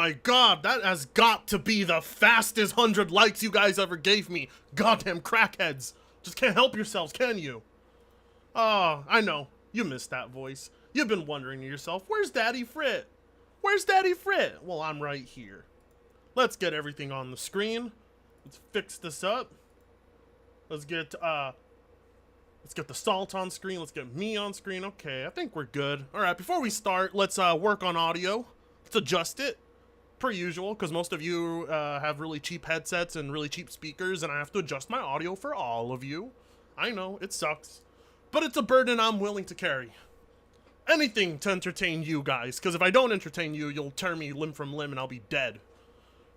my god, that has got to be the fastest 100 likes you guys ever gave me. Goddamn crackheads. Just can't help yourselves, can you? Oh, I know. You missed that voice. You've been wondering to yourself, where's Daddy Frit? Where's Daddy Frit? Well, I'm right here. Let's get everything on the screen. Let's fix this up. Let's get the salt on screen. Let's get me on screen. Okay, I think we're good. All right, before we start, let's work on audio. Let's adjust it, per usual, because most of you have really cheap headsets and really cheap speakers, and I have to adjust my audio for all of you. I know, it sucks, but it's a burden I'm willing to carry. Anything to entertain you guys, because if I don't entertain you, you'll tear me limb from limb and I'll be dead.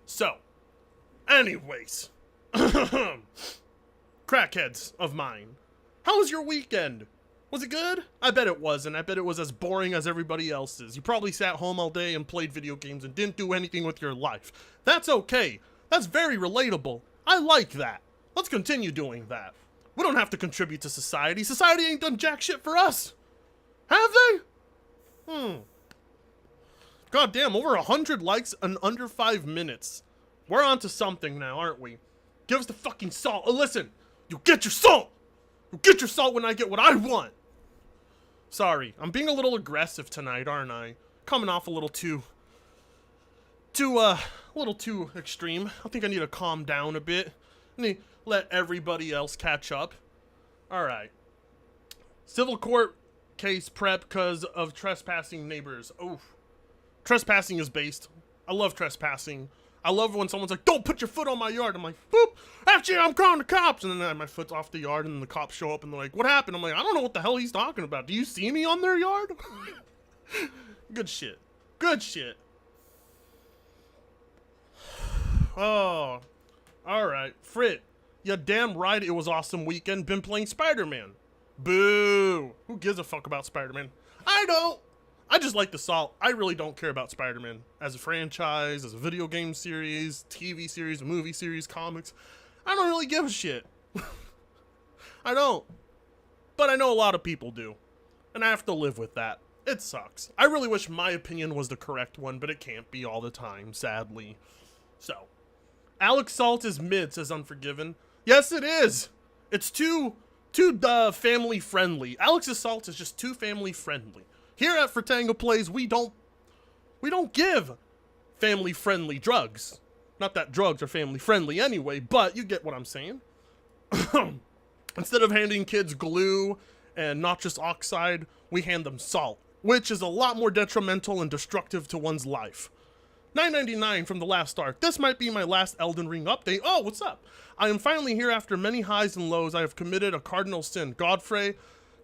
So, anyways, crackheads of mine, how was your weekend? Was it good? I bet it wasn't. I bet it was as boring as everybody else's. You probably sat home all day and played video games and didn't do anything with your life. That's okay. That's very relatable. I like that. Let's continue doing that. We don't have to contribute to society. Society ain't done jack shit for us. Have they? God damn, over 100 likes in under 5 minutes. We're on to something now, aren't we? Give us the fucking salt. Listen, you get your salt. You get your salt when I get what I want. Sorry, I'm being a little aggressive tonight, aren't I? Coming off a little too extreme. I think I need to calm down a bit. I need to let everybody else catch up. Alright. Civil court case prep because of trespassing neighbors. Oh, trespassing is based. I love trespassing. I love when someone's like, don't put your foot on my yard. I'm like, boop, actually, I'm calling the cops. And then my foot's off the yard and the cops show up and they're like, what happened? I'm like, I don't know what the hell he's talking about. Do you see me on their yard? Good shit. Good shit. Oh, all right. Frit, you damn right it was awesome weekend. Been playing Spider-Man. Boo. Who gives a fuck about Spider-Man? I don't. I just like the salt. I really don't care about Spider-Man as a franchise, as a video game series, TV series, a movie series, comics. I don't really give a shit. I don't. But I know a lot of people do. And I have to live with that. It sucks. I really wish my opinion was the correct one, but it can't be all the time, sadly. So, Alex Salt is mid, says Unforgiven. Yes, it is. It's too family friendly. Alex's Salt is just too family friendly. Here at Fritanga Plays, we don't give family-friendly drugs. Not that drugs are family-friendly anyway, but you get what I'm saying. Instead of handing kids glue and nitrous oxide, we hand them salt, which is a lot more detrimental and destructive to one's life. $9.99 from the last arc. This might be my last Elden Ring update. Oh, what's up? I am finally here after many highs and lows. I have committed a cardinal sin. Godfrey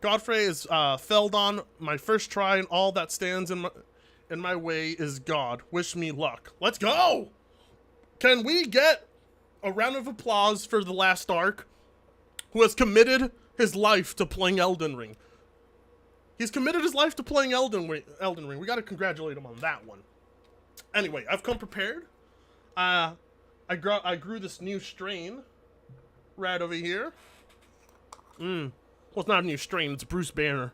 is felled on my first try, and all that stands in my way is God. Wish me luck. Let's go! Can we get a round of applause for the last arc, who has committed his life to playing Elden Ring? He's committed his life to playing Elden Ring. We gotta congratulate him on that one. Anyway, I've come prepared. I grew this new strain right over here. Well, it's not a new strain, it's Bruce Banner.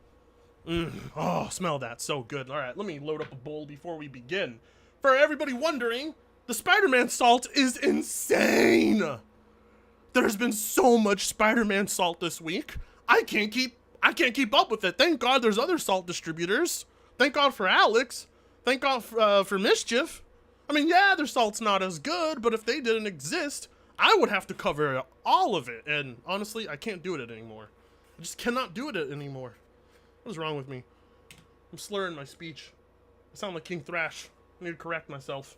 Oh, smell that, so good. All right, let me load up a bowl before we begin. For everybody wondering, the Spider-Man salt is insane. There's been so much Spider-Man salt this week. I can't keep up with it. Thank God there's other salt distributors. Thank God for Alex. Thank God for Mischief. I mean, yeah, their salt's not as good, but if they didn't exist, I would have to cover all of it. And honestly, I can't do it anymore. I just cannot do it anymore. What is wrong with me? I'm slurring my speech. I sound like King Thrash. I need to correct myself.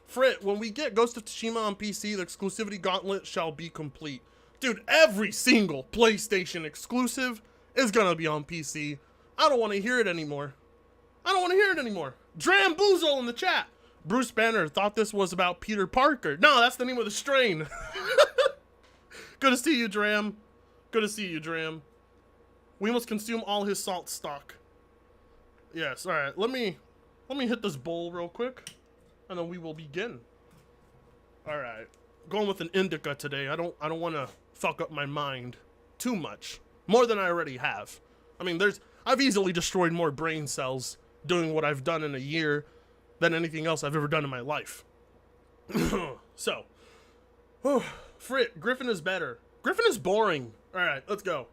Frit, when we get Ghost of Tsushima on PC, the exclusivity gauntlet shall be complete. Dude, every single PlayStation exclusive is gonna be on PC. I don't want to hear it anymore. Dramboozle in the chat. Bruce Banner thought this was about Peter Parker. No, that's the name of the strain. Good to see you, Dram. Good to see you, Dram. We must consume all his salt stock. Yes, alright. Let me hit this bowl real quick, and then we will begin. Alright. Going with an indica today. I don't want to fuck up my mind too much. More than I already have. I mean, I've easily destroyed more brain cells doing what I've done in a year than anything else I've ever done in my life. So, Frit, Griffin is better. Griffin is boring. All right, let's go.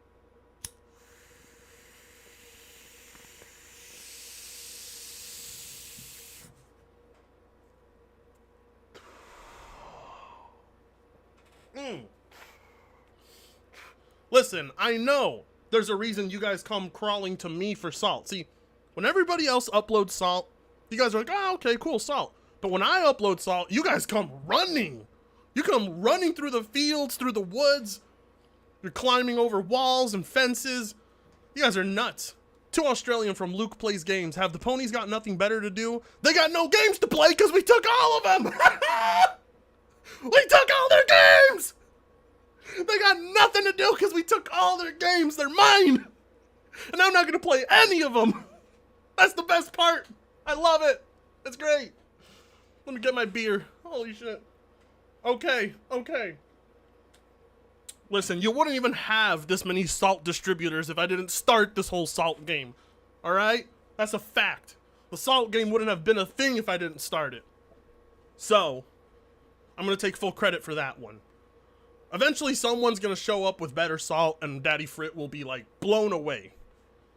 Listen, I know there's a reason you guys come crawling to me for salt. See, when everybody else uploads salt, you guys are like, oh, okay, cool, salt. But when I upload salt, you guys come running. You come running through the fields, through the woods. You're climbing over walls and fences. You guys are nuts. 2 Australian from Luke Plays Games. Have the ponies got nothing better to do? They got no games to play because we took all of them. We took all their games. They got nothing to do because we took all their games. They're mine. And I'm not going to play any of them. That's the best part. I love it. It's great. Let me get my beer. Holy shit. Okay. Listen, you wouldn't even have this many salt distributors if I didn't start this whole salt game. Alright? That's a fact. The salt game wouldn't have been a thing if I didn't start it. So, I'm going to take full credit for that one. Eventually, someone's going to show up with better salt, and Daddy Frit will be, like, blown away.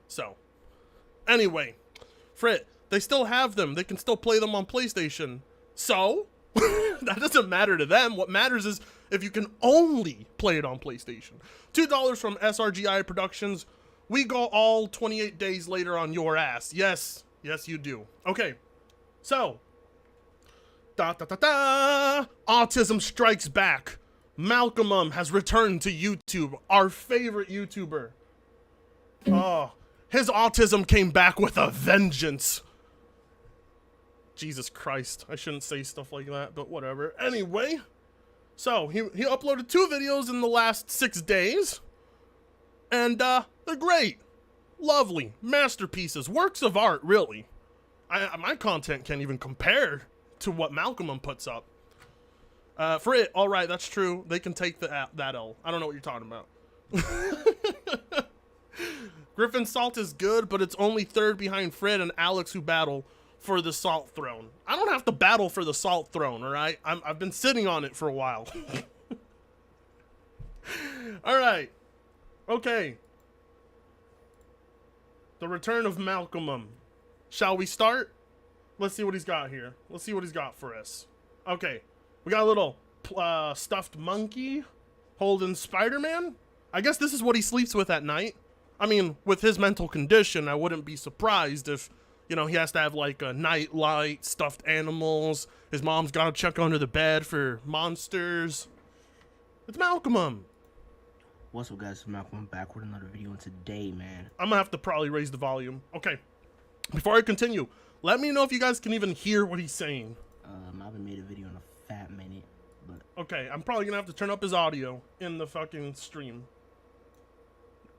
So, anyway, Frit, they still have them. They can still play them on PlayStation. So, that doesn't matter to them. What matters is if you can only play it on PlayStation. $2 from SRGI Productions. We go all 28 days later on your ass. Yes, you do. Okay, so, Autism Strikes Back. Malcolm has returned to YouTube, our favorite YouTuber. Oh, his autism came back with a vengeance. Jesus Christ, I shouldn't say stuff like that, but whatever. Anyway, so he uploaded 2 videos in the last 6 days, and they're great. Lovely, masterpieces, works of art, really. My content can't even compare to what Malcolm puts up. For it, all right, that's true. They can take that L. I don't know what you're talking about. Griffin Salt is good, but it's only 3rd behind Fred and Alex who battle for the Salt Throne. I don't have to battle for the Salt Throne, all right? I've been sitting on it for a while. All right. Okay. The return of Malcolm. Shall we start? Let's see what he's got here. Let's see what he's got for us. Okay. We got a little stuffed monkey holding Spiderman. I guess this is what he sleeps with at night. I mean, with his mental condition, I wouldn't be surprised if, you know, he has to have like a night light, stuffed animals. His mom's got to check under the bed for monsters. It's Malcolm. What's up, guys? It's Malcolm back with another video, and today, man, I'm gonna have to probably raise the volume. Okay. Before I continue, let me know if you guys can even hear what he's saying. I haven't made a video in a fat minute, but okay, I'm probably gonna have to turn up his audio in the fucking stream,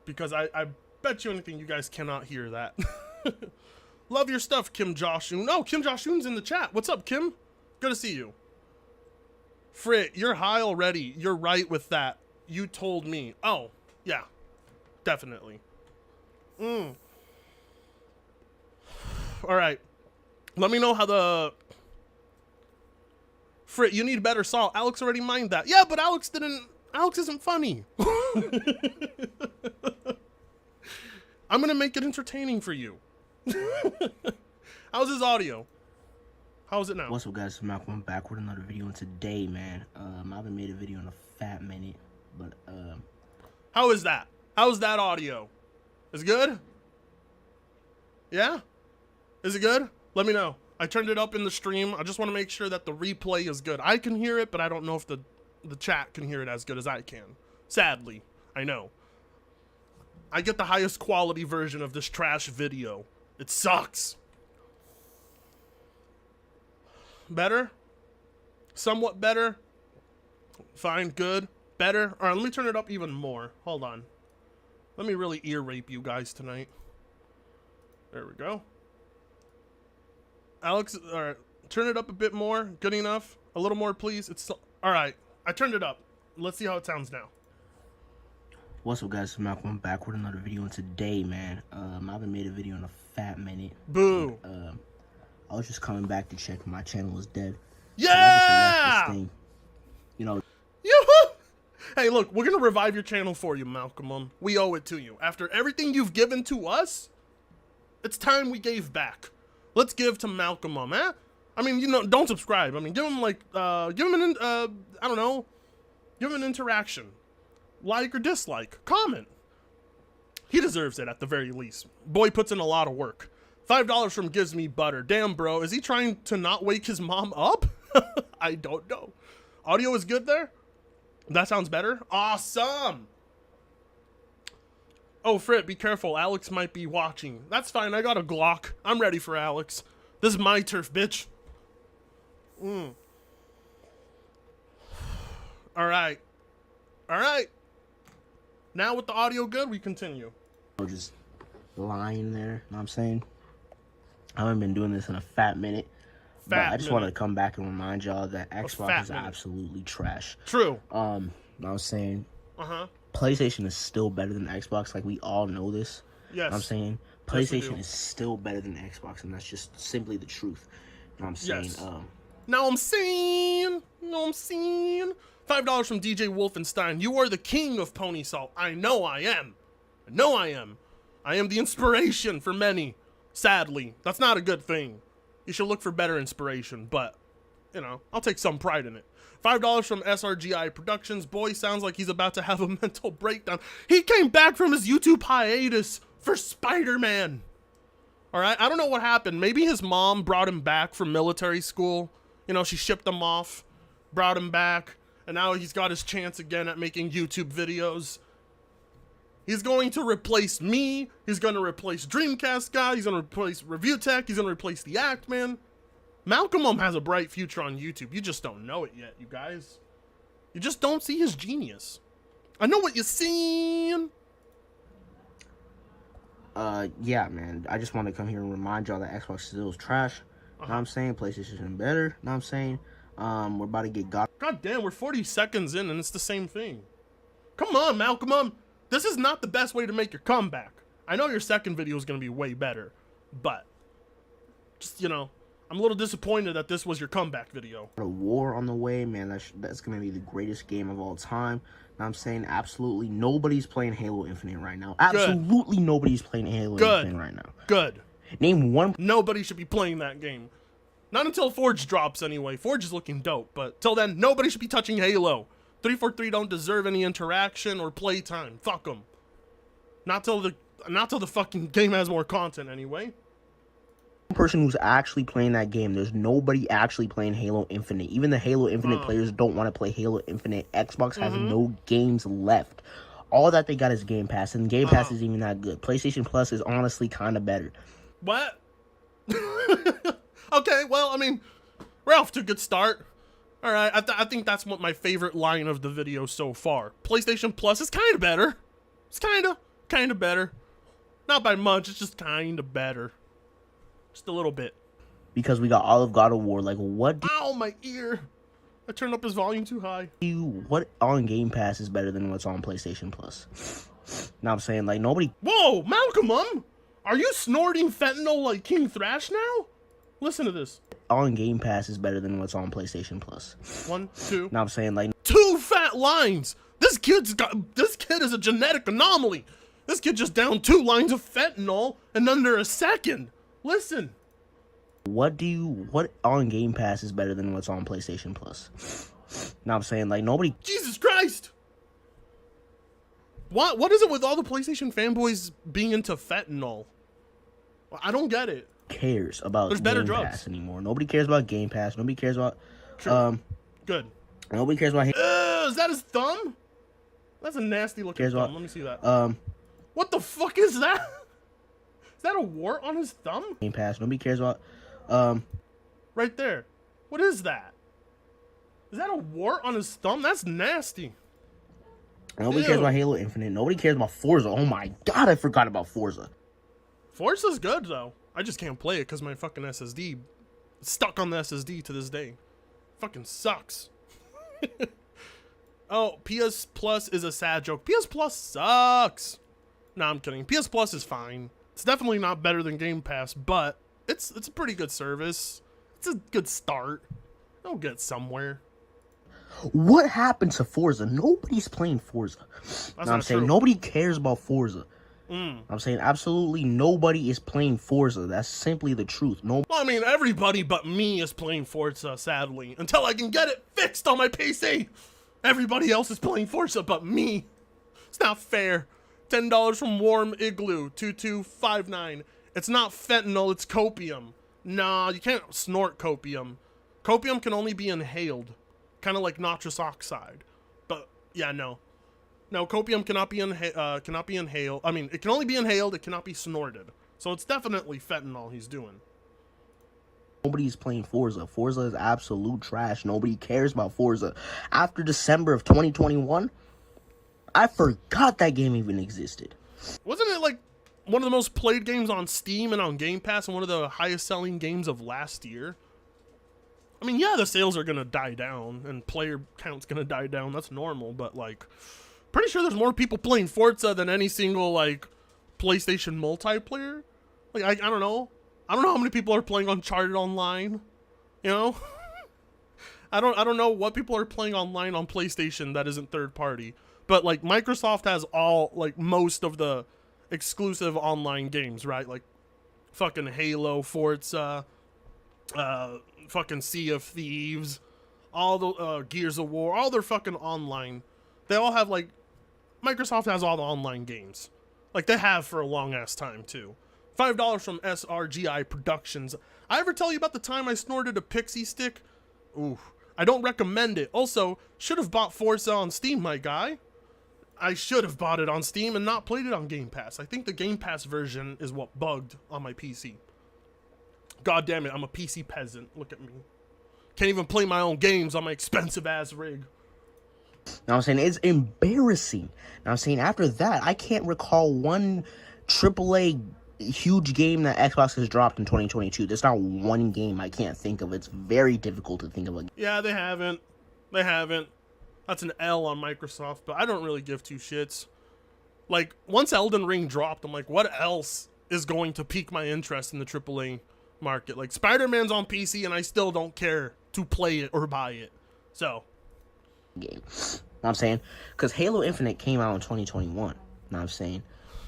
because I bet you anything you guys cannot hear that. Love your stuff, Kim Joshoon. Oh, Kim Joshoon's in the chat. What's up, Kim? Good to see you. Frit, you're high already. You're right with that. You told me. Oh, yeah, definitely. All right. Let me know how the... Frit, you need better salt. Alex already mined that. Yeah, but Alex isn't funny. I'm going to make it entertaining for you. How's his audio? How's it now? What's up, guys? It's Malcolm back with another video, and today, man, I haven't made a video in a fat minute, but how is that? How's that audio? Is it good? Yeah? Is it good? Let me know. I turned it up in the stream. I just want to make sure that the replay is good. I can hear it, but I don't know if the chat can hear it as good as I can. Sadly, I know. I get the highest quality version of this trash video. It sucks. Better? Somewhat better? Fine, good. Better? Alright, let me turn it up even more. Hold on. Let me really ear rape you guys tonight. There we go. Alex, alright, turn it up a bit more. Good enough. A little more, please. It's alright. I turned it up. Let's see how it sounds now. What's up, guys? It's Malcolm back with another video, and today, man, I haven't made a video in a fat minute. Boo. But, I was just coming back to check my channel was dead. Yeah! So I just left this thing, you know. Yoo-hoo! Hey, look, we're gonna revive your channel for you, Malcolm. We owe it to you. After everything you've given to us, it's time we gave back. Let's give to Malcolm, eh? I mean, you know, don't subscribe. I mean, give him like, give him an, I don't know, give him an interaction. Like or dislike, comment. He deserves it at the very least. Boy puts in a lot of work. $5 from Gives Me Butter. Damn, bro, is he trying to not wake his mom up? I don't know. Audio is good there? That sounds better. Awesome. Oh, Frit, be careful. Alex might be watching. That's fine. I got a Glock. I'm ready for Alex. This is my turf, bitch. All right. All right. Now with the audio good, we continue. Just lying there, you know what I'm saying? I haven't been doing this in a fat minute. But I just wanted to come back and remind y'all that Xbox is absolutely trash. True. I was saying, PlayStation is still better than Xbox. Like, we all know this. Yes. I'm saying PlayStation is still better than Xbox, and that's just simply the truth. You know what I'm saying? Yes. Now I'm saying. $5 from DJ Wolfenstein. You are the king of Pony Salt. I know I am. I know I am. I am the inspiration for many. Sadly, that's not a good thing. You should look for better inspiration, but, you know, I'll take some pride in it. $5 from SRGI Productions. Boy sounds like he's about to have a mental breakdown. He came back from his YouTube hiatus for Spiderman. All right, I don't know what happened. Maybe his mom brought him back from military school. You know, she shipped him off, brought him back, and now he's got his chance again at making YouTube videos. He's going to replace me. He's going to replace Dreamcast Guy. He's going to replace Review Tech. He's going to replace the Act Man. Malcolm has a bright future on YouTube. You just don't know it yet, you guys. You just don't see his genius. I know what you're seeing. Yeah, man. I just want to come here and remind y'all that Xbox still is trash. Know what I'm saying? PlayStation is better. Know what I'm saying? We're about to get God damn, we're 40 seconds in and it's the same thing. Come on, Malcolm. This is not the best way to make your comeback. I know your second video is going to be way better, but just, you know, I'm a little disappointed that this was your comeback video. A war on the way, man. That's going to be the greatest game of all time. Know what I'm saying? Absolutely nobody's playing Halo Infinite right now. Absolutely nobody's playing Halo Infinite right now. Good. Name one. Nobody should be playing that game. Not until Forge drops anyway. Forge is looking dope, but till then, nobody should be touching Halo. 343 don't deserve any interaction or playtime. Fuck them. Not till the fucking game has more content anyway. Person who's actually playing that game. There's nobody actually playing Halo Infinite. Even the Halo Infinite players don't want to play Halo Infinite. Xbox has no games left. All that they got is Game Pass, and Game Pass isn't even that good. PlayStation Plus is honestly kind of better. What? Okay, well, I mean, we're off to a good start. All right, I think that's what my favorite line of the video so far. PlayStation Plus is kind of better. It's kind of better. Not by much, it's just kind of better. Just a little bit. Because we got all of God of War. Like, what? Ow, my ear. I turned up his volume too high. What on Game Pass is better than what's on PlayStation Plus? Now I'm saying, like, nobody. Whoa, Malcolm, are you snorting fentanyl like King Thrash now? Listen to this. On Game Pass is better than what's on PlayStation Plus. 1, 2. Now I'm saying, like, 2 fat lines. This kid is a genetic anomaly. This kid just downed 2 lines of fentanyl in under a second. Listen. What on Game Pass is better than what's on PlayStation Plus? Now I'm saying, like, nobody. Jesus Christ. What is it with all the PlayStation fanboys being into fentanyl? I don't get it. Cares about There's better Game drugs Pass anymore. Nobody cares about Game Pass. Nobody cares about Good. Nobody cares about Is that his thumb? That's a nasty looking thumb. Let me see that. What the fuck is that? Is that a wart on his thumb? Game Pass. Nobody cares about right there. What is that? Is that a wart on his thumb? That's nasty. Nobody cares about Halo Infinite. Nobody cares about Forza. Oh my god, I forgot about Forza. Forza's good though. I just can't play it because my fucking SSD is stuck on the SSD to this day. Fucking sucks. Oh, PS Plus is a sad joke. PS Plus sucks. No, I'm kidding. PS Plus is fine. It's definitely not better than Game Pass, but it's a pretty good service. It's a good start. It'll get somewhere. What happened to Forza? Nobody's playing Forza. I'm saying true. nobody cares about Forza. I'm saying absolutely nobody is playing Forza. That's simply the truth. No. Well, I mean, everybody but me is playing Forza, sadly. Until I can get it fixed on my PC. Everybody else is playing Forza but me. It's not fair. $10 from Warm Igloo, 2259. It's not fentanyl, it's copium. Nah, you can't snort copium. Copium can only be inhaled. Kind of like nitrous oxide. But, yeah, no. No, copium cannot be inhaled. I mean, it can only be inhaled, it cannot be snorted. So it's definitely fentanyl he's doing. Nobody's playing Forza. Forza is absolute trash. Nobody cares about Forza. After December of 2021, I forgot that game even existed. Wasn't it like one of the most played games on Steam and on Game Pass and one of the highest selling games of last year? I mean, yeah, the sales are going to die down and player count's going to die down. That's normal, but like, pretty sure there's more people playing Forza than any single like PlayStation multiplayer. Like, I don't know. I don't know how many people are playing Uncharted online. You know? I don't know what people are playing online on PlayStation that isn't third party. But like Microsoft has all like most of the exclusive online games, right? Like fucking Halo, Forza, fucking Sea of Thieves, all the Gears of War, all their fucking online. They all have like Microsoft has all the online games. Like they have for a long ass time too. $5 from SRGI Productions. I ever tell you about the time I snorted a pixie stick? Ooh, I don't recommend it. Also, should have bought Forza on Steam, my guy. I should have bought it on Steam and not played it on Game Pass. I think the Game Pass version is what bugged on my PC. God damn it, I'm a PC peasant. Look at me. Can't even play my own games on my expensive ass rig. Now I'm saying it's embarrassing. Now I'm saying after that, I can't recall one AAA huge game that Xbox has dropped in 2022. There's not one game I can't think of. It's very difficult to think of a. Yeah, they haven't. They haven't. That's an L on Microsoft, but I don't really give two shits. Like, once Elden Ring dropped, I'm like, what else is going to pique my interest in the AAA market? Like, Spider-Man's on PC, and I still don't care to play it or buy it. So. Game. You know what I'm saying? Because Halo Infinite came out in 2021. You know what I'm saying?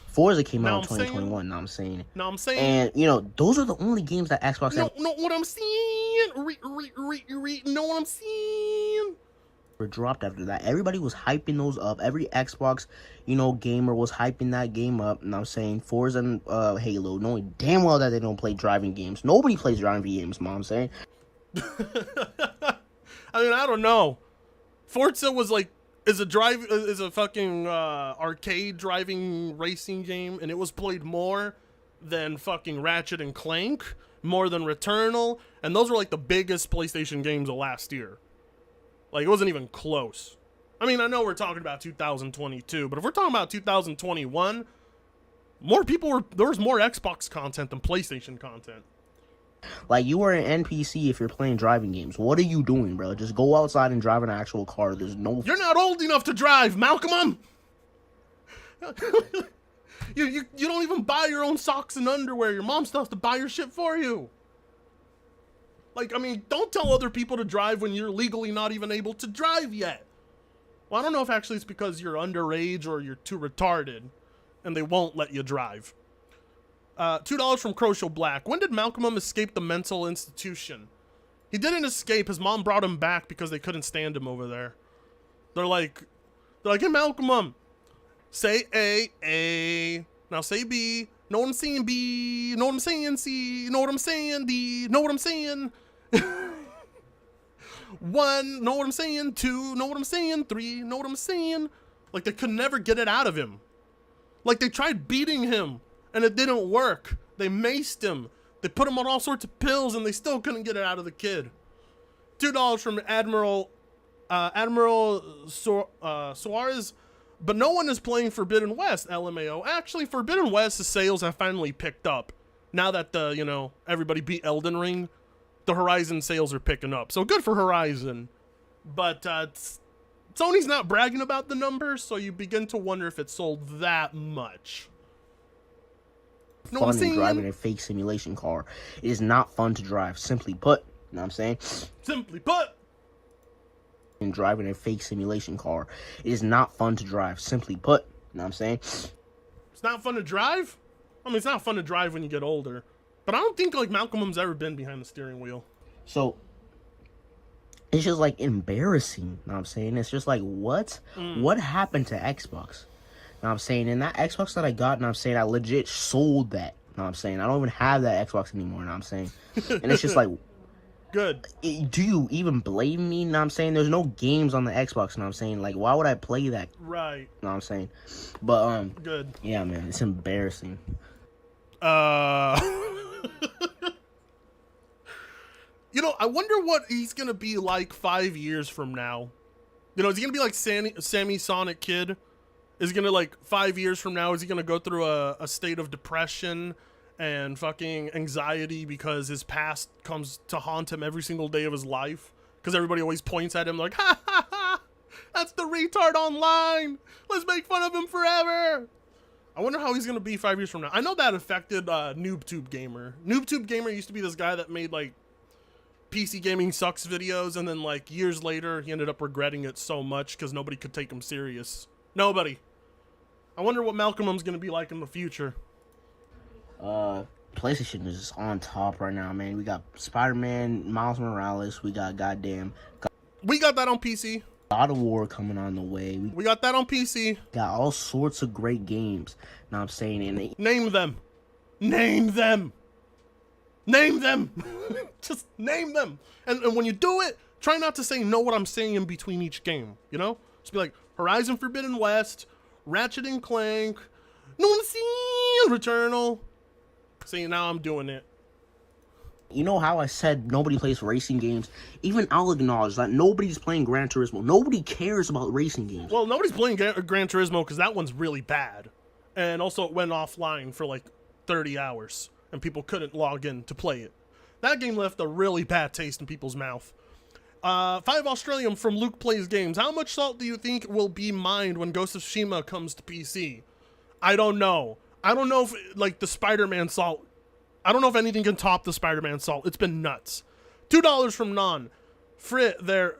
Forza came out in 2021. You know what I'm saying? No, I'm saying. And, you know, those are the only games that Xbox has. No, what I'm saying. Know what I'm saying? Were dropped after that. Everybody was hyping those up. Every Xbox, you know, gamer was hyping that game up. And I'm saying Forza and Halo, knowing damn well that they don't play driving games. Nobody plays driving games, Mom saying. I mean, I don't know. Forza was like is a fucking arcade driving racing game, and it was played more than fucking Ratchet and Clank, more than Returnal, and those were like the biggest PlayStation games of last year. Like, it wasn't even close. I mean, I know we're talking about 2022, but if we're talking about 2021, there was more Xbox content than PlayStation content. Like, you are an NPC if you're playing driving games. What are you doing, bro? Just go outside and drive an actual car. There's no... You're not old enough to drive, Malcolm! You don't even buy your own socks and underwear. Your mom still has to buy your shit for you. Like, I mean, don't tell other people to drive when you're legally not even able to drive yet. Well, I don't know if actually it's because you're underage or you're too retarded, and they won't let you drive. $2 from Crocial Black. When did Malcolm escape the mental institution? He didn't escape. His mom brought him back because they couldn't stand him over there. They're like, hey, Malcolm, say A. Now say B. Know what I'm saying, B? Know what I'm saying, C? Know what I'm saying, D? Know what I'm saying? 1, know what I'm saying? 2, know what I'm saying? 3, know what I'm saying? Like, they could never get it out of him. Like, they tried beating him, and it didn't work. They maced him. They put him on all sorts of pills, and they still couldn't get it out of the kid. $2 from Admiral Suarez. But no one is playing Forbidden West, LMAO. Actually, Forbidden West's sales have finally picked up. Now that everybody beat Elden Ring, the Horizon sales are picking up. So good for Horizon. But Sony's not bragging about the numbers, so you begin to wonder if it sold that much. Know what I'm fun in driving saying? a fake simulation car. It is not fun to drive. Simply put, you know what I'm saying? Simply put. In driving a fake simulation car. It is not fun to drive. Simply put, you know what I'm saying? It's not fun to drive? I mean, it's not fun to drive when you get older. But I don't think, like, Malcolm's ever been behind the steering wheel. So, it's just, like, embarrassing, you know what I'm saying? It's just like, what? What happened to Xbox? You know what I'm saying? And that Xbox that I got, you know what I'm saying, I legit sold that. You know what I'm saying? I don't even have that Xbox anymore, you know what I'm saying? And it's just like, Good. do you even blame me? You know what I'm saying? There's no games on the Xbox, you know what I'm saying? Like, why would I play that? Right. You know what I'm saying? But, Good. yeah, man, it's embarrassing. You know, I wonder what he's gonna be like 5 years from now. You know, is he gonna be like Sammy Sonic Kid? Is he gonna, like, 5 years from now, is he gonna go through a state of depression and fucking anxiety because his past comes to haunt him every single day of his life? Because everybody always points at him like, ha ha ha, that's the retard online. Let's make fun of him forever. I wonder how he's gonna be 5 years from now. I know that affected NoobTube Gamer. NoobTube Gamer used to be this guy that made, like, PC gaming sucks videos, and then, like, years later he ended up regretting it so much because nobody could take him serious. Nobody. I wonder what Malcolm's gonna be like in the future. PlayStation is just on top right now, man. We got Spider-Man, Miles Morales. We got We got that on PC. God of War coming on the way. We got that on PC. Got all sorts of great games. Know what I'm saying? And Name them. Name them. Name them. Just name them. And when you do it, try not to say know what I'm saying in between each game, you know? Just be like, Horizon Forbidden West, Ratchet and Clank, no one seen Returnal. See, now I'm doing it. you know how I said nobody plays racing games? Even I'll acknowledge that nobody's playing Gran Turismo. Nobody cares about racing games. Well, nobody's playing Gran Turismo because that one's really bad. And also it went offline for like 30 hours. And people couldn't log in to play it. That game left a really bad taste in people's mouth. 5 Australian from Luke Plays Games. How much salt do you think will be mined when Ghost of Tsushima comes to PC? I don't know. I don't know if, like, the Spider-Man salt... I don't know if anything can top the Spider-Man salt. It's been nuts. $2 from Non. There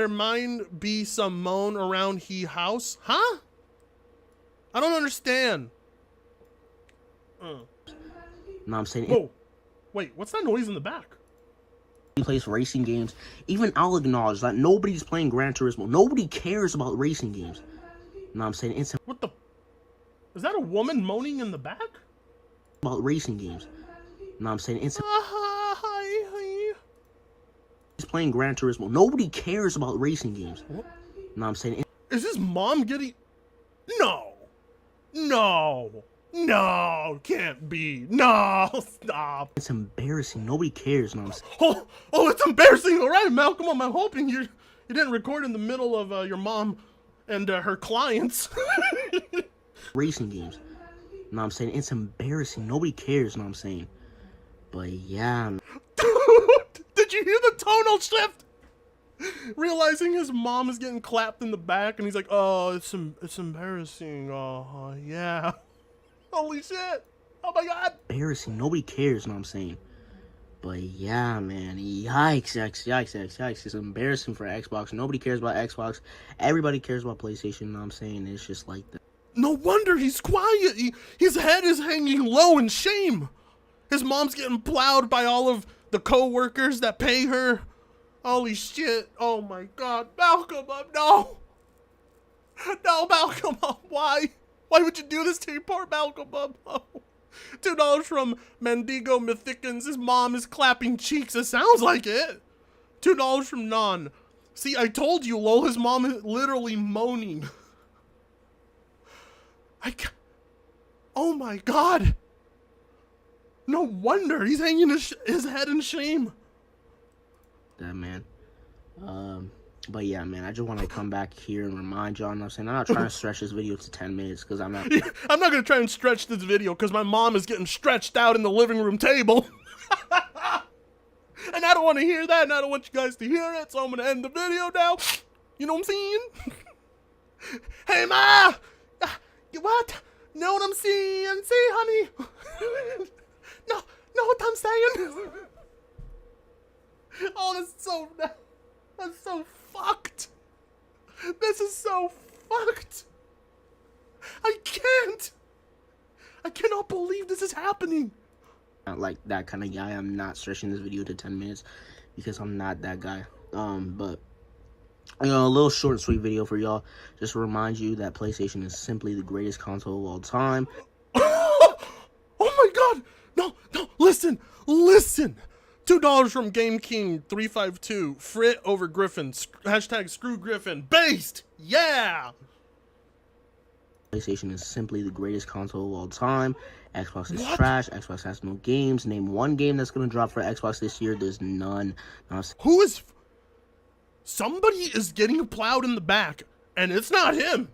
mind be some moan around he house? Huh? I don't understand. No, I'm saying... Whoa. Wait, what's that noise in the back? He plays racing games. Even I'll acknowledge that nobody's playing Gran Turismo. Nobody cares about racing games. No, I'm saying it's What the... Is that a woman moaning in the back? about racing games. No, I'm saying it's he's playing Gran Turismo. Nobody cares about racing games. What? No, I'm saying Is his mom getting... No. No. No. Can't be. No. Stop. it's embarrassing. Nobody cares. No, I'm saying Oh, it's embarrassing. All right, Malcolm, I'm hoping you didn't record in the middle of your mom and her clients. racing games. No, I'm saying it's embarrassing. Nobody cares. No, I'm saying. But yeah, Dude, did you hear the tonal shift? Realizing his mom is getting clapped in the back, and he's like, "Oh, it's embarrassing. Oh, yeah. Holy shit! Oh my god!" embarrassing. Nobody cares. No, I'm saying. But yeah, man, yikes. It's embarrassing for Xbox. Nobody cares about Xbox. Everybody cares about PlayStation. No, I'm saying it's just like that. No wonder he's quiet. His head is hanging low in shame. His mom's getting plowed by all of the co-workers that pay her. Holy shit. Oh my god. Malcolm, no. No, Malcolm, why? Why would you do this to your poor Malcolm? Oh. $2 from Mendigo Mythicans. His mom is clapping cheeks. It sounds like it. $2 from Non. See, I told you, lol. His mom is literally moaning. Oh my god. No wonder he's hanging his head in shame. That man. But yeah, man, I just want to come back here and remind y'all. I'm not saying I'm not trying to stretch this video to 10 minutes because I'm not. I'm not gonna try and stretch this video because my mom is getting stretched out in the living room table. And I don't want to hear that, and I don't want you guys to hear it, so I'm gonna end the video now. You know what I'm saying? Hey, Ma! What? Know what I'm saying? See, honey? No, know what I'm saying? Oh, that's so fucked. This is so fucked. I cannot believe this is happening. Not like that kind of guy. I'm not stretching this video to 10 minutes because I'm not that guy. But you know, a little short and sweet video for y'all, just to remind you that PlayStation is simply the greatest console of all time. Oh my god! No, listen! $2 from Game King 352. Frit over Griffin. Hashtag screw Griffin. Based! Yeah! PlayStation is simply the greatest console of all time. Xbox is trash. Xbox has no games. Name one game that's gonna drop for Xbox this year. There's none. Who is... Somebody is getting plowed in the back, and it's not him.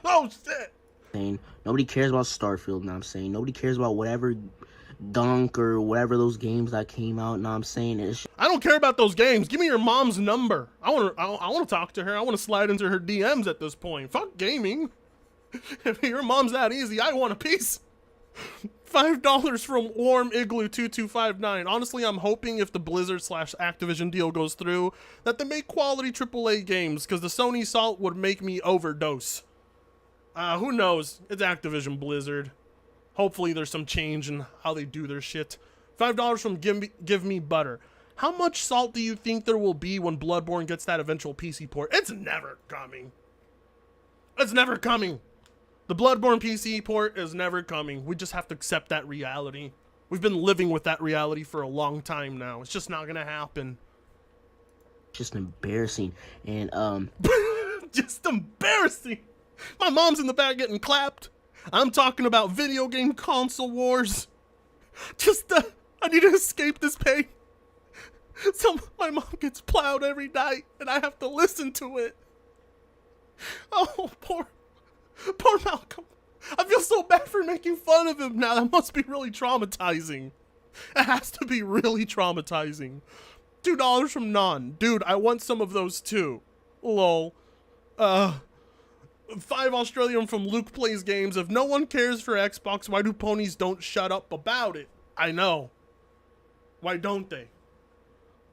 Oh, shit. Nobody cares about Starfield, know what I'm saying? Nobody cares about whatever Dunk or whatever those games that came out, know what I'm saying? I don't care about those games. Give me your mom's number. I want to talk to her. I want to slide into her DMs at this point. Fuck gaming. If your mom's that easy, I want a piece. $5 from Warm Igloo 2259. Honestly, I'm hoping if the Blizzard / Activision deal goes through, that they make quality AAA games, because the Sony salt would make me overdose. Who knows? It's Activision Blizzard. Hopefully there's some change in how they do their shit. $5 from Give Me Butter. How much salt do you think there will be when Bloodborne gets that eventual PC port? It's never coming. It's never coming. The Bloodborne PC port is never coming. We just have to accept that reality. We've been living with that reality for a long time now. It's just not gonna happen. Just embarrassing. And just embarrassing. My mom's in the back getting clapped. I'm talking about video game console wars. Just I need to escape this pain. So my mom gets plowed every night and I have to listen to it. Oh, poor Malcolm. I feel so bad for making fun of him now. That must be really traumatizing. It has to be really traumatizing. $2 from Non. Dude, I want some of those too. Lol. 5 Australian from Luke Plays Games. If no one cares for Xbox, why do ponies don't shut up about it? I know. Why don't they?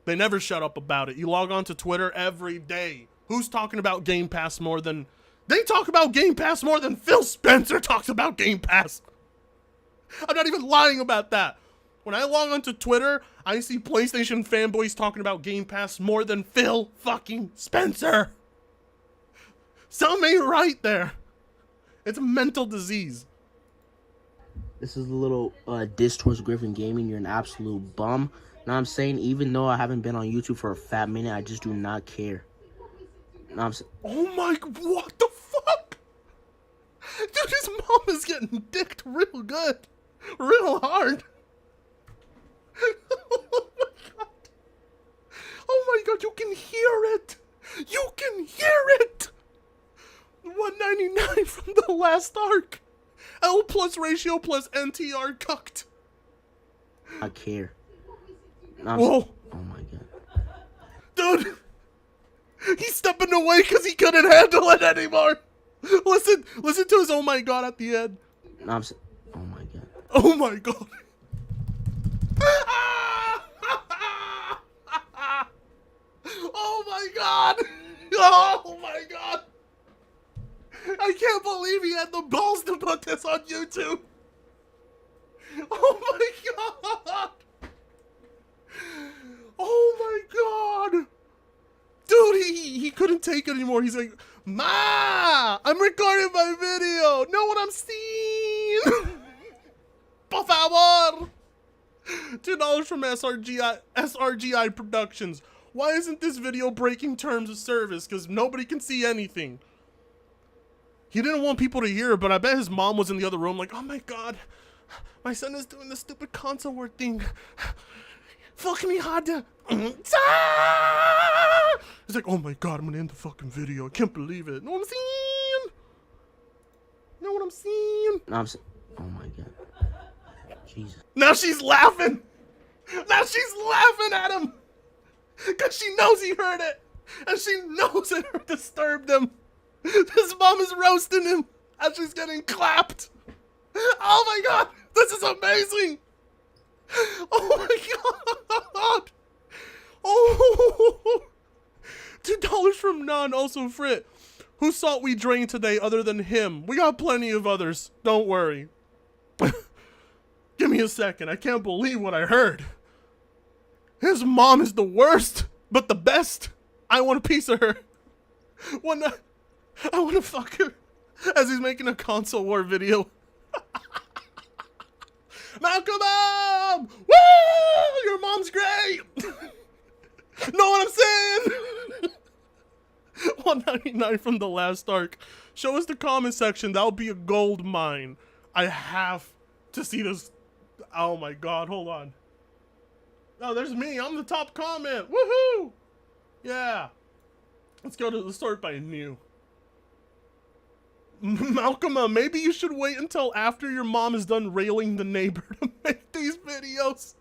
They never shut up about it. You log on to Twitter every day. Who's talking about Game Pass more than... They talk about Game Pass more than Phil Spencer talks about Game Pass. I'm not even lying about that. When I log onto Twitter, I see PlayStation fanboys talking about Game Pass more than Phil fucking Spencer. Something ain't right there. It's a mental disease. This is a little diss towards Griffin Gaming. You're an absolute bum. Know what I'm saying? Even though I haven't been on YouTube for a fat minute, I just do not care. Know what I'm saying? Oh my, what the fuck? Dude, his mom is getting dicked real good. Real hard. Oh my god. Oh my god, you can hear it. You can hear it. 199 from the last arc. L plus ratio plus NTR cucked. I care. Whoa. Oh my god. Dude. He's stepping away because he couldn't handle it anymore. Listen to his oh my god at the end. Oh my god. Oh my god. Oh my god. Oh my god. I can't believe he had the balls to put this on YouTube. Oh my god. Oh my god. Dude, he couldn't take it anymore. He's like, Ma, I'm recording my video. Know what I'm seeing? Por favor. $2 from SRGI Productions. Why isn't this video breaking terms of service? Because nobody can see anything. He didn't want people to hear it, but I bet his mom was in the other room like, oh my god, my son is doing the stupid console war thing. Fuck me hard. He's like, oh my god, I'm gonna end the fucking video. I can't believe it. Know what I'm saying? Know what I'm saying? Oh my god. Jesus. Now she's laughing. Now she's laughing at him. Because she knows he heard it. And she knows it disturbed him. His mom is roasting him. as she's getting clapped. Oh my god, this is amazing. Oh my god. Oh, $2 from None. Also, Frit, whose salt we drained today other than him? We got plenty of others. Don't worry. Give me a second. I can't believe what I heard. His mom is the worst, but the best. I want a piece of her. I want to fuck her as he's making a console war video. Malcolm! Woo! Your mom's great! Know what I'm saying? 199 from the last arc. Show us the comment section. That'll be a gold mine. I have to see this. Oh my god, hold on. Oh, there's me. I'm the top comment. Woohoo! Yeah. Let's start by new. Malcolm, maybe you should wait until after your mom is done railing the neighbor to make these videos.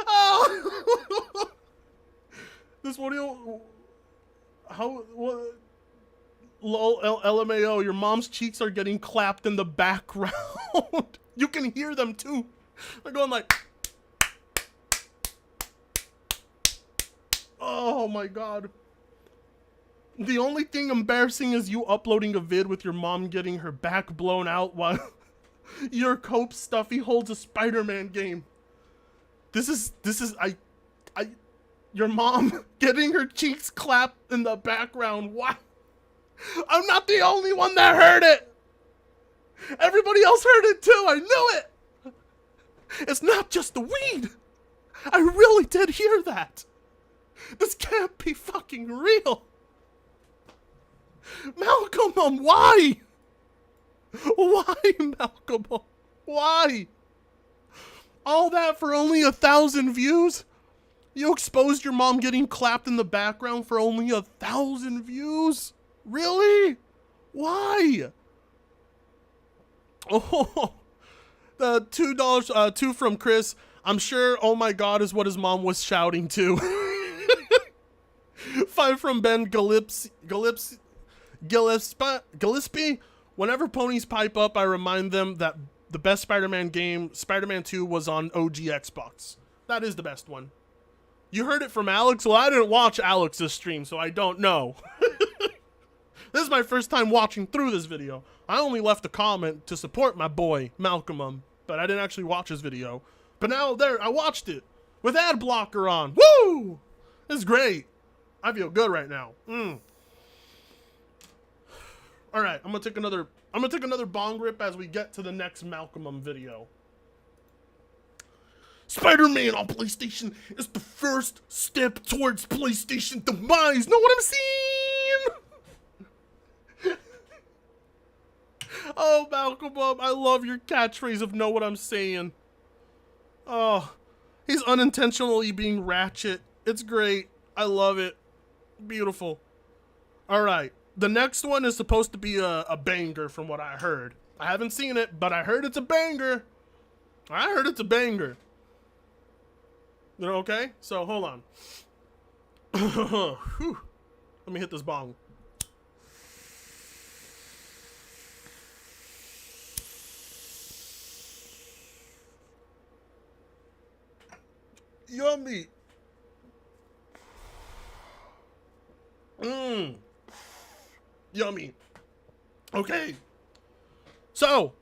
Oh! This video, what? Lol, LMAO, your mom's cheeks are getting clapped in the background. You can hear them too. They're going like, oh my god. The only thing embarrassing is you uploading a vid with your mom getting her back blown out while your Cope Stuffy holds a Spider-Man game. This is your mom getting her cheeks clapped in the background. Why? I'm not the only one that heard it. Everybody else heard it too. I knew it. It's not just the weed. I really did hear that. This can't be fucking real. Malcolm, why? Why, Malcolm? Why? All that for only 1,000 views? You exposed your mom getting clapped in the background for only 1,000 views? Really? Why? Oh, the $2, 2 from Chris. I'm sure, oh my god, is what his mom was shouting to. 5 from Ben Gillespie. Whenever ponies pipe up, I remind them that the best Spider-Man game, Spider-Man 2, was on OG Xbox. That is the best one. You heard it from Alex? Well, I didn't watch Alex's stream, so I don't know. This is my first time watching through this video. I only left a comment to support my boy, Malcolm, but I didn't actually watch his video. But now there, I watched it with ad blocker on. Woo! This is great. I feel good right now. All right, I'm gonna take another bong rip as we get to the next Malcolm video. Spider-Man on PlayStation is the first step towards PlayStation demise. Know what I'm saying? Oh, Malcolm, I love your catchphrase of know what I'm saying. Oh, he's unintentionally being ratchet. It's great. I love it. Beautiful. All right. The next one is supposed to be a banger from what I heard. I haven't seen it, but I heard it's a banger. I heard it's a banger. You know, okay? So, hold on. Let me hit this bong. Yummy. Yummy. Okay. So,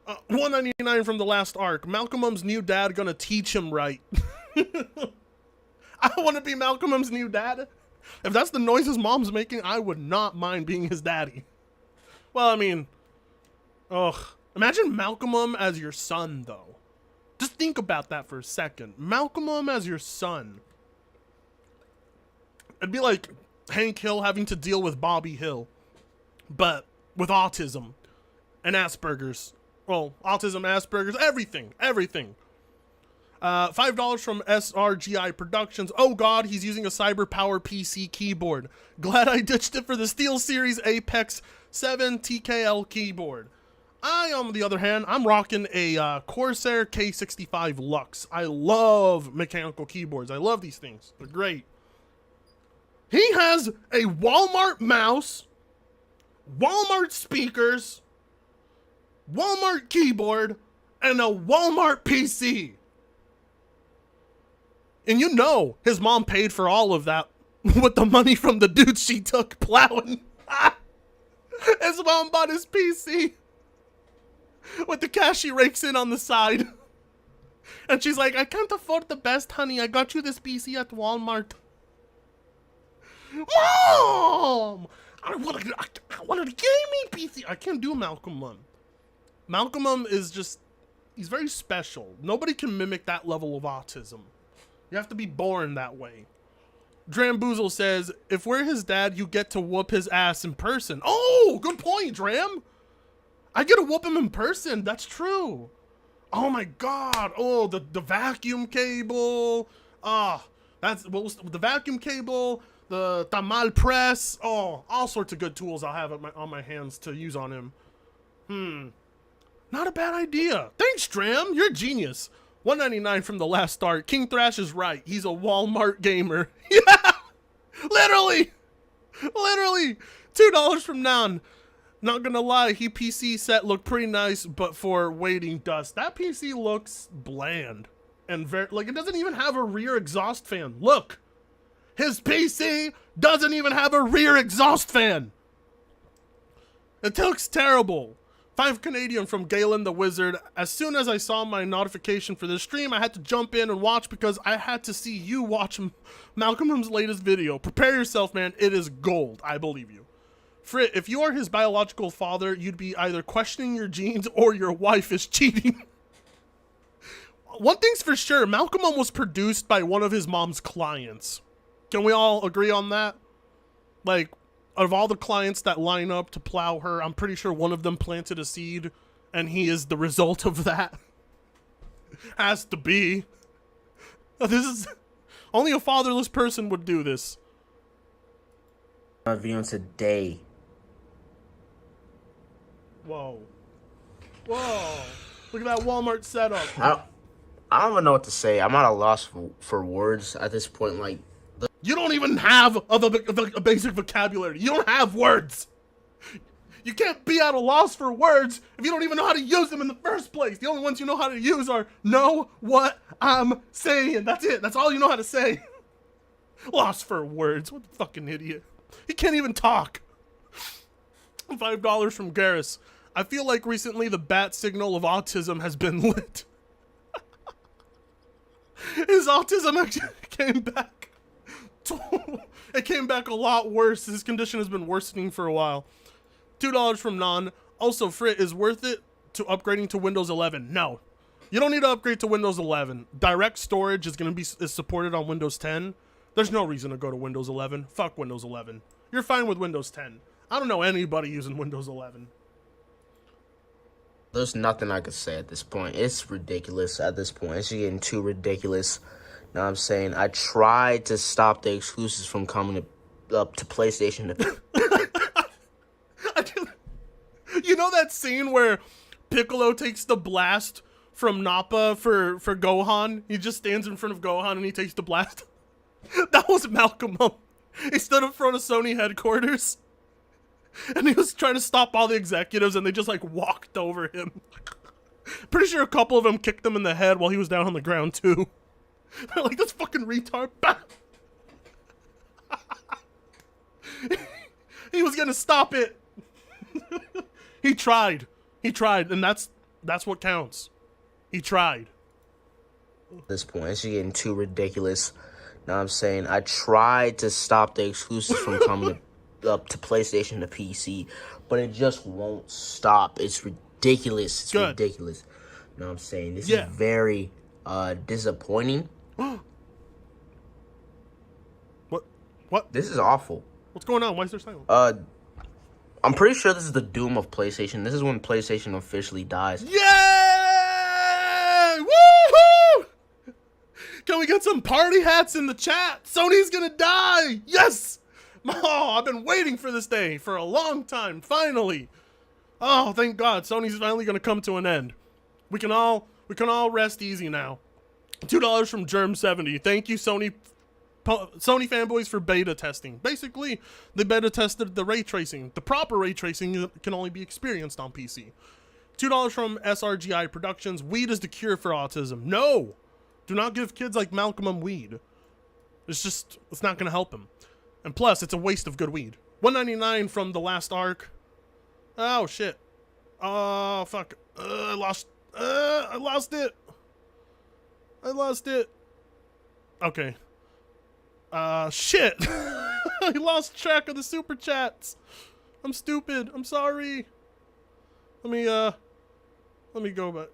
$1.99 from the last arc. Malcolm's new dad gonna teach him right. I want to be Malcolm's new dad. If that's the noise his mom's making, I would not mind being his daddy. Well, I mean, ugh. Imagine Malcolm as your son, though. Just think about that for a second. Malcolm as your son. It'd be like Hank Hill having to deal with Bobby Hill, but with autism and Asperger's. Well, autism, Asperger's, everything. $5 from SRGI Productions. Oh god, he's using a CyberPower PC keyboard. Glad I ditched it for the SteelSeries Apex 7 TKL keyboard. I, on the other hand, I'm rocking a Corsair K65 Lux. I love mechanical keyboards. I love these things. They're great. He has a Walmart mouse, Walmart speakers, Walmart keyboard, and a Walmart PC. And you know his mom paid for all of that with the money from the dude she took plowing. His mom bought his PC with the cash she rakes in on the side. And she's like, I can't afford the best, honey. I got you this PC at Walmart. Mom! I wanted a gaming PC. I can't do Malcolm Mum. Malcolm Mum is just, he's very special. Nobody can mimic that level of autism. You have to be born that way. Dramboozle says, if we're his dad, you get to whoop his ass in person. Oh, good point, Dram. I get to whoop him in person. That's true. Oh my God. Oh, the vacuum cable. That's what was the vacuum cable, the tamal press. Oh, all sorts of good tools I'll have on my hands to use on him. Not a bad idea. Thanks, Dram. You're a genius. $1.99 from the last start. King Thrash is right. He's a Walmart gamer. Yeah, literally. $2 from Nan. Not gonna lie, he PC set looked pretty nice, but for waiting dust, that PC looks bland and very like it doesn't even have a rear exhaust fan. Look, his PC doesn't even have a rear exhaust fan. It looks terrible. 5 Canadian from Galen the Wizard. As soon as I saw my notification for this stream, I had to jump in and watch because I had to see you watch Malcolm's latest video. Prepare yourself, man. It is gold. I believe you. Frit, if you are his biological father, you'd be either questioning your genes or your wife is cheating. One thing's for sure, Malcolm was produced by one of his mom's clients. Can we all agree on that? Like, of all the clients that line up to plow her, I'm pretty sure one of them planted a seed, and he is the result of that. Has to be. This is... Only a fatherless person would do this. My video today. Whoa. Look at that Walmart setup. I don't even know what to say. I'm at a loss for words at this point. Like, you don't even have a basic vocabulary. You don't have words. You can't be at a loss for words if you don't even know how to use them in the first place. The only ones you know how to use are know what I'm saying. That's it. That's all you know how to say. Lost for words. What a fucking idiot. He can't even talk. $5 from Garrus. I feel like recently the bat signal of autism has been lit. His autism actually came back. It came back a lot worse. His condition has been worsening for a while. $2 from Non. Also, Frit, is worth it to upgrading to Windows 11? No. You don't need to upgrade to Windows 11. Direct storage is supported on Windows 10. There's no reason to go to Windows 11. Fuck Windows 11. You're fine with Windows 10. I don't know anybody using Windows 11. there's nothing I could say at this point. It's ridiculous at this point. It's getting too ridiculous. Know what I'm saying? I tried to stop the exclusives from coming up to PlayStation. You know that scene where Piccolo takes the blast from Nappa for Gohan? He just stands in front of Gohan and he takes the blast. That was Malcolm. He stood in front of Sony headquarters and he was trying to stop all the executives and they just like walked over him. Pretty sure a couple of them kicked him in the head while he was down on the ground too. They're like, this fucking retard. He was gonna stop it. He tried, and that's what counts. He tried. At this point, it's getting too ridiculous. Know what I'm saying? I tried to stop the exclusives from coming up to PlayStation to PC, but it just won't stop. It's ridiculous. It's ridiculous. Know what I'm saying? This is very disappointing. What? This is awful. What's going on? Why is there silence? I'm pretty sure this is the doom of PlayStation. This is when PlayStation officially dies. Yay! Woohoo! Can we get some party hats in the chat? Sony's gonna die! Yes! Oh, I've been waiting for this day for a long time. Finally. Oh, thank God. Sony's finally gonna come to an end. We can all rest easy now. $2 from Germ70. Thank you, Sony fanboys, for beta testing. Basically, they beta tested the ray tracing. The proper ray tracing can only be experienced on PC. $2 from SRGI Productions. Weed is the cure for autism. No! Do not give kids like Malcolm weed. It's not going to help him. And plus, it's a waste of good weed. $1.99 from The Last Ark. Oh, shit. Oh, fuck. I lost it. I lost it. Okay. Shit. I lost track of the super chats. I'm stupid. I'm sorry. Let me go back.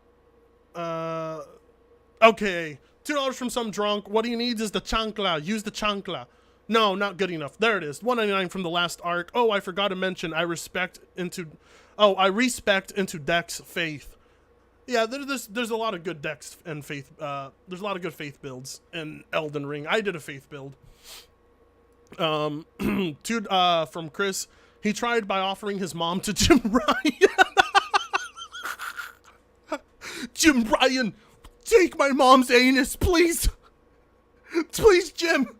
Okay. $2 from some drunk. What he needs is the chancla. Use the chancla. No, not good enough. There it is. $1.99 from The Last Ark. Oh, I forgot to mention I respect into Dex faith. Yeah, there's a lot of good Dex and faith. There's a lot of good faith builds in Elden Ring. I did a faith build. From Chris. He tried by offering his mom to Jim Ryan. Jim Ryan, take my mom's anus, please. Please, Jim.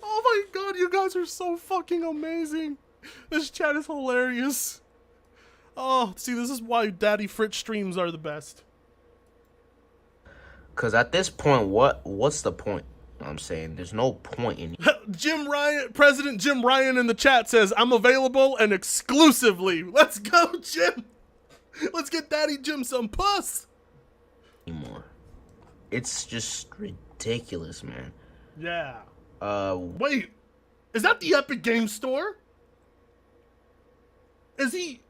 Oh my god, you guys are so fucking amazing. This chat is hilarious. Oh, see, this is why Daddy Fritz streams are the best. Because at this point, what's the point? You know what I'm saying? There's no point in Jim Ryan, President Jim Ryan in the chat says, I'm available and exclusively. Let's go, Jim. Let's get Daddy Jim some puss. Anymore. It's just ridiculous, man. Yeah. Wait, is that the Epic Game Store? Does he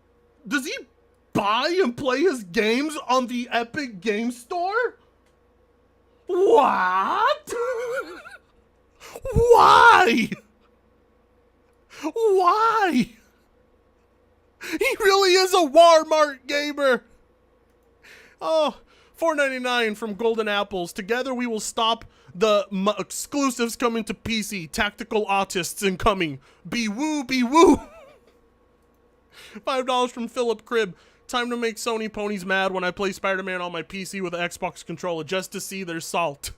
buy and play his games on the Epic Game Store? What? Why? Why? He really is a Walmart gamer. Oh, $4.99 from Golden Apples. Together we will stop the exclusives coming to PC. Tactical autists incoming. Be woo, be woo. $5 from Philip Cribb. Time to make Sony ponies mad when I play Spider-Man on my PC with an Xbox controller just to see their salt.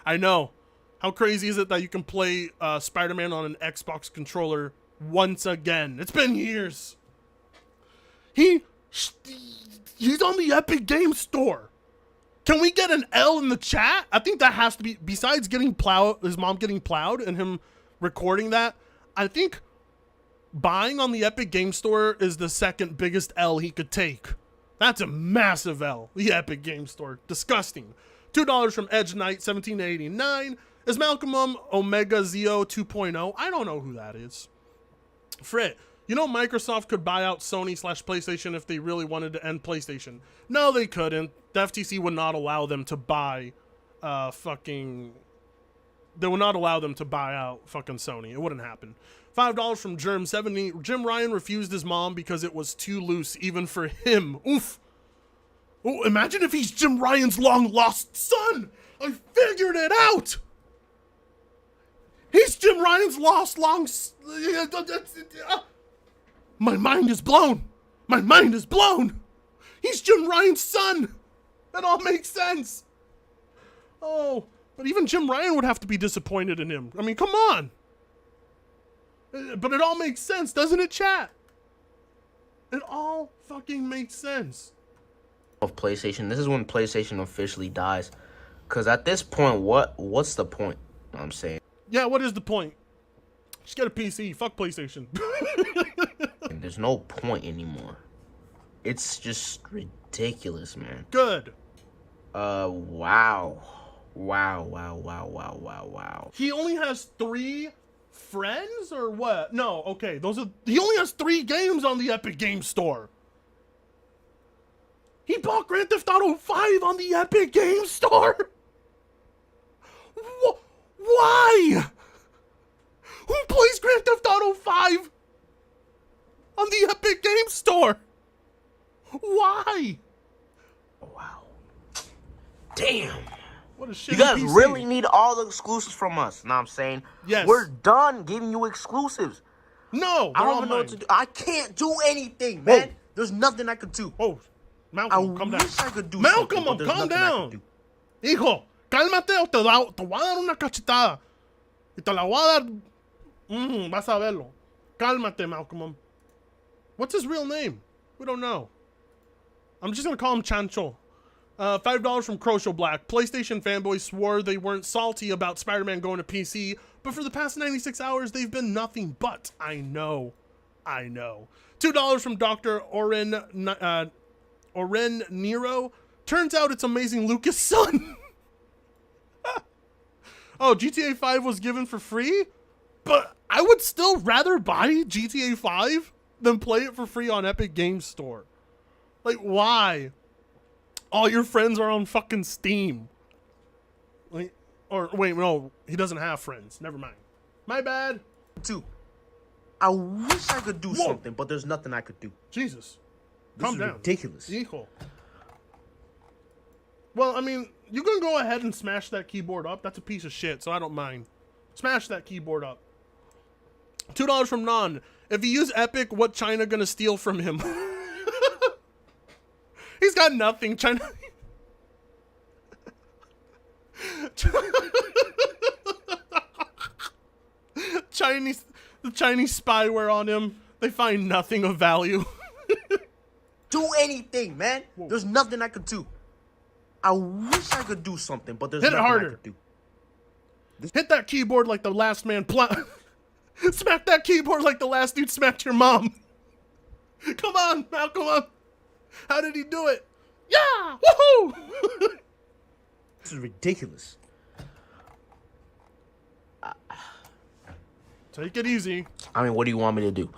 I know. How crazy is it that you can play Spider-Man on an Xbox controller once again? It's been years. He's on the Epic Game Store. Can we get an L in the chat? I think that has to be, besides getting plowed, his mom getting plowed and him recording that, I think buying on the Epic Game Store is the second biggest L he could take. That's a massive L. The Epic Game Store. Disgusting. $2 from Edge Knight, 1789. Is Malcolm Omega Zeo 2.0? I don't know who that is. Frit, you know Microsoft could buy out Sony/PlayStation if they really wanted to end PlayStation. No, they couldn't. The FTC would not allow them to buy they would not allow them to buy out fucking Sony. It wouldn't happen. $5 from Germ70. Jim Ryan refused his mom because it was too loose, even for him. Oof. Oh, imagine if he's Jim Ryan's long-lost son. I figured it out. He's Jim Ryan's My mind is blown. My mind is blown. He's Jim Ryan's son. That all makes sense. Oh, but even Jim Ryan would have to be disappointed in him. I mean, come on. But it all makes sense, doesn't it, chat? It all fucking makes sense. Of PlayStation, this is when PlayStation officially dies. Because at this point, what's the point? You know what I'm saying? Yeah, what is the point? Just get a PC. Fuck PlayStation. And there's no point anymore. It's just ridiculous, man. Good. Wow. He only has 3 friends or what? No, okay. He only has 3 games on the Epic Game Store. He bought Grand Theft Auto 5 on the Epic Game Store. Why? Who plays Grand Theft Auto 5 on the Epic Game Store? Why? Wow. Damn. What a shitty You guys PC. really need all the exclusives from us. Know what I'm saying? Yes. We're done giving you exclusives. No, I don't even know what to do. I can't do anything, man. Whoa. There's nothing I could do. Oh, Malcolm, calm down. I wish I could do Malcolm, something, but there's calm nothing I down. could do. Hijo, cálmate o te voy a dar una cachetada. Y te la voy a dar. Vas a verlo. Cálmate, Malcolm. What's his real name? We don't know. I'm just gonna call him Chancho. $5 from Crochet Black. PlayStation fanboys swore they weren't salty about Spider-Man going to PC, but for the past 96 hours, they've been nothing but. I know. $2 from Dr. Oren Nero. Turns out it's Amazing Lucas' son. Oh, GTA 5 was given for free? But I would still rather buy GTA 5 than play it for free on Epic Games Store. Like, why? All your friends are on fucking Steam. Like, or wait, no, he doesn't have friends. Never mind. My bad. 2. I wish I could do something, but there's nothing I could do. Jesus. This Calm is down. ridiculous. Hijo. Well, I mean, you can go ahead and smash that keyboard up. That's a piece of shit, so I don't mind. Smash that keyboard up. $2 from Non. If he use Epic, what China gonna steal from him? He's got nothing. China. The Chinese spyware on him. They find nothing of value. Do anything, man. Whoa. There's nothing I could do. I wish I could do something, but there's nothing I could do. Hit that keyboard like the last man. Smack that keyboard like the last dude smacked your mom. Come on, Malcolm. How did he do it? Yeah! Woohoo! This is ridiculous. Take it easy. I mean, what do you want me to do?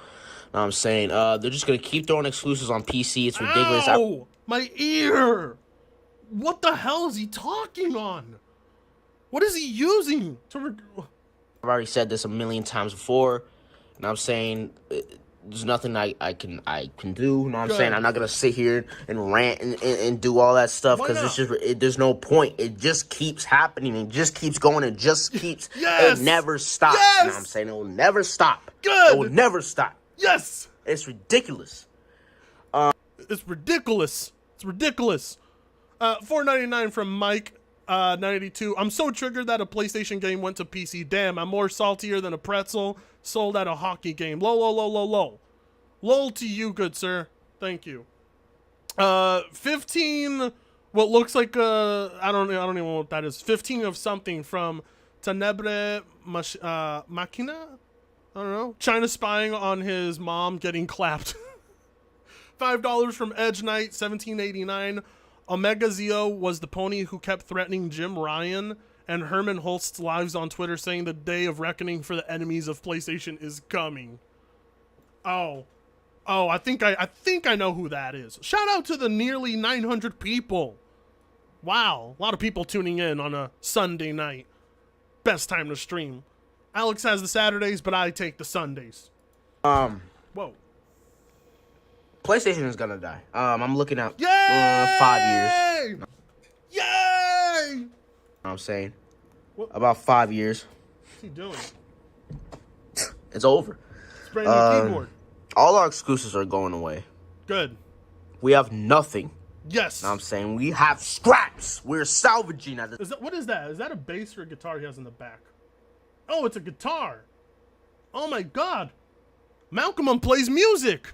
I'm saying they're just going to keep throwing exclusives on PC. It's ridiculous. Ow! My ear! What the hell is he talking on? What is he using? I've already said this a million times before, and I'm saying there's nothing I can do. You know what I'm saying? I'm not gonna sit here and rant and do all that stuff because it's just there's no point. It just keeps happening. It just keeps going. It just keeps. It never stops. Yes! You know what I'm saying? It will never stop. Good. It will never stop. Yes. It's ridiculous. It's ridiculous. It's ridiculous. $4.99 from Mike. 92. I'm so triggered that a PlayStation game went to PC. Damn, I'm more saltier than a pretzel sold at a hockey game. Lol. Lol to you, good sir. Thank you. 15. What looks like I don't even know what that is. 15 of something from Tenebre Machina. I don't know. China spying on his mom getting clapped. $5 from Edge Knight. 1789. Omega Zio was the pony who kept threatening Jim Ryan and Herman Holst's lives on Twitter, saying the day of reckoning for the enemies of PlayStation is coming. Oh, I think I know who that is. Shout out to the nearly 900 people. Wow, a lot of people tuning in on a Sunday night. Best time to stream. Alex has the Saturdays, but I take the Sundays. Whoa. PlayStation is gonna die. I'm looking at 5 years. Yay! You know what I'm saying? What? About 5 years. What's he doing? It's over. It's brand new keyboard. All our exclusives are going away. Good. We have nothing. Yes. You know what I'm saying? We have scraps. We're salvaging at this. What is that? Is that a bass or a guitar he has in the back? Oh, it's a guitar. Oh my god. Malcolm plays music.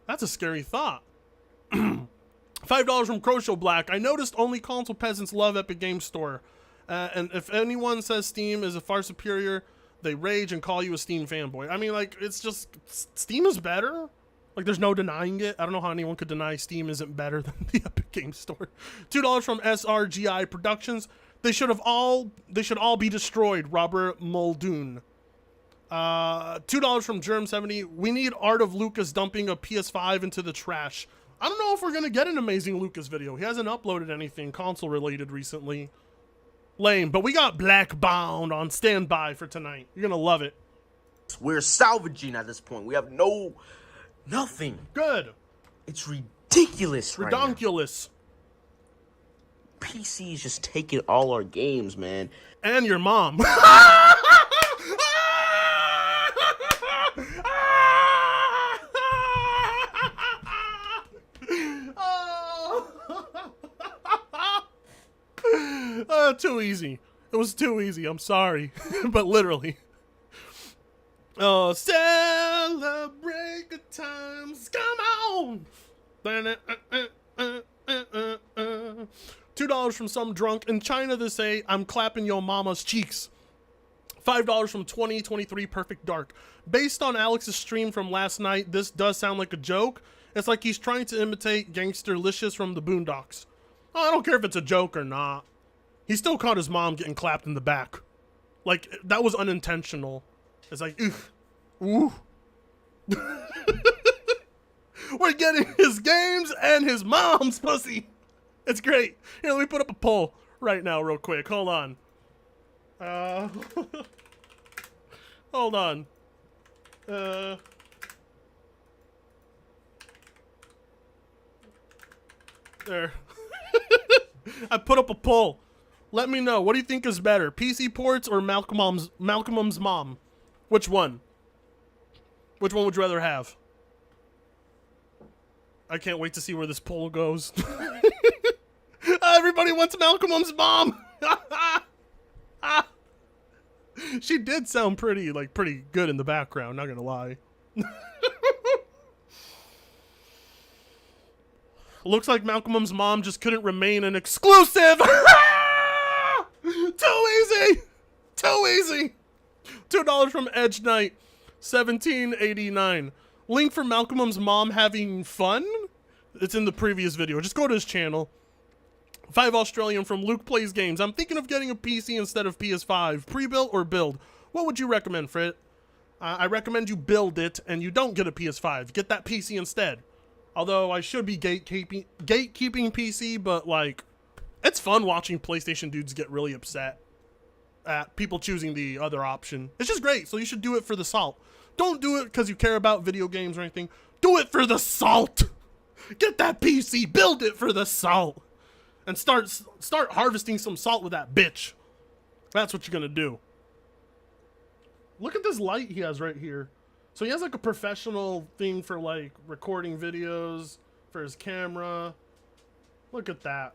That's a scary thought. $5 from Crochet Black. I noticed only console peasants love Epic Games Store. And if anyone says Steam is a far superior, they rage and call you a Steam fanboy. I mean, like, it's just, Steam is better. Like, there's no denying it. I don't know how anyone could deny Steam isn't better than the Epic Games Store. $2 from SRGI Productions. They should all be destroyed. Robert Muldoon. $2 from Germ70. We need Art of Lucas dumping a PS5 into the trash. I don't know if we're gonna get an Amazing Lucas video. He hasn't uploaded anything console related recently. Lame, but we got Blackbound on standby for tonight. You're gonna love it. We're salvaging at this point. We have nothing. Good. It's ridiculous. Redonkulous. Right now. PC is just taking all our games, man. And your mom. Too easy. It was too easy. I'm sorry. But literally. Oh, celebrate good times. Come on. $2 from some drunk in China to say, I'm clapping your mama's cheeks. $5 from 2023 Perfect Dark. Based on Alex's stream from last night, this does sound like a joke. It's like he's trying to imitate Gangsterlicious from the Boondocks. Oh, I don't care if it's a joke or not. He still caught his mom getting clapped in the back. Like, that was unintentional. It's like, ooh. We're getting his games and his mom's pussy. It's great. Here, let me put up a poll right now real quick. Hold on. Hold on. There. I put up a poll. Let me know. What do you think is better? PC ports or Malcolm's mom? Which one? Which one would you rather have? I can't wait to see where this poll goes. Everybody wants Malcolm's mom. She did sound pretty good in the background, not gonna lie. Looks like Malcolm's mom just couldn't remain an exclusive. Too easy. Too easy. $2 from Edge Knight. 1789. Link for Malcolm's mom having fun? It's in the previous video. Just go to his channel. 5 Australian from Luke Plays Games. I'm thinking of getting a PC instead of PS5. Pre-built or build? What would you recommend, Frit? I recommend you build it and you don't get a PS5. Get that PC instead. Although I should be gatekeeping PC, but like, it's fun watching PlayStation dudes get really upset at people choosing the other option. It's just great, so you should do it for the salt. Don't do it because you care about video games or anything. Do it for the salt. Get that PC, build it for the salt. And start harvesting some salt with that bitch. That's what you're gonna do. Look at this light he has right here. So he has like a professional thing for like recording videos for his camera. Look at that.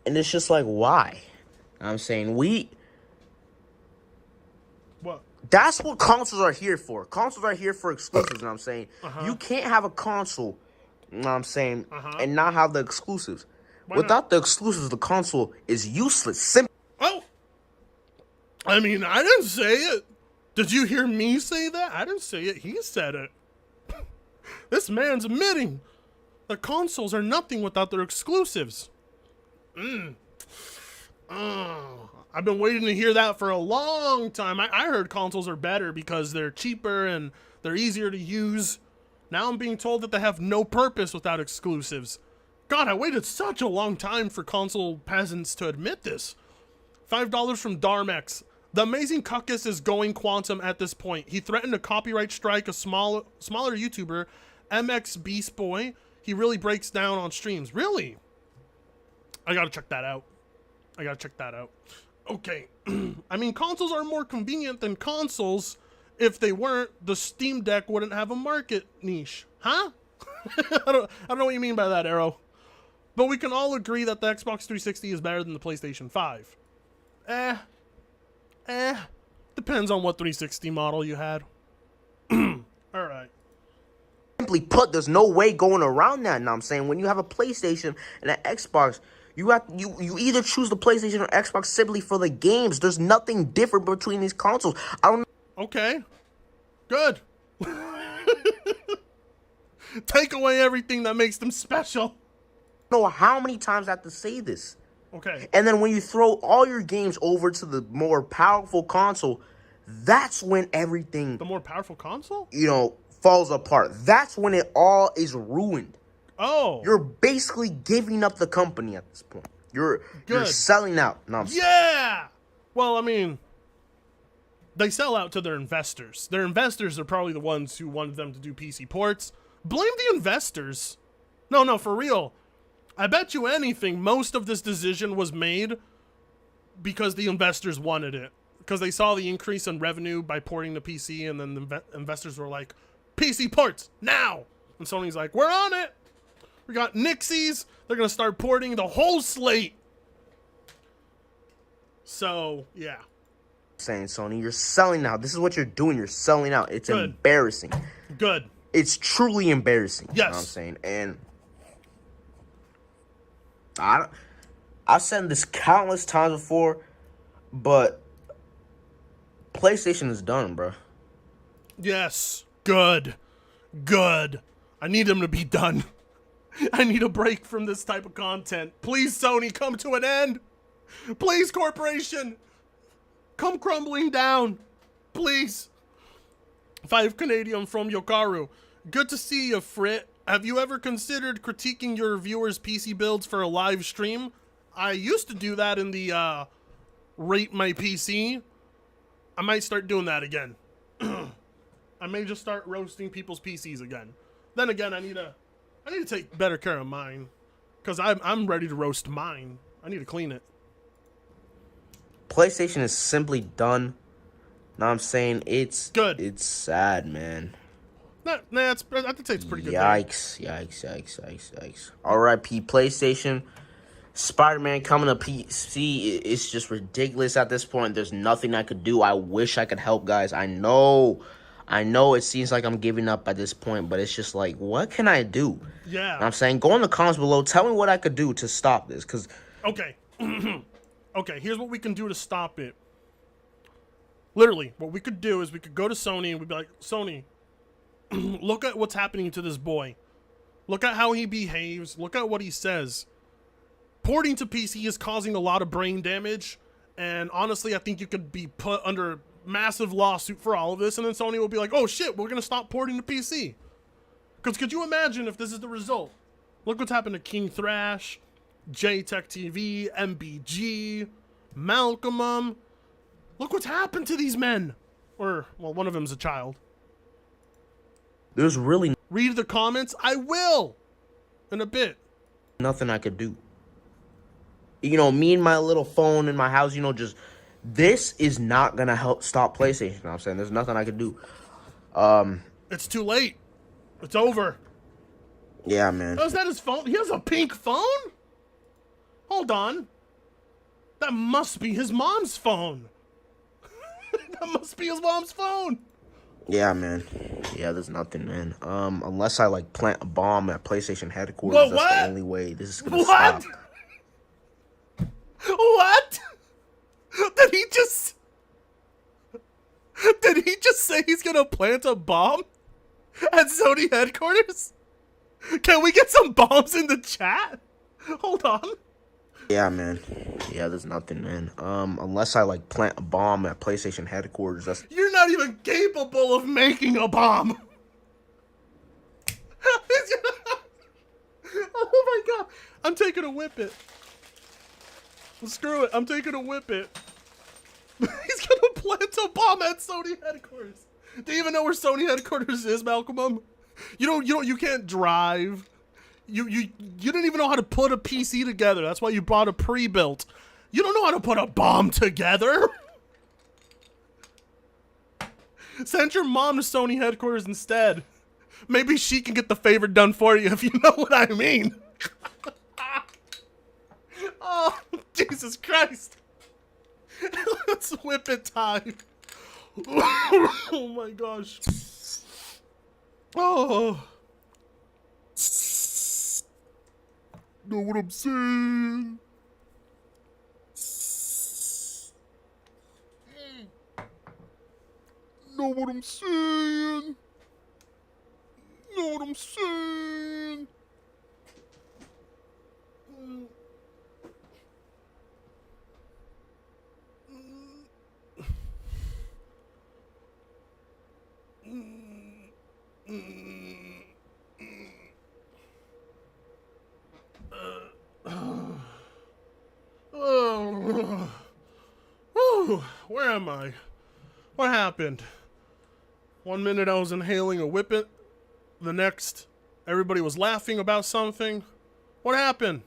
And it's just like, why? I'm saying What? That's what consoles are here for. Consoles are here for exclusives, and I'm saying you can't have a console, you know what I'm saying, and not have the exclusives. Without the exclusives, the console is useless. Oh, I mean, I didn't say it. Did you hear me say that? I didn't say it. He said it. This man's admitting the consoles are nothing without their exclusives. I've been waiting to hear that for a long time. I heard consoles are better because they're cheaper and they're easier to use. Now I'm being told that they have no purpose without exclusives. God, I waited such a long time for console peasants to admit this. $5 from Darmex. The amazing Cuckus is going quantum at this point. He threatened to copyright strike a smaller YouTuber, MX Beast Boy. He really breaks down on streams. Really? I gotta check that out. Okay. I mean, consoles are more convenient than consoles. If they weren't, the Steam Deck wouldn't have a market niche. Huh? I don't know what you mean by that, Arrow. But we can all agree that the Xbox 360 is better than the PlayStation 5. Depends on what 360 model you had. Alright. Simply put, there's no way going around that. Now I'm saying when you have a PlayStation and an Xbox, you either choose the PlayStation or Xbox simply for the games. There's nothing different between these consoles. I don't. Okay. Good. Take away everything that makes them special. I don't know how many times I have to say this. Okay. And then when you throw all your games over to the more powerful console, that's when everything, the more powerful console, falls apart. That's when it all is ruined. Oh. You're basically giving up the company at this point. You're selling out. No, yeah. Well, I mean, they sell out to their investors. Their investors are probably the ones who wanted them to do PC ports. Blame the investors. No, for real. I bet you anything, most of this decision was made because the investors wanted it. Because they saw the increase in revenue by porting to PC, and then the investors were like, PC ports, now! And Sony's like, we're on it! We got Nixies, they're gonna start porting the whole slate. So, yeah. saying, Sony, you're selling out. This is what you're doing. You're selling out. It's Good. embarrassing. Good. It's truly embarrassing. Yes. You know what I'm saying? And I've said this countless times before, but PlayStation is done, bro. Yes. Good. Good. I need them to be done. I need a break from this type of content. Please, Sony, come to an end. Please, corporation, come crumbling down. Please. 5 Canadian from Yokaru. Good to see you, Frit. Have you ever considered critiquing your viewers' PC builds for a live stream? I used to do that in the Rate My PC. I might start doing that again. I may just start roasting people's PCs again. Then again, I need to take better care of mine, because I'm ready to roast mine. I need to clean it. PlayStation is simply done. Know what I'm saying? It's good. It's sad, man. Nah, I think it's pretty good. Yikes. R.I.P. PlayStation. Spider-Man coming to PC. It's just ridiculous at this point. There's nothing I could do. I wish I could help, guys. I know it seems like I'm giving up at this point, but it's just like, what can I do? Yeah. You know what I'm saying? Go in the comments below. Tell me what I could do to stop this. Okay. Okay, here's what we can do to stop it. Literally, what we could do is we could go to Sony and we'd be like, Sony, look at what's happening to this boy. Look at how he behaves. Look at what he says. Porting to PC is causing a lot of brain damage, and honestly, I think you could be put under massive lawsuit for all of this, and then Sony will be like, oh shit, we're gonna stop porting to PC. Because could you imagine if this is the result? Look what's happened to King Thrash, JTech TV, MBG, Malcolm. Look what's happened to these men. Or, well, one of them's a child. There's really... Read the comments. I will. In a bit. Nothing I could do. You know, me and my little phone in my house, you know, just... This is not going to help stop PlayStation. You know what I'm saying? There's nothing I could do. It's too late. It's over. Yeah, man. Oh, is that his phone? He has a pink phone? Hold on. That must be his mom's phone. That must be his mom's phone. Yeah, man. Yeah, there's nothing, man. Unless I, like, plant a bomb at PlayStation headquarters, Whoa, that's what? the only way this is going to stop. What? Did he just say he's going to plant a bomb at Sony headquarters? Can we get some bombs in the chat? Hold on. Yeah, man. Yeah, there's nothing, man. Unless I, like, plant a bomb at PlayStation headquarters, that's... You're not even capable of making a bomb. Oh my god. I'm taking a whip it. Screw it. I'm taking a whip it. He's gonna plant a bomb at Sony headquarters. Do you even know where Sony headquarters is, Malcolm? You can't drive. You didn't even know how to put a PC together. That's why you bought a pre-built. You don't know how to put a bomb together. Send your mom to Sony headquarters instead. Maybe she can get the favor done for you, if you know what I mean. Oh, Jesus Christ. Let's whip it time. Oh my gosh. Oh. Know what I'm saying? Know what I'm saying? Know what I'm saying? Where am I? What happened? 1 minute I was inhaling a whippet. The next, everybody was laughing about something. What happened?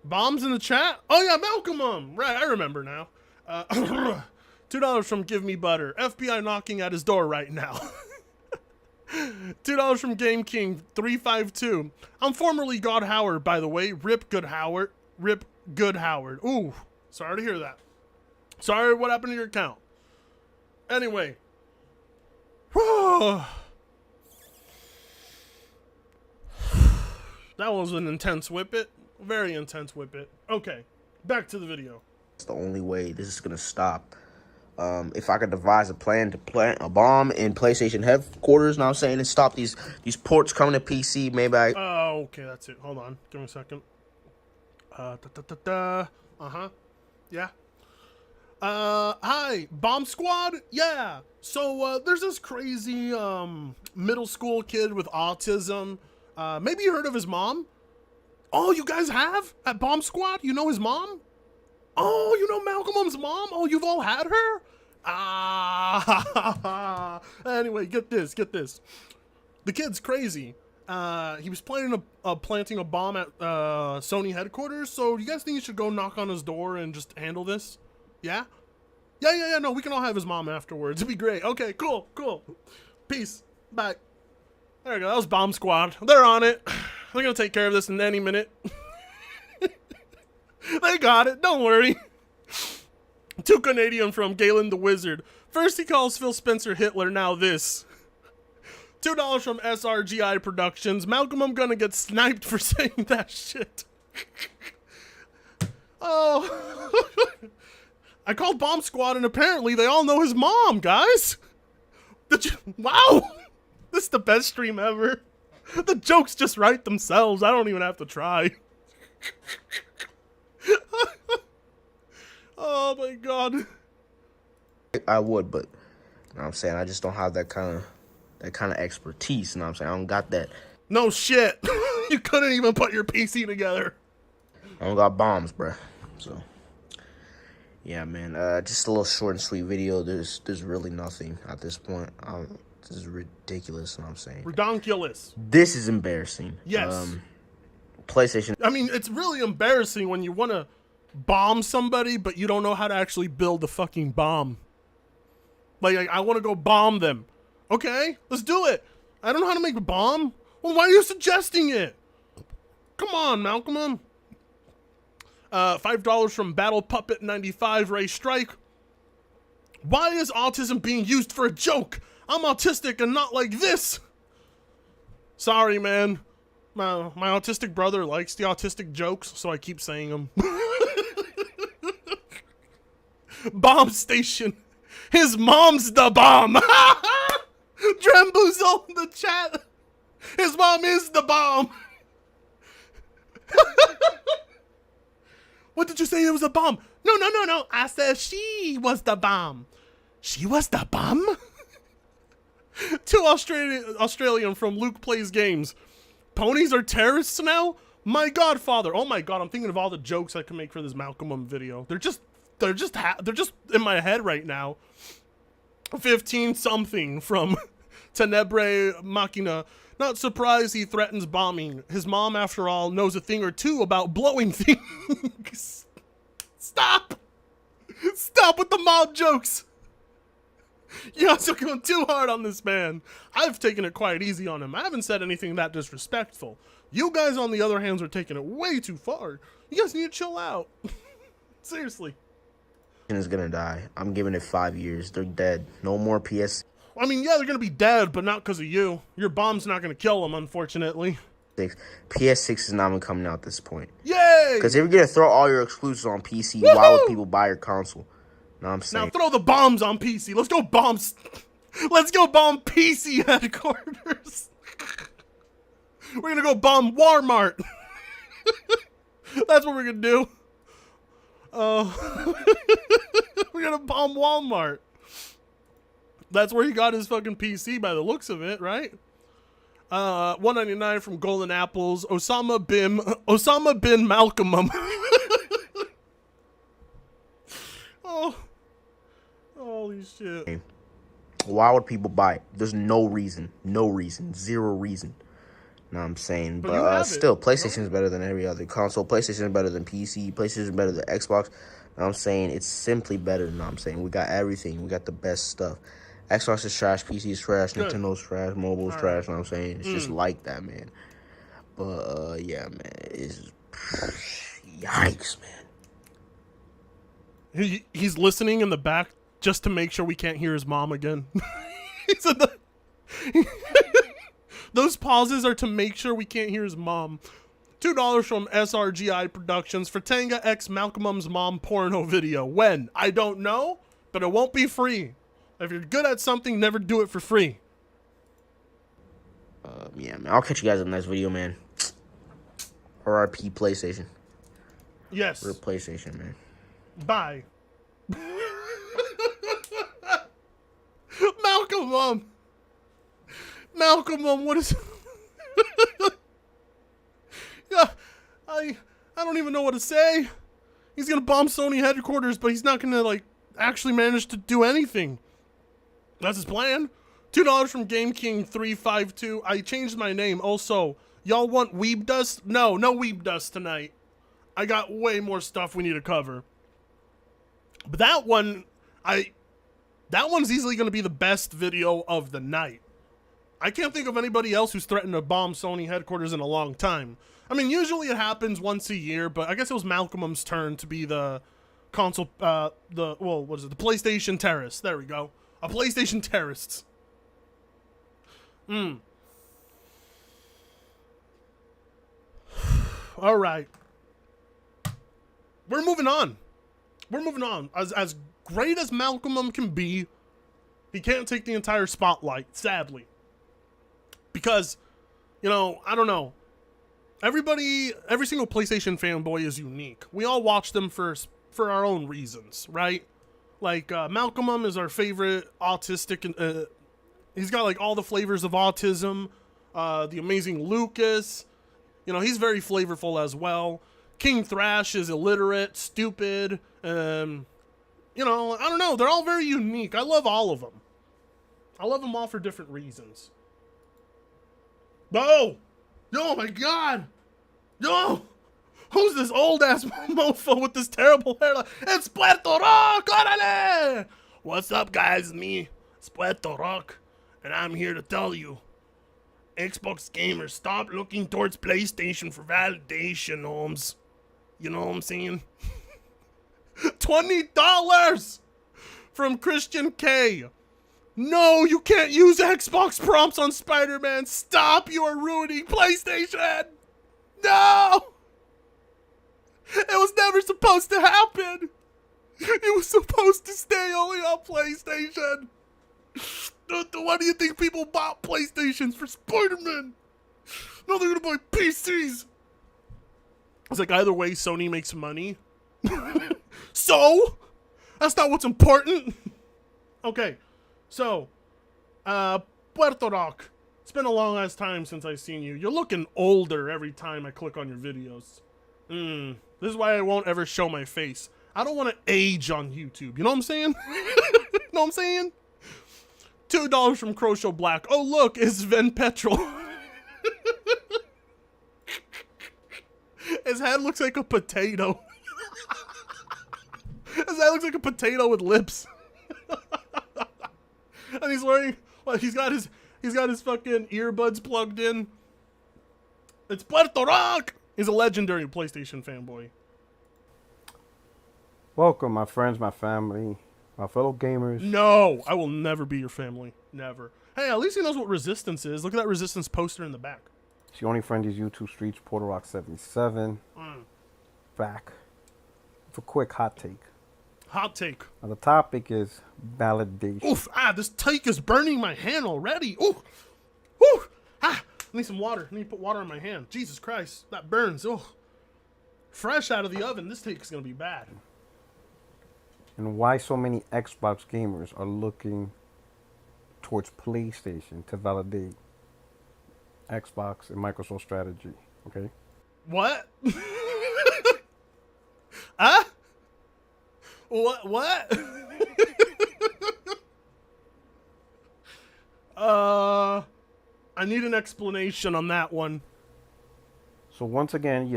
Bombs in the chat? Oh yeah, Malcolm. Right, I remember now. $2 from Give Me Butter. FBI knocking at his door right now. $2 from Game King 352. I'm formerly God Howard, by the way. Rip Good Howard. Rip Good Howard. Ooh, sorry to hear that. Sorry, what happened to your account? Anyway. That was an intense whippet. Very intense whippet. Okay, back to the video. It's the only way this is gonna stop. If I could devise a plan to plant a bomb in PlayStation headquarters, now I'm saying, to stop these ports coming to PC, maybe I... Oh, okay, that's it. Hold on. Give me a second. Uh-huh. Yeah. Hi, Bomb Squad? Yeah. So, there's this crazy, middle school kid with autism. Maybe you heard of his mom? Oh, you guys have? At Bomb Squad? You know his mom? Oh, you know Malcolm's mom? Oh, you've all had her? Ah. Anyway, get this. The kid's crazy. He was planting a bomb at Sony headquarters. So, do you guys think you should go knock on his door and just handle this? Yeah? Yeah. No, we can all have his mom afterwards. It'd be great. Okay, cool. Peace. Bye. There we go. That was Bomb Squad. They're on it. They're gonna take care of this in any minute. They got it. Don't worry. Too Canadian from Galen the Wizard. First he calls Phil Spencer Hitler, now this. $2 from SRGI Productions. Malcolm, I'm gonna get sniped for saying that shit. Oh. I called Bomb Squad and apparently they all know his mom, guys. Wow. This is the best stream ever. The jokes just write themselves. I don't even have to try. Oh my god. I would, but you know what I'm saying, I just don't have that kind of expertise. You know what I'm saying, I don't got that. No shit. You couldn't even put your PC together. I don't got bombs, bruh. So yeah, man. Just a little short and sweet video. There's really nothing at this point. This is ridiculous. You know what I'm saying? Redonkulous. This is embarrassing. Yes. PlayStation. I mean, it's really embarrassing when you want to bomb somebody, but you don't know how to actually build the fucking bomb. Like I want to go bomb them. Okay, let's do it. I don't know how to make a bomb. Well, why are you suggesting it? Come on, Malcolm. $5 from Battle Puppet 95 Ray Strike. Why is autism being used for a joke? I'm autistic and not like this. Sorry, man. My autistic brother likes the autistic jokes, so I keep saying them. Bomb station. His mom's the bomb. Dremboozle in the chat. His mom is the bomb. What did you say? It was a bomb? No. I said she was the bomb. She was the bomb? Two Australian from Luke Plays Games. Ponies are terrorists now? My godfather. Oh my god, I'm thinking of all the jokes I can make for this Malcolm video. They're just in my head right now. 15 something from Tenebrae Machina. Not surprised he threatens bombing. His mom, after all, knows a thing or two about blowing things. Stop with the mob jokes. You guys are going too hard on this man. I've taken it quite easy on him. I haven't said anything that disrespectful. You guys, on the other hand, are taking it way too far. You guys need to chill out. Seriously. Is gonna die. I'm giving it 5 years. They're dead. No more PS. I mean, yeah, they're gonna be dead, but not because of you. Your bomb's not gonna kill them, unfortunately. PS6 is not even coming out at this point. Yay! Because if you're gonna throw all your exclusives on PC, why would people buy your console? Know what I'm saying? Now throw the bombs on PC. Let's go bomb. Let's go bomb PC headquarters. We're gonna go bomb Walmart. That's what we're gonna do. We're gonna bomb Walmart. That's where he got his fucking PC by the looks of it, right? $1.99 from Golden Apples. Osama bin Malcolm. Oh, holy shit. Why would people buy it? There's no reason. Zero reason. Know what I'm saying? But still, PlayStation is better than every other console. PlayStation is better than PC. PlayStation is better than Xbox. Know what I'm saying? It's simply better. Know what I'm saying? We got everything. We got the best stuff. Xbox is trash. PC is trash. Good. Nintendo's trash. Mobile's trash. Know what I'm saying? It's just like that, man. But, yeah, man. It's... Yikes, man. He's listening in the back just to make sure we can't hear his mom again. He said the those pauses are to make sure we can't hear his mom. $2 from SRGI Productions for Tanga X Malcolm's mom porno video. When? I don't know, but it won't be free. If you're good at something, never do it for free. Yeah, man. I'll catch you guys in the next video, man. RIP PlayStation. Yes. For PlayStation, man. Bye. Malcolm, what is... Yeah, I don't even know what to say. He's gonna bomb Sony headquarters, but he's not gonna, like, actually manage to do anything. That's his plan. $2 from Game King 352. I changed my name. Also, y'all want Weeb Dust? No Weeb Dust tonight. I got way more stuff we need to cover. But that one's easily gonna be the best video of the night. I can't think of anybody else who's threatened to bomb Sony headquarters in a long time. I mean, usually it happens once a year, but I guess it was Malcolm's turn to be the console, the PlayStation terrorist. There we go. A PlayStation terrorist. All right. We're moving on. As great as Malcolm can be, he can't take the entire spotlight, sadly. Because, you know, I don't know. Every single PlayStation fanboy is unique. We all watch them for our own reasons, right? Like, Malcolm is our favorite autistic, he's got, like, all the flavors of autism. The amazing Lucas, you know, he's very flavorful as well. King Thrash is illiterate, stupid, you know, I don't know. They're all very unique. I love all of them. I love them all for different reasons. Oh my God! Yo! Who's this old-ass mofo with this terrible hairline? It's Puerto Rock! Orale! What's up, guys? Me, it's Puerto Rock, and I'm here to tell you, Xbox gamers, stop looking towards PlayStation for validation, Holmes. You know what I'm saying? $20 from Christian K. No, you can't use Xbox prompts on Spider-Man. Stop, you are ruining PlayStation. No! It was never supposed to happen. It was supposed to stay only on PlayStation. Why do you think people bought PlayStations for Spider-Man? No, they're gonna buy PCs. It's like, either way, Sony makes money. So? That's not what's important. Okay, so, Puerto Rock. It's been a long ass time since I've seen you. You're looking older every time I click on your videos. This is why I won't ever show my face. I don't want to age on YouTube. You know what I'm saying? You know what I'm saying? $2 from Croshow Black. Oh, look, it's Ven Petrol. His head looks like a potato. His head looks like a potato with lips. And he's wearing, well, he's got his fucking earbuds plugged in. It's Puerto Rock. He's a legendary PlayStation fanboy. Welcome, my friends, my family, my fellow gamers. No, I will never be your family. Never. Hey, at least he knows what Resistance is. Look at that Resistance poster in the back. It's your only friend these YouTube streets, Puerto Rock 77. Back with a quick hot take. Hot take. Now, the topic is validation. Oof, this take is burning my hand already. Ooh, whoo, I need some water. I need to put water on my hand. Jesus Christ, that burns. Oh, fresh out of the oven. This take is going to be bad. And why so many Xbox gamers are looking towards PlayStation to validate Xbox and Microsoft strategy, okay? What? Huh? What? I need an explanation on that one. So once again,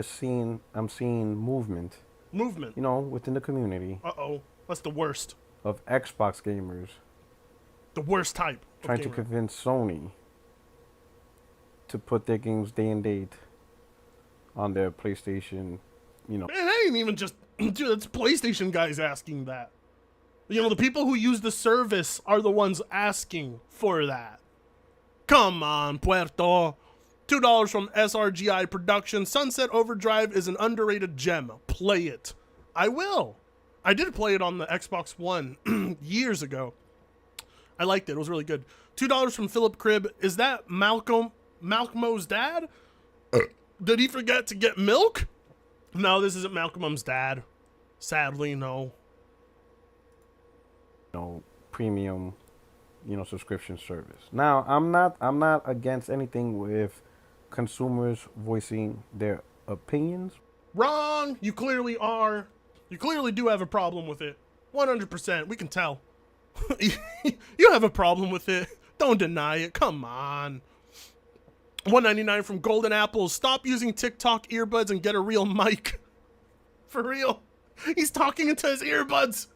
I'm seeing movement. Movement. You know, within the community. Uh-oh. That's the worst. Of Xbox gamers. The worst type. Trying to convince Sony to put their games day and date on their PlayStation you know. Man, that ain't even just, dude, that's PlayStation guys asking that. You know, the people who use the service are the ones asking for that. Come on, Puerto. $2 from SRGI Production. Sunset Overdrive is an underrated gem. Play it. I will. I did play it on the Xbox One years ago. I liked it. It was really good. $2 from Philip Cribb. Is that Malcolmo's dad? Did he forget to get milk? No, this isn't Malcolm's dad. Sadly, no. Premium, subscription service. Now, I'm not against anything with consumers voicing their opinions. Wrong. You clearly are. You clearly do have a problem with it. 100%. We can tell. You have a problem with it. Don't deny it. Come on. $1.99 from Golden Apples. Stop using TikTok earbuds and get a real mic. For real. He's talking into his earbuds.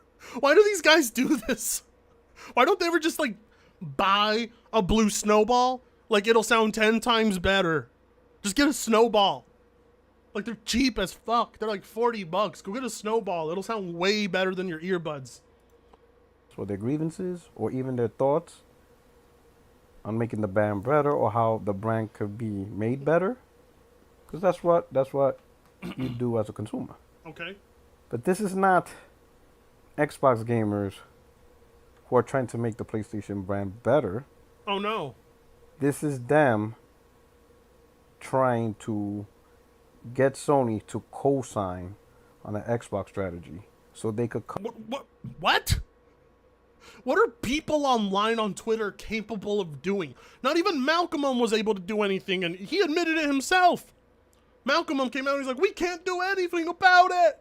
Why do these guys do this? Why don't they ever just, like, buy a blue snowball? Like, it'll sound 10 times better. Just get a snowball. Like, they're cheap as fuck. They're like $40. Go get a snowball. It'll sound way better than your earbuds. So their grievances or even their thoughts on making the brand better or how the brand could be made better. Because that's what you do as a consumer. Okay. But this is not Xbox gamers who are trying to make the PlayStation brand better. Oh, no. This is them trying to get Sony to co-sign on an Xbox strategy so they could... What? What are people online on Twitter capable of doing? Not even Malcolm was able to do anything, and he admitted it himself. Malcolm came out and he's like, we can't do anything about it.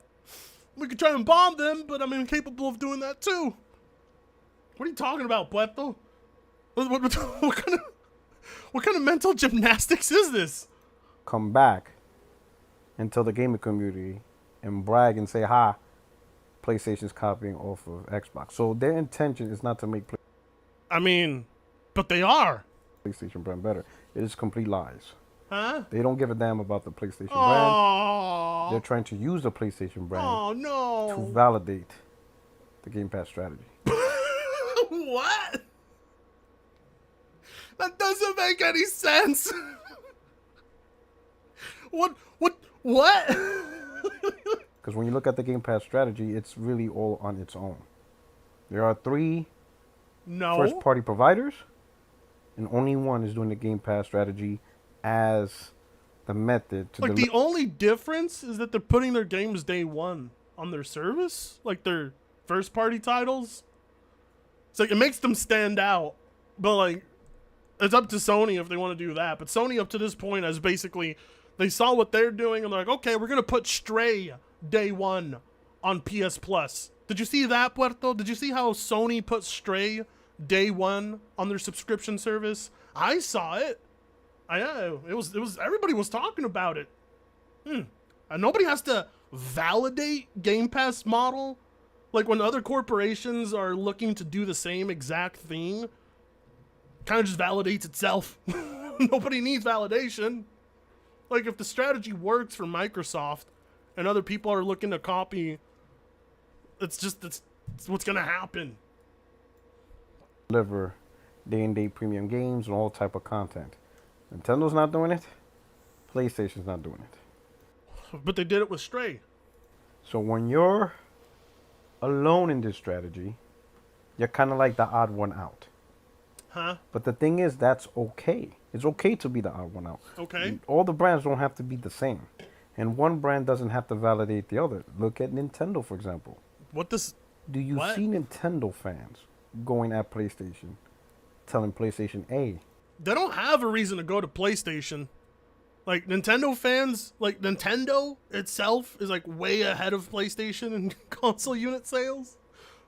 We could try and bomb them, but I'm incapable of doing that too. What are you talking about, Puerto? What kind of mental gymnastics is this? Come back and tell the gaming community and brag and say, ha, PlayStation's copying off of Xbox. So their intention is not to make but they are. PlayStation brand better. It is complete lies. Huh? They don't give a damn about the PlayStation brand. They're trying to use the PlayStation brand to validate the Game Pass strategy. What? That doesn't make any sense. What? Because when you look at the Game Pass strategy, it's really all on its own. There are 3 first-party providers, and only one is doing the Game Pass strategy as the method to... Like, the only difference is that they're putting their games day one on their service? Like, their first-party titles? It's like, it makes them stand out. But, like, it's up to Sony if they want to do that. But Sony, up to this point, has basically... They saw what they're doing, and they're like, okay, we're going to put Stray day one on PS Plus. Did you see that, Puerto? Did you see how Sony put Stray day one on their subscription service? I saw it. It was everybody was talking about it. And nobody has to validate Game Pass model. Like, when other corporations are looking to do the same exact thing, kind of just validates itself. Nobody needs validation. Like, if the strategy works for Microsoft and other people are looking to copy, it's what's going to happen. Deliver day-and-day premium games and all type of content. Nintendo's not doing it. PlayStation's not doing it. But they did it with Stray. So when you're alone in this strategy, you're kind of like the odd one out. Huh? But the thing is, that's okay. It's okay to be the odd one out. Okay. All the brands don't have to be the same. And one brand doesn't have to validate the other. Look at Nintendo, for example. Do you see Nintendo fans going at PlayStation, telling PlayStation, hey? They don't have a reason to go to PlayStation. Like, Nintendo fans, like, Nintendo itself is, like, way ahead of PlayStation in console unit sales.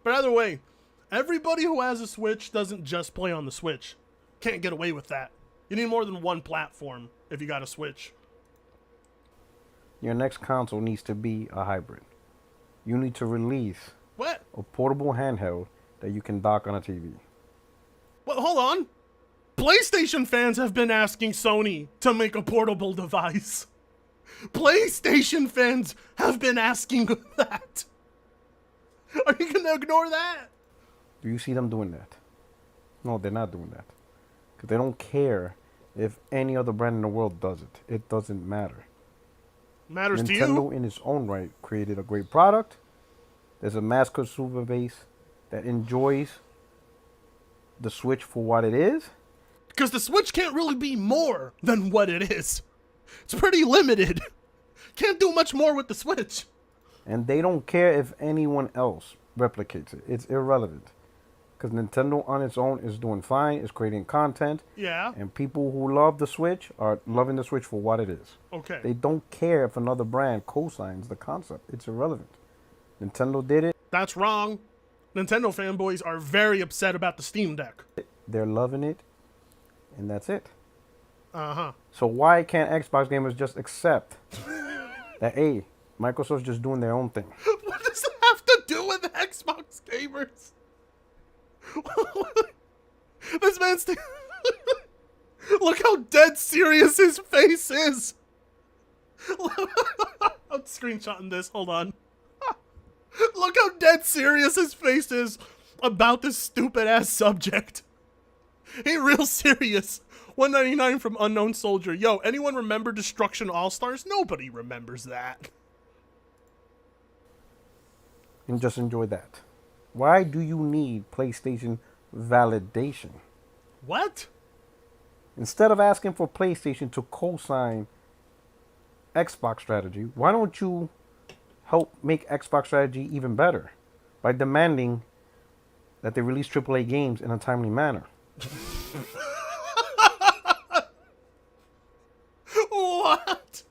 But either way, everybody who has a Switch doesn't just play on the Switch. Can't get away with that. You need more than one platform if you got a Switch. Your next console needs to be a hybrid. You need to release a portable handheld that you can dock on a TV. Well, hold on. PlayStation fans have been asking Sony to make a portable device. PlayStation fans have been asking that. Are you gonna ignore that? Do you see them doing that? No, they're not doing that. Because they don't care if any other brand in the world does it. It doesn't matter. Matters to Nintendo, you? in its own right, created a great product. There's a mass consumer base that enjoys the Switch for what it is. Because the Switch can't really be more than what it is. It's pretty limited. Can't do much more with the Switch. And they don't care if anyone else replicates it. It's irrelevant. Because Nintendo on its own is doing fine. It's creating content. Yeah. And people who love the Switch are loving the Switch for what it is. Okay. They don't care if another brand co-signs the concept. It's irrelevant. Nintendo did it. That's wrong. Nintendo fanboys are very upset about the Steam Deck. They're loving it. And that's it. Uh-huh. So why can't Xbox gamers just accept that, hey, Microsoft's just doing their own thing? What does it have to do with Xbox gamers? This man's... Look how dead serious his face is. I'm screenshotting this. Hold on. Look how dead serious his face is about this stupid-ass subject. He real serious. 199 from Unknown Soldier. Yo, anyone remember Destruction All-Stars? Nobody remembers that. And just enjoy that. Why do you need PlayStation validation? What? Instead of asking for PlayStation to co-sign Xbox strategy, why don't you help make Xbox strategy even better by demanding that they release AAA games in a timely manner? What?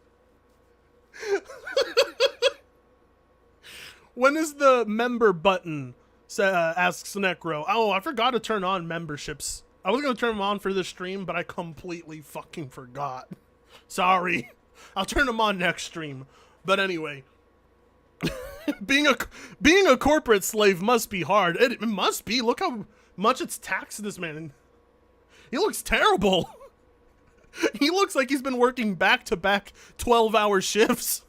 When is the member button? Asks Necro. Oh, I forgot to turn on memberships. I was going to turn them on for this stream, but I completely fucking forgot. Sorry. I'll turn them on next stream. But anyway, being a corporate slave must be hard. It must be. Look how much it's taxing this man. He looks terrible. He looks like he's been working back-to-back 12-hour shifts.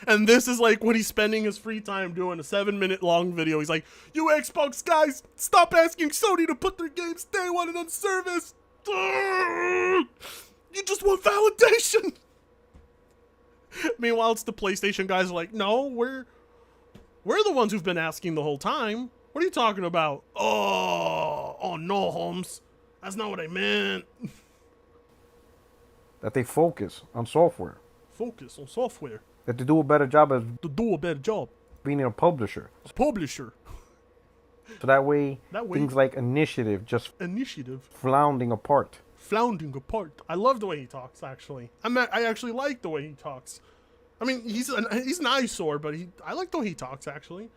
And this is like what he's spending his free time doing, a 7-minute long video. He's like, you Xbox guys, stop asking Sony to put their games day one and on service. You just want validation. Meanwhile, it's the PlayStation guys like, no, we're the ones who've been asking the whole time. What are you talking about? Oh no, Holmes. That's not what I meant. That they focus on software. Focus on software. That they do a better job of To do a better job. being a publisher. A publisher. So that way, things like initiative just Initiative. floundering apart. Floundering apart. I love the way he talks, actually. I actually like the way he talks. I mean, he's an eyesore, but I like the way he talks, actually.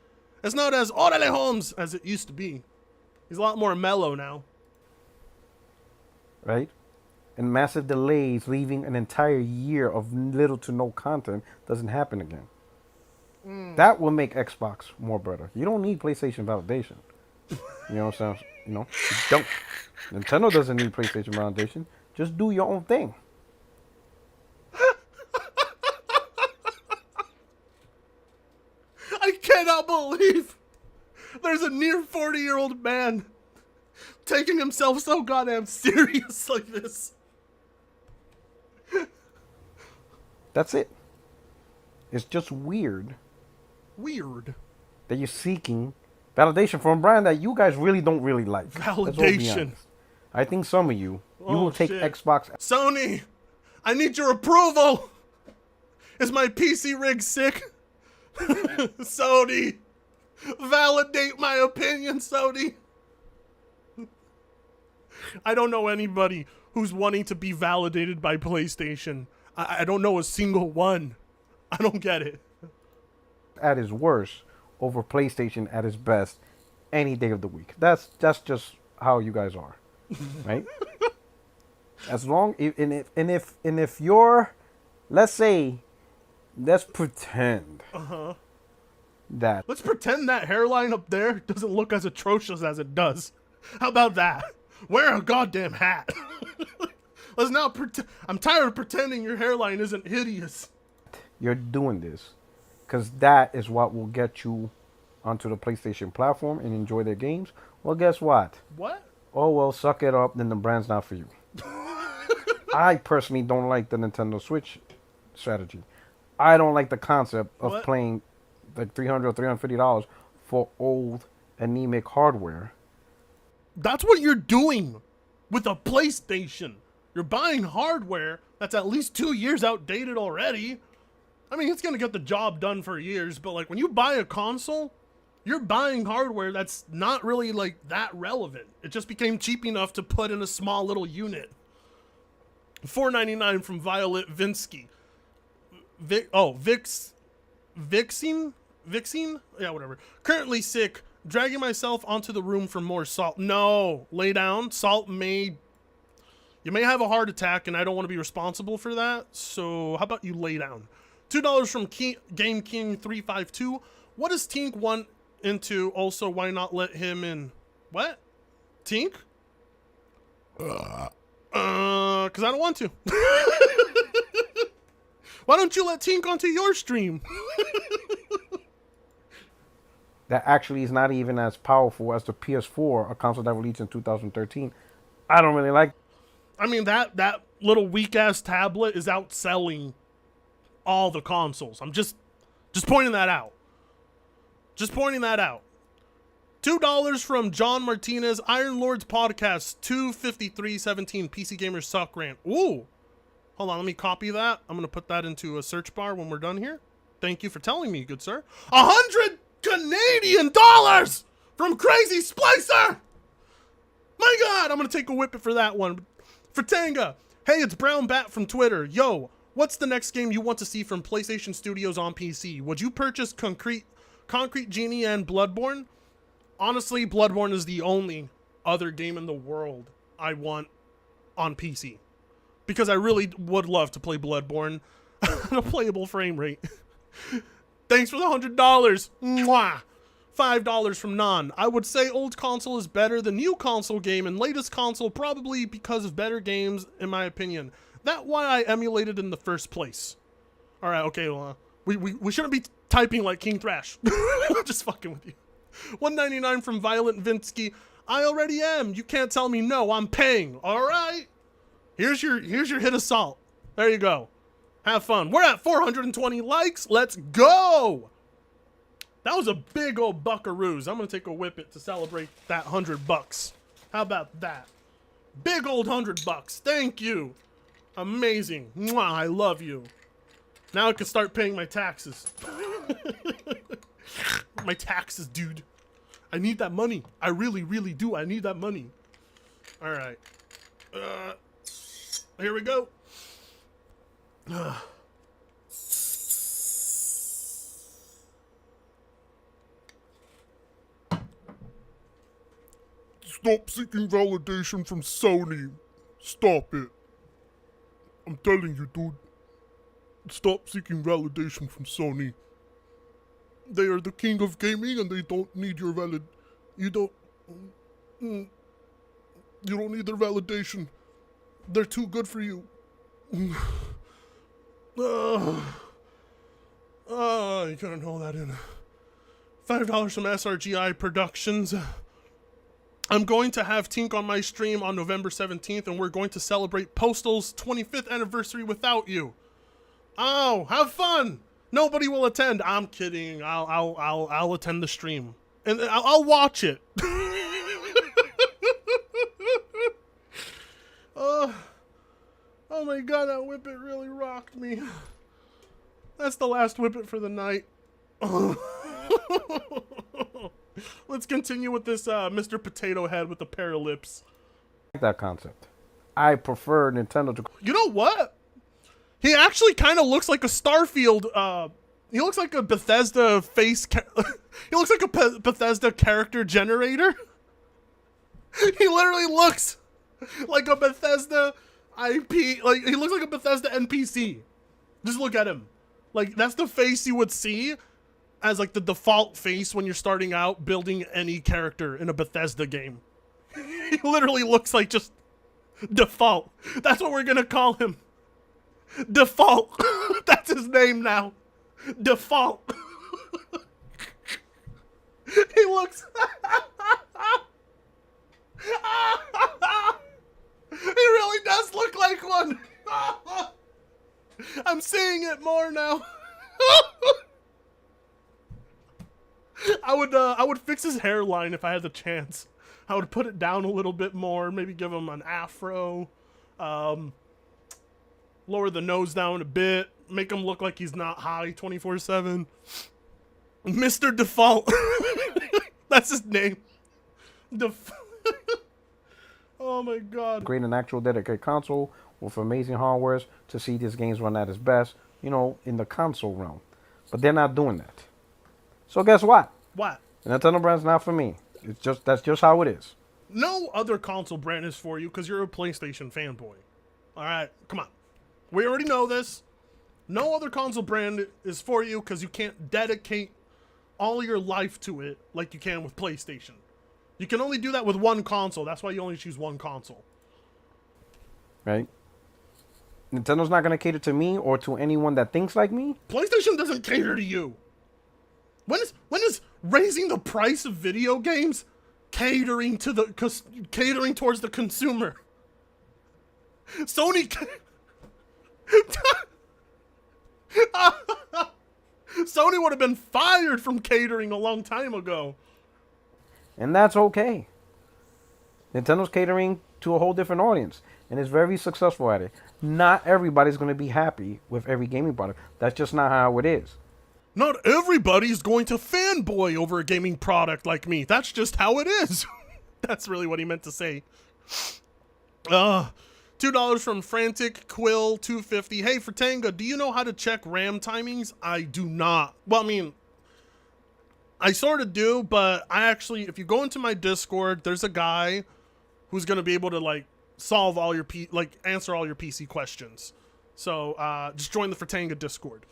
It's not as Orale Holmes as it used to be. He's a lot more mellow now. Right? And massive delays, leaving an entire year of little to no content, doesn't happen again. That will make Xbox more better. You don't need PlayStation validation. You know what I'm saying? You know, you don't. Nintendo doesn't need PlayStation validation. Just do your own thing. I cannot believe there's a near 40-year-old man taking himself so goddamn serious like this. That's it. It's just weird Weird. that you're seeking validation from a brand that you guys really don't really like. Let's all be Validation. honest. I think some of you Oh, will take shit. Xbox. Sony, I need your approval. Is my PC rig sick? Sony, validate my opinion, Sony. I don't know anybody who's wanting to be validated by PlayStation. I don't know a single one. I don't get it. At its worst over PlayStation at its best any day of the week. That's just how you guys are, right? As long if you're, let's pretend that Let's pretend that hairline up there doesn't look as atrocious as it does. How about that? Wear a goddamn hat. Let's not pretend. I'm tired of pretending your hairline isn't hideous. you're doing this because that is what will get you onto the PlayStation platform and enjoy their games. Well, guess what? What? Oh, well, suck it up, then the brand's not for you. I personally don't like the Nintendo Switch strategy. I don't like the concept of playing like $300 or $350 for old, anemic hardware. That's what you're doing with a PlayStation. You're buying hardware that's at least 2 years outdated already. I mean, it's going to get the job done for years, but like when you buy a console, you're buying hardware that's not really like that relevant. It just became cheap enough to put in a small little unit. $4.99 from Violet Vinsky. Vixing? Yeah, whatever. Currently sick. Dragging myself onto the room for more salt. No, lay down. You may have a heart attack, and I don't want to be responsible for that. So how about you lay down? $2 from Game King 352. What does Tink want into? Also, why not let him in? What? Tink? Because I don't want to. Why don't you let Tink onto your stream? That actually is not even as powerful as the PS4, a console that released in 2013. I don't really like. I mean, that little weak-ass tablet is outselling all the consoles. I'm just pointing that out. Just pointing that out. $2 from John Martinez, Iron Lords Podcast, 25317, PC Gamers Suck Rant. Ooh. Hold on, let me copy that. I'm going to put that into a search bar when we're done here. Thank you for telling me, good sir. 100 Canadian dollars from Crazy Splicer. My God, I'm going to take a whippet for that one. For Tanga, hey, it's Brown Bat from Twitter. Yo, what's the next game you want to see from PlayStation Studios on PC? Would you purchase Concrete Genie and Bloodborne? Honestly, Bloodborne is the only other game in the world I want on PC. Because I really would love to play Bloodborne at a playable frame rate. Thanks for the $100. Mwah! $5 from Nan. I would say old console is better than new console game, and latest console probably because of better games, in my opinion. That's why I emulated in the first place. Alright, okay, well, we shouldn't be typing like King Thrash. Just fucking with you. $1.99 from Violent Vinsky. I already am. You can't tell me no. I'm paying. Alright. Here's your hit of salt. There you go. Have fun. We're at 420 likes. Let's go. That was a big old buckaroos. I'm going to take a whippet to celebrate that $100. How about that? Big old $100. Thank you. Amazing. Mwah, I love you. Now I can start paying my taxes. My taxes, dude. I need that money. I really, really do. I need that money. All right. Here we go. Stop seeking validation from Sony. Stop it. I'm telling you, dude. Stop seeking validation from Sony. They are the king of gaming and they don't need your You don't need their validation. They're too good for you. You couldn't hold that in. $5 from SRGI Productions. I'm going to have Tink on my stream on November 17th, and we're going to celebrate Postal's 25th anniversary without you. Oh, have fun! Nobody will attend. I'm kidding. I'll attend the stream, and I'll watch it. Oh my God, that whippet really rocked me. That's the last whippet for the night. Let's continue with this Mr. Potato Head with a pair of lips. I like that concept. I prefer Nintendo to... You know what? He actually kind of looks like a Starfield. He looks like a Bethesda face... He looks like a Bethesda character generator. He literally looks like a Bethesda IP. Like, he looks like a Bethesda NPC. Just look at him. Like, that's the face you would see as like the default face when you're starting out building any character in a Bethesda game. He literally looks like just default. That's what we're gonna call him. Default. That's his name now. Default. He looks. He really does look like one. I'm seeing it more now. I would fix his hairline if I had the chance. I would put it down a little bit more, maybe give him an afro, lower the nose down a bit, make him look like he's not high 24/7. Mr. Default. That's his name. Oh my god. Create an actual dedicated console with amazing hardware to see these games run at its best, you know, in the console realm. But they're not doing that. So guess what? What? The Nintendo brand's not for me. That's just how it is. No other console brand is for you because you're a PlayStation fanboy. All right, come on. We already know this. No other console brand is for you because you can't dedicate all your life to it like you can with PlayStation. You can only do that with one console. That's why you only choose one console. Right? Nintendo's not going to cater to me or to anyone that thinks like me. PlayStation doesn't cater to you. When is raising the price of video games catering towards the consumer? Sony Sony would have been fired from catering a long time ago. And that's okay. Nintendo's catering to a whole different audience and is very successful at it. Not everybody's going to be happy with every gaming product. That's just not how it is. Not everybody's going to fanboy over a gaming product like me. That's just how it is. That's really what he meant to say. $2 from Frantic Quill 250. Hey, Fratanga, do you know how to check RAM timings? I do not. Well, I mean, I sort of do, but I actually, if you go into my Discord, there's a guy who's going to be able to, like, solve all your, answer all your PC questions. So, just join the Fratanga Discord.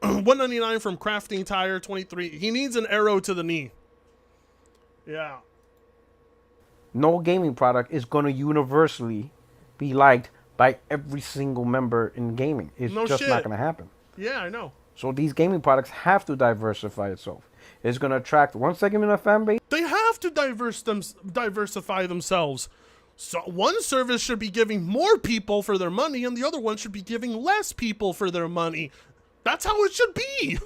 $1.99 from Crafting Tire 23. He needs an arrow to the knee. Yeah. No gaming product is going to universally be liked by every single member in gaming. It's just not going to happen. Yeah, I know. So these gaming products have to diversify itself. It's going to attract one segment of fan base. They have to diversify themselves. So one service should be giving more people for their money, and the other one should be giving less people for their money. That's how it should be.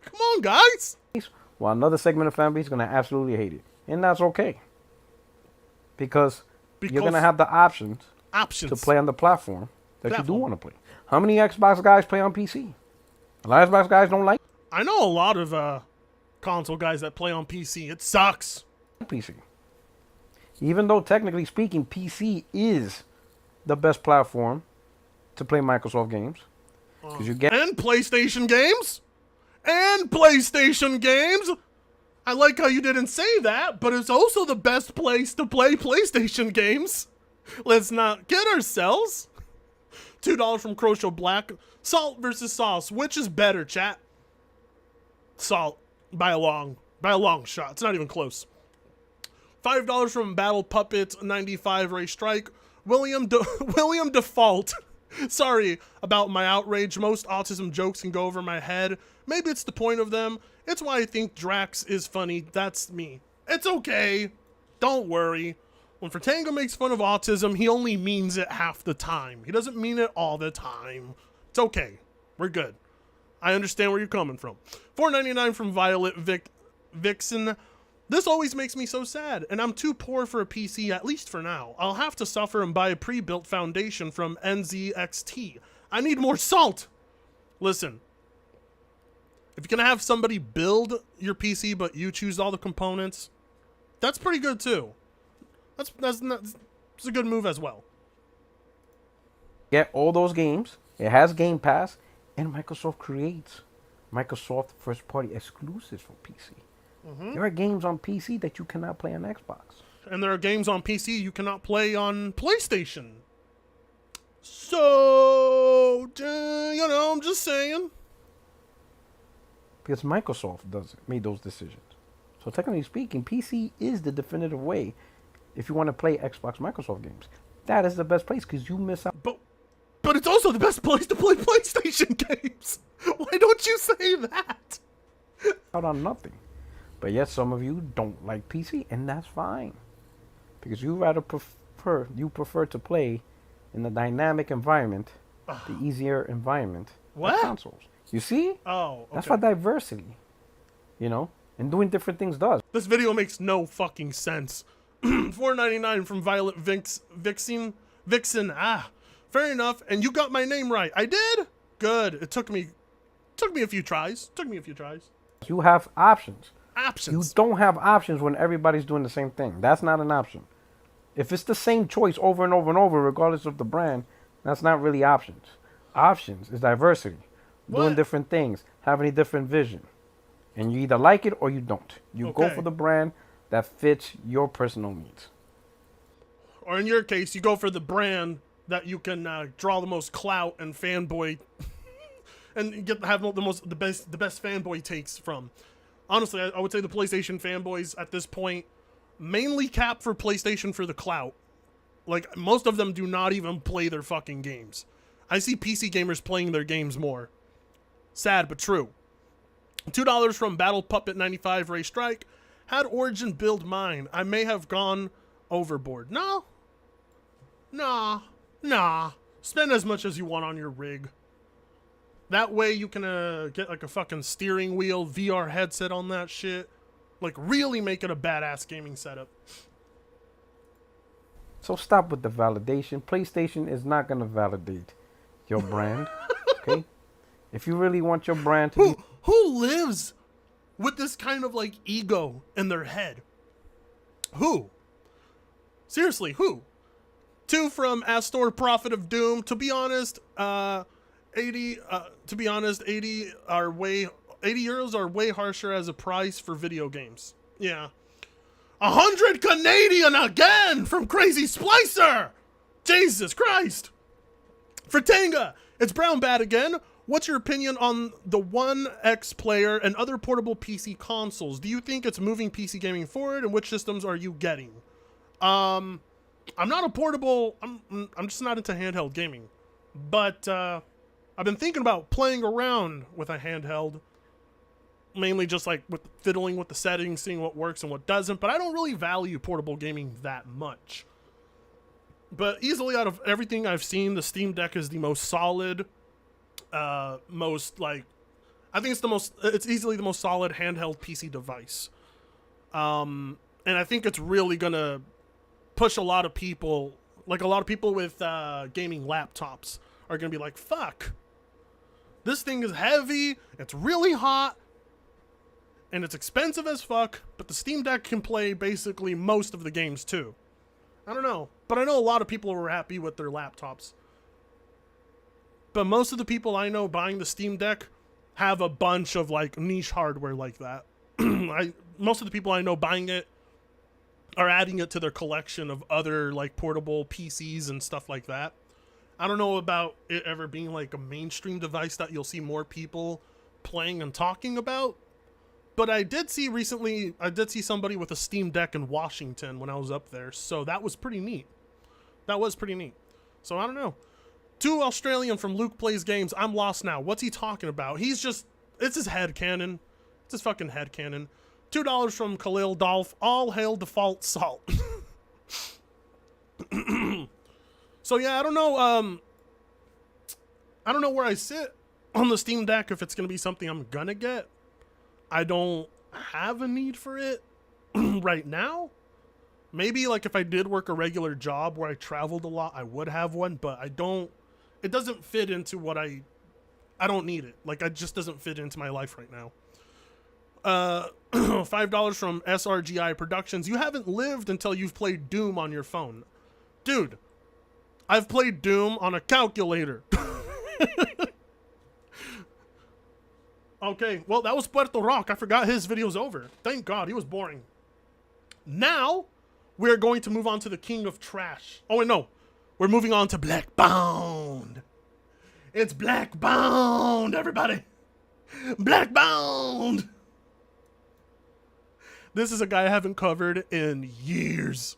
Come on, guys. While another segment of fan base is going to absolutely hate it. And that's okay. Because you're going to have the options to play on the platform that you do want to play. How many Xbox guys play on PC? A lot of Xbox guys don't like I know a lot of console guys that play on PC. It sucks. PC. Even though technically speaking, PC is the best platform to play Microsoft games. You get and PlayStation games. And PlayStation games. I like how you didn't say that, but it's also the best place to play PlayStation games. Let's not kid ourselves. $2 from Crochet Black. Salt versus sauce. Which is better, chat? Salt. By a long shot. It's not even close. $5 from Battle Puppets 95 Ray Strike. William Default. Sorry about my outrage. Most autism jokes can go over my head. Maybe it's the point of them. It's why I think Drax is funny. That's me. It's okay. Don't worry. When Fratanga makes fun of autism, he only means it half the time. He doesn't mean it all the time. It's okay. We're good. I understand where you're coming from. $4.99 from Violet Vixen. This always makes me so sad, and I'm too poor for a PC, at least for now. I'll have to suffer and buy a pre-built foundation from NZXT. I need more salt! Listen, if you're gonna have somebody build your PC, but you choose all the components, that's pretty good too. That's a good move as well. Get all those games. It has Game Pass, and Microsoft creates Microsoft first-party exclusives for PC. There are games on PC that you cannot play on Xbox. And there are games on PC you cannot play on PlayStation. So, I'm just saying. Because Microsoft made those decisions. So technically speaking, PC is the definitive way if you want to play Xbox Microsoft games. That is the best place because you miss out. But But it's also the best place to play PlayStation games. Why don't you say that? Out on nothing. But yet some of you don't like PC, and that's fine. Because you prefer to play in the dynamic environment, the easier environment What? of consoles. You see? Oh, okay. That's what diversity, and doing different things does. This video makes no fucking sense. $4.99 from Violet Vixen. Fair enough. And you got my name right. I did? Good. It took me a few tries. You have options. You Options. don't have options when everybody's doing the same thing. That's not an option. If it's the same choice over and over and over, regardless of the brand, that's not really options. Options is diversity. Doing What? different things, having a different vision. And you either like it or you don't. You go Okay. for the brand that fits your personal needs. Or in your case, you go for the brand that you can draw the most clout and fanboy and have the best fanboy takes from. Honestly, I would say the PlayStation fanboys at this point mainly cap for PlayStation for the clout. Like, most of them do not even play their fucking games. I see PC gamers playing their games more. Sad but true. $2 from Battle Puppet 95 Ray Strike. Had Origin build mine. I may have gone overboard. No. Nah. Spend as much as you want on your rig. That way you can get like a fucking steering wheel, VR headset on that shit. Like, really make it a badass gaming setup. So stop with the validation. PlayStation is not going to validate your brand. Okay? If you really want your brand to be... Who lives with this kind of like ego in their head? Who? Seriously, who? 2 from Astor Prophet of Doom. To be honest, 80 euros are way harsher as a price for video games. Yeah. 100 Canadian again from Crazy Splicer. Jesus Christ. Fratanga, it's Brown Bad again. What's your opinion on the One X player and other portable PC consoles? Do you think it's moving PC gaming forward, and which systems are you getting? I'm not a portable. I'm just not into handheld gaming, but I've been thinking about playing around with a handheld, mainly just like with fiddling with the settings, seeing what works and what doesn't. But I don't really value portable gaming that much. But easily out of everything I've seen, the Steam Deck is the most solid. I think it's easily the most solid handheld PC device. And I think it's really gonna push a lot of people, like a lot of people with gaming laptops are gonna be like, fuck, this thing is heavy, it's really hot, and it's expensive as fuck, but the Steam Deck can play basically most of the games too. I don't know, but I know a lot of people were happy with their laptops. But most of the people I know buying the Steam Deck have a bunch of like niche hardware like that. Most of the people I know buying it are adding it to their collection of other like portable PCs and stuff like that. I don't know about it ever being like a mainstream device that you'll see more people playing and talking about. But I did see somebody with a Steam Deck in Washington when I was up there. So that was pretty neat. So I don't know. 2 Australian from Luke Plays Games. I'm lost now. What's he talking about? It's his headcanon. It's his fucking headcanon. $2 from Khalil Dolph. All hail default salt. So yeah, I don't know where I sit on the Steam Deck, if it's going to be something I'm going to get. I don't have a need for it right now. Maybe like if I did work a regular job where I traveled a lot, I would have one, but it doesn't fit into what I don't need it. Like, it just doesn't fit into my life right now. $5 from SRGI Productions. You haven't lived until you've played Doom on your phone. Dude, I've played Doom on a calculator. Okay, well, that was Puerto Rock. I forgot his video's over. Thank God, he was boring. Now, we're going to move on to the king of trash. Oh, wait, no. We're moving on to Blackbound. It's Blackbound, everybody. Blackbound. This is a guy I haven't covered in years.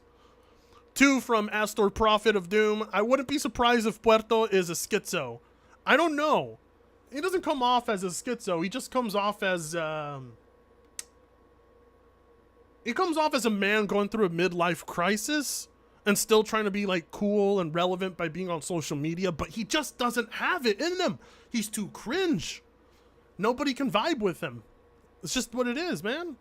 2 from Astor Prophet of Doom. I wouldn't be surprised if Puerto is a schizo. I don't know. He doesn't come off as a schizo. He just comes off as, he comes off as a man going through a midlife crisis and still trying to be like cool and relevant by being on social media, but he just doesn't have it in him. He's too cringe. Nobody can vibe with him. It's just what it is, man.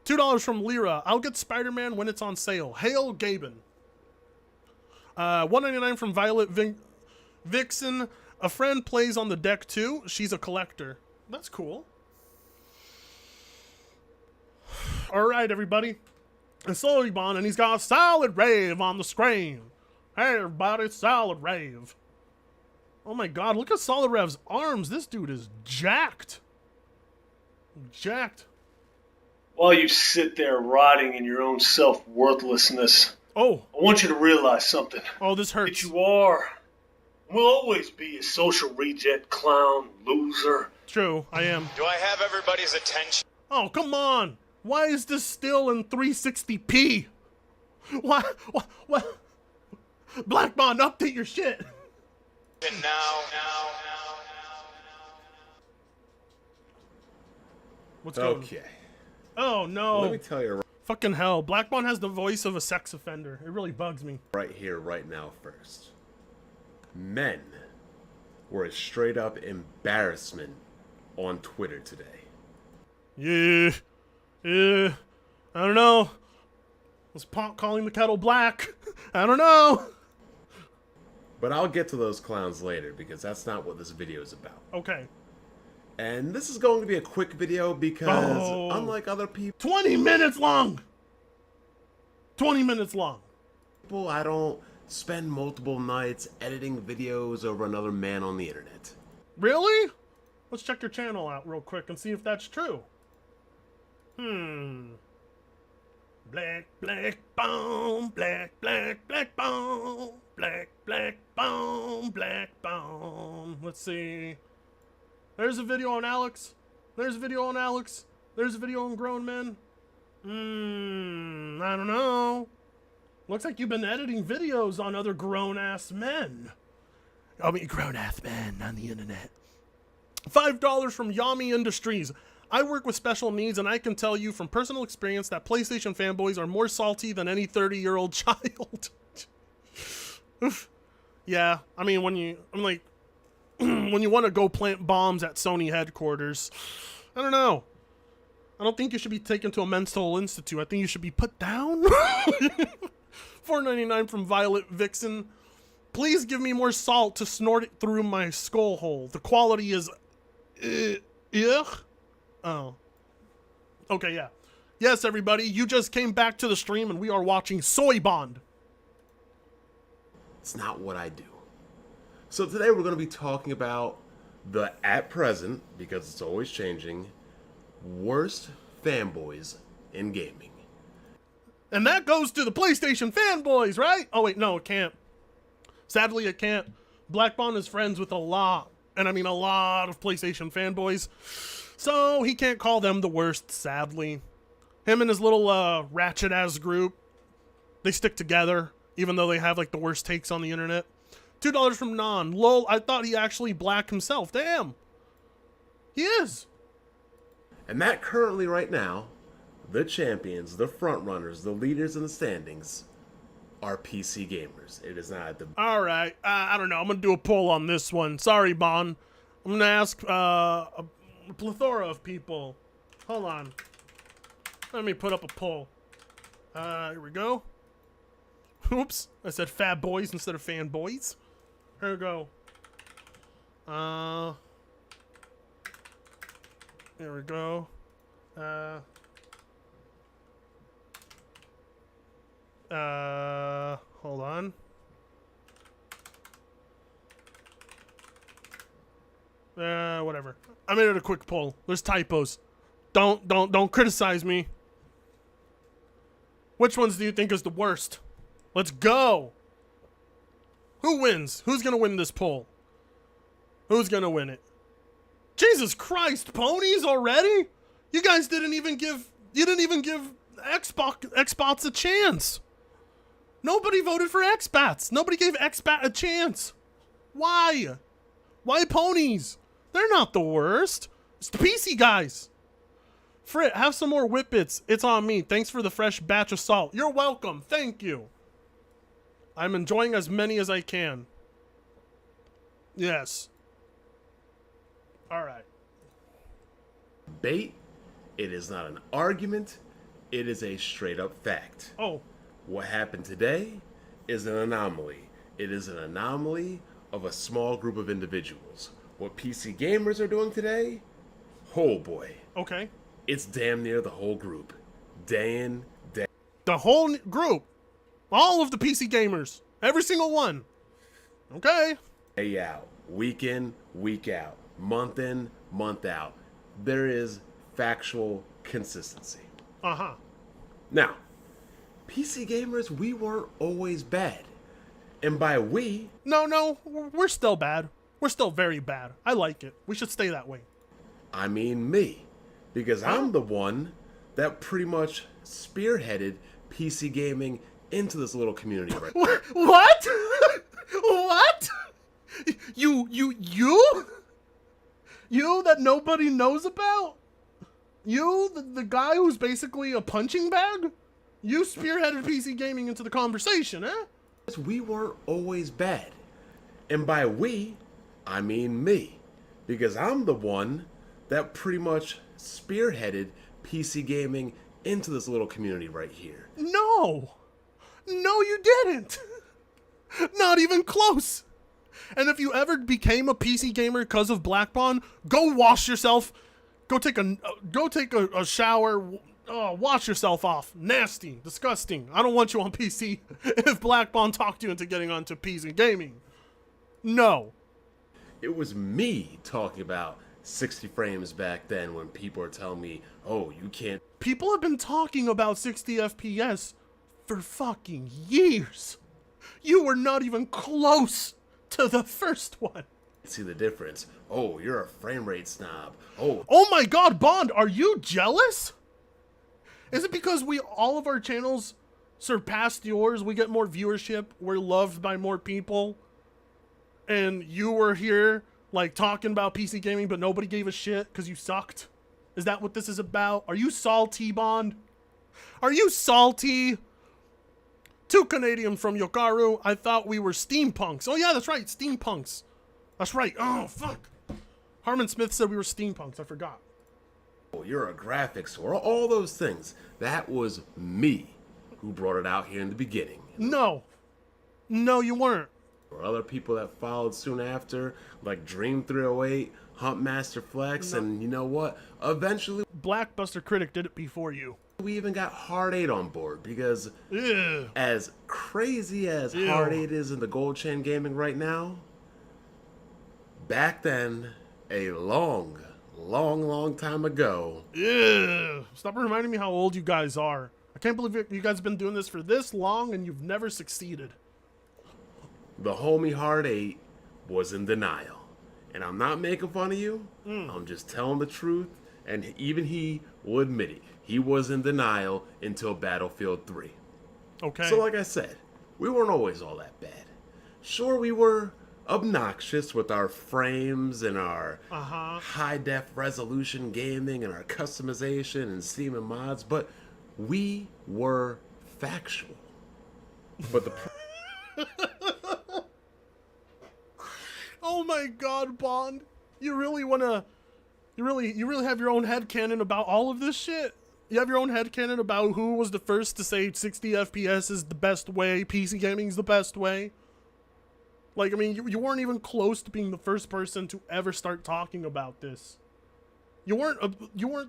$2 from Lyra. I'll get Spider-Man when it's on sale. Hail Gaben. $1.99 from Violet Vixen. A friend plays on the deck too. She's a collector. That's cool. All right, everybody. It's Solibon, and he's got a solid rave on the screen. Hey, everybody, solid rave. Oh my God, look at Solid Rev's arms. This dude is jacked. Jacked. While you sit there rotting in your own self-worthlessness, Oh. I want you to realize something. Oh, this hurts. That you are, will always be a social reject, clown, loser. True, I am. Do I have everybody's attention? Oh, come on. Why is this still in 360p? What? Black Bond, update your shit. And now. What's going on? Okay. Oh, no. Let me tell you Fucking hell. Black Bond has the voice of a sex offender. It really bugs me. right here, right now, first. Men were a straight up embarrassment on Twitter today. Yeah. I don't know. Was Pop calling the kettle black? I don't know. But I'll get to those clowns later because that's not what this video is about. Okay. And this is going to be a quick video because unlike other 20 minutes long. 20 minutes long. people, I don't spend multiple nights editing videos over another man on the internet. Really? Let's check your channel out real quick and see if that's true. Black, bone, black, bone, black, bone. Let's see. There's a video on Alex. There's a video on Alex. There's a video on Grown Men. I don't know. Looks like you've been editing videos on other grown-ass men. I mean, grown-ass men on the internet. $5 from Yami Industries. I work with special needs, and I can tell you from personal experience that PlayStation fanboys are more salty than any 30-year-old child. Yeah, I mean, when you want to go plant bombs at Sony headquarters, I don't know. I don't think you should be taken to a mental institute. I think you should be put down. $4.99 from Violet Vixen. Please give me more salt to snort it through my skull hole. The quality is... ugh. Oh. Okay, yeah. Yes, everybody, you just came back to the stream and we are watching Soy Bond. It's not what I do. So today we're going to be talking about the, at present, because it's always changing, worst fanboys in gaming. And that goes to the PlayStation fanboys, right? Oh, wait, no, it can't. Sadly, it can't. Black Bond is friends with a lot, and I mean a lot of PlayStation fanboys. So he can't call them the worst, sadly. Him and his little ratchet-ass group, they stick together, even though they have like the worst takes on the internet. $2 from Non. Lol, I thought he actually black himself. Damn. He is. And that currently right now, the champions, the front runners, the leaders in the standings are PC gamers. It is not the... All right. I don't know. I'm going to do a poll on this one. Sorry, Bon. I'm going to ask a plethora of people. Hold on. Let me put up a poll. Here we go. Oops. I said fat boys instead of fanboys. Here we go. Here we go. Hold on. Whatever. I made it a quick poll. There's typos. Don't criticize me. Which ones do you think is the worst? Let's go. Who wins? Who's gonna win this poll? Who's gonna win it? Jesus Christ, ponies already? You guys didn't even give Xbox a chance. Nobody voted for X-Bats. Nobody gave X-Bat a chance. Why? Why ponies? They're not the worst. It's the PC guys. Frit, have some more whippets. It's on me. Thanks for the fresh batch of salt. You're welcome. Thank you. I'm enjoying as many as I can. Yes. All right. Debate. It is not an argument. It is a straight up fact. Oh. What happened today is an anomaly. It is an anomaly of a small group of individuals. What PC gamers are doing today, oh boy. Okay. It's damn near the whole group. Day in, day The whole group. All of the PC gamers. Every single one. Okay. out. Week in, week out. Month in, month out. There is factual consistency. Uh-huh. Now, PC gamers, we weren't always bad. And by we, No, we're still bad. We're still very bad. I like it. We should stay that way. I mean me. Because I'm the one that pretty much spearheaded PC gaming into this little community right now. What? What? You that nobody knows about? You, the guy who's basically a punching bag? You spearheaded PC gaming into the conversation, eh? We weren't always bad. And by we, I mean me. Because I'm the one that pretty much spearheaded PC gaming into this little community right here. No, you didn't. Not even close. And if you ever became a PC gamer because of Black Bond, go wash yourself. Go take a shower. Wash yourself off. Nasty, disgusting. I don't want you on PC if Black Bond talked you into getting onto PC gaming. No. It was me talking about 60 frames back then when people were telling me, oh, you can't. People have been talking about 60 FPS for fucking years. You were not even close to the first one. See the difference. Oh, you're a frame rate snob. Oh, Oh my god, Bond, are you jealous? Is it because all of our channels surpassed yours, we get more viewership, we're loved by more people, and you were here, like, talking about PC gaming, but nobody gave a shit because you sucked? Is that what this is about? Are you salty, Bond? Are you salty? 2 Canadian from Yokaru. I thought we were steampunks. Oh yeah, that's right, steampunks. That's right. Oh, fuck. Harmon Smith said we were steampunks. I forgot. you're a graphics or all those things. That was me who brought it out here in the beginning. No, you weren't. Or other people that followed soon after, like Dream 308, Huntmaster Flex, and you know what? Eventually, Blackbuster Critic did it before you. we even got Hard 8 on board because Ew. as crazy as Ew. Hard 8 is in the gold chain gaming right now, back then, a long time ago, Ew. Stop reminding me how old you guys are. I can't believe you guys have been doing this for this long and you've never succeeded. the homie Hard 8 was in denial. And I'm not making fun of you. I'm just telling the truth. And even he will admit it. He was in denial until Battlefield 3. Okay. So like I said, we weren't always all that bad. Sure, we were obnoxious with our frames and our high-def resolution gaming and our customization and Steam and mods, but we were factual. But the Oh my god, Bond. You really have your own headcanon about all of this shit? You have your own headcanon about who was the first to say 60 FPS is the best way, PC gaming is the best way? Like, I mean, you weren't even close to being the first person to ever start talking about this. You weren't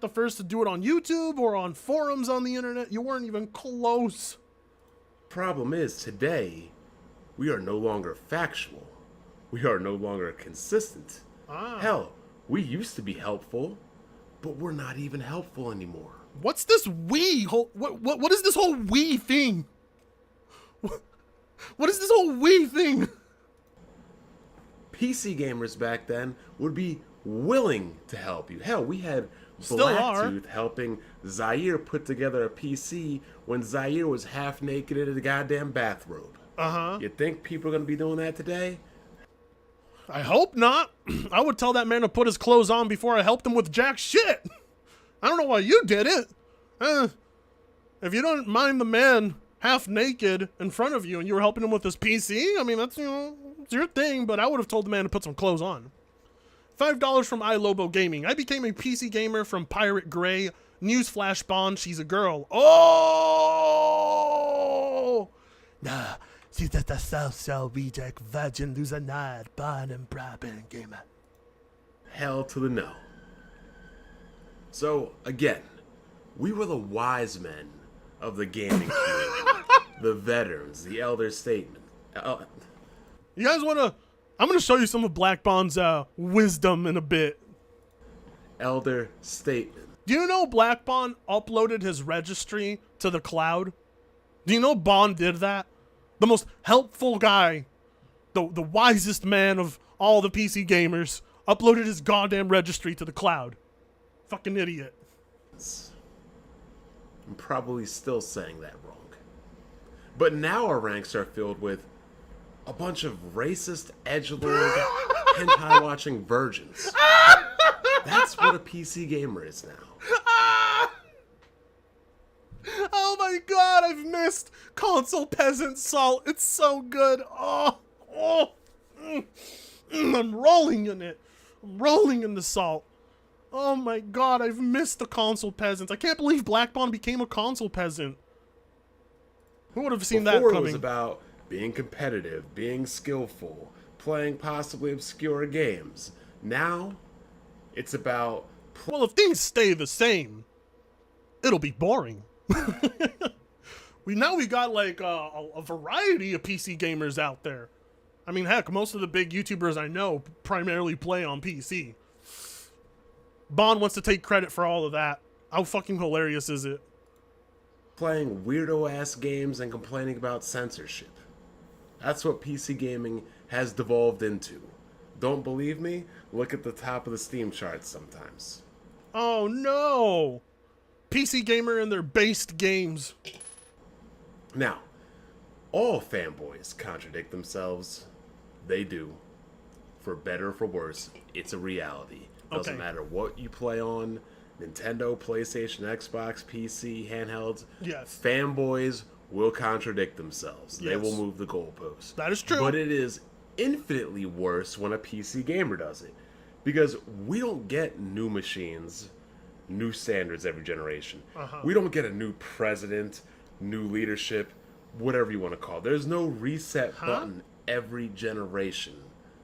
the first to do it on YouTube or on forums on the internet. You weren't even close. problem is, today, we are no longer factual. We are no longer consistent. Hell, we used to be helpful, but we're not even helpful anymore. What's this what is this whole we thing? What is this whole we thing? PC gamers back then would be willing to help you. Hell, we had Still Blacktooth helping Zaire put together a PC when Zaire was half naked in a goddamn bathrobe. You think people are going to be doing that today? I hope not. I would tell that man to put his clothes on before I helped him with jack shit. I don't know why you did it. If you don't mind the man half naked in front of you and you were helping him with his PC, I mean, that's, it's your thing, but I would have told the man to put some clothes on. $5 from iLobo Gaming. I became a PC gamer from Pirate Grey. Newsflash Bond, she's a girl. Oh! Nah, she's just a so reject virgin loser nerd, born and bribing gamer. Hell to the no. So, again, we were the wise men of the gaming community. The veterans, the elder statesmen. You guys want to... I'm going to show you some of Black Bond's wisdom in a bit. Elder statesmen. Do you know Black Bond uploaded his registry to the cloud? Do you know Bond did that? The most helpful guy, the wisest man of all the PC gamers, uploaded his goddamn registry to the cloud. Fucking idiot. I'm probably still saying that wrong. But now our ranks are filled with a bunch of racist, edgelord, hentai-watching virgins. That's what a PC gamer is now. Oh my god, I've missed console peasant salt. It's so good. I'm rolling in it. I'm rolling in the salt. Oh my god, I've missed the console peasants. I can't believe Black Bond became a console peasant. Who would have seen that coming? Before it was about being competitive, being skillful, playing possibly obscure games. Now, it's about... Well, if things stay the same, it'll be boring. we got like a variety of PC gamers out there. I mean, heck, most of the big YouTubers I know primarily play on PC. Bond wants to take credit for all of that. How fucking hilarious is it? Playing weirdo-ass games and complaining about censorship. That's what PC gaming has devolved into. Don't believe me? Look at the top of the Steam charts sometimes. Oh no! PC gamer and their based games. Now, all fanboys contradict themselves. They do. For better or for worse, it's a reality. Doesn't matter what you play on, Nintendo, PlayStation, Xbox, PC, handhelds. Yes. Fanboys will contradict themselves. Yes. They will move the goalposts. That is true. But it is infinitely worse when a PC gamer does it. Because we don't get new machines, new standards every generation. We don't get a new president, new leadership, whatever you want to call it. There's no reset button every generation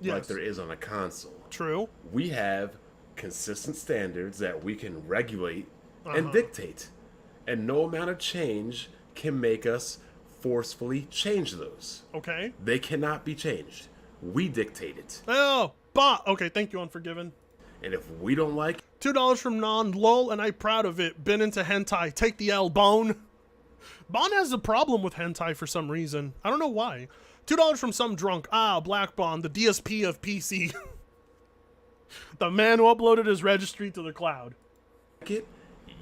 like there is on a console. True. We have consistent standards that we can regulate and dictate. And no amount of change can make us forcefully change those. Okay. They cannot be changed. We dictate it. Oh, bot. Okay, thank you, Unforgiven. And if we don't like it, $2 from Non-Lol, and I'm proud of it. Been into hentai. Take the L, Bone. Bond has a problem with hentai for some reason. I don't know why. $2 from some drunk. Black Bond, the DSP of PC. The man who uploaded his registry to the cloud.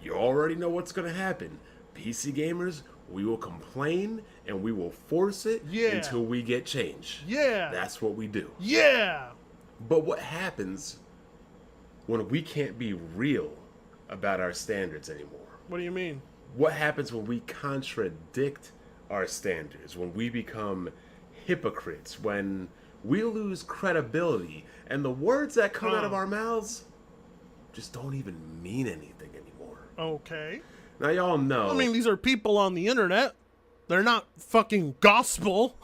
you already know what's going to happen. PC gamers, we will complain and we will force it until we get change. Yeah. That's what we do. Yeah. But what happens when we can't be real about our standards anymore? What do you mean? What happens when we contradict our standards, when we become hypocrites, when we lose credibility, and the words that come out of our mouths just don't even mean anything anymore? Okay. Now, y'all know. I mean, these are people on the internet. They're not fucking gospel.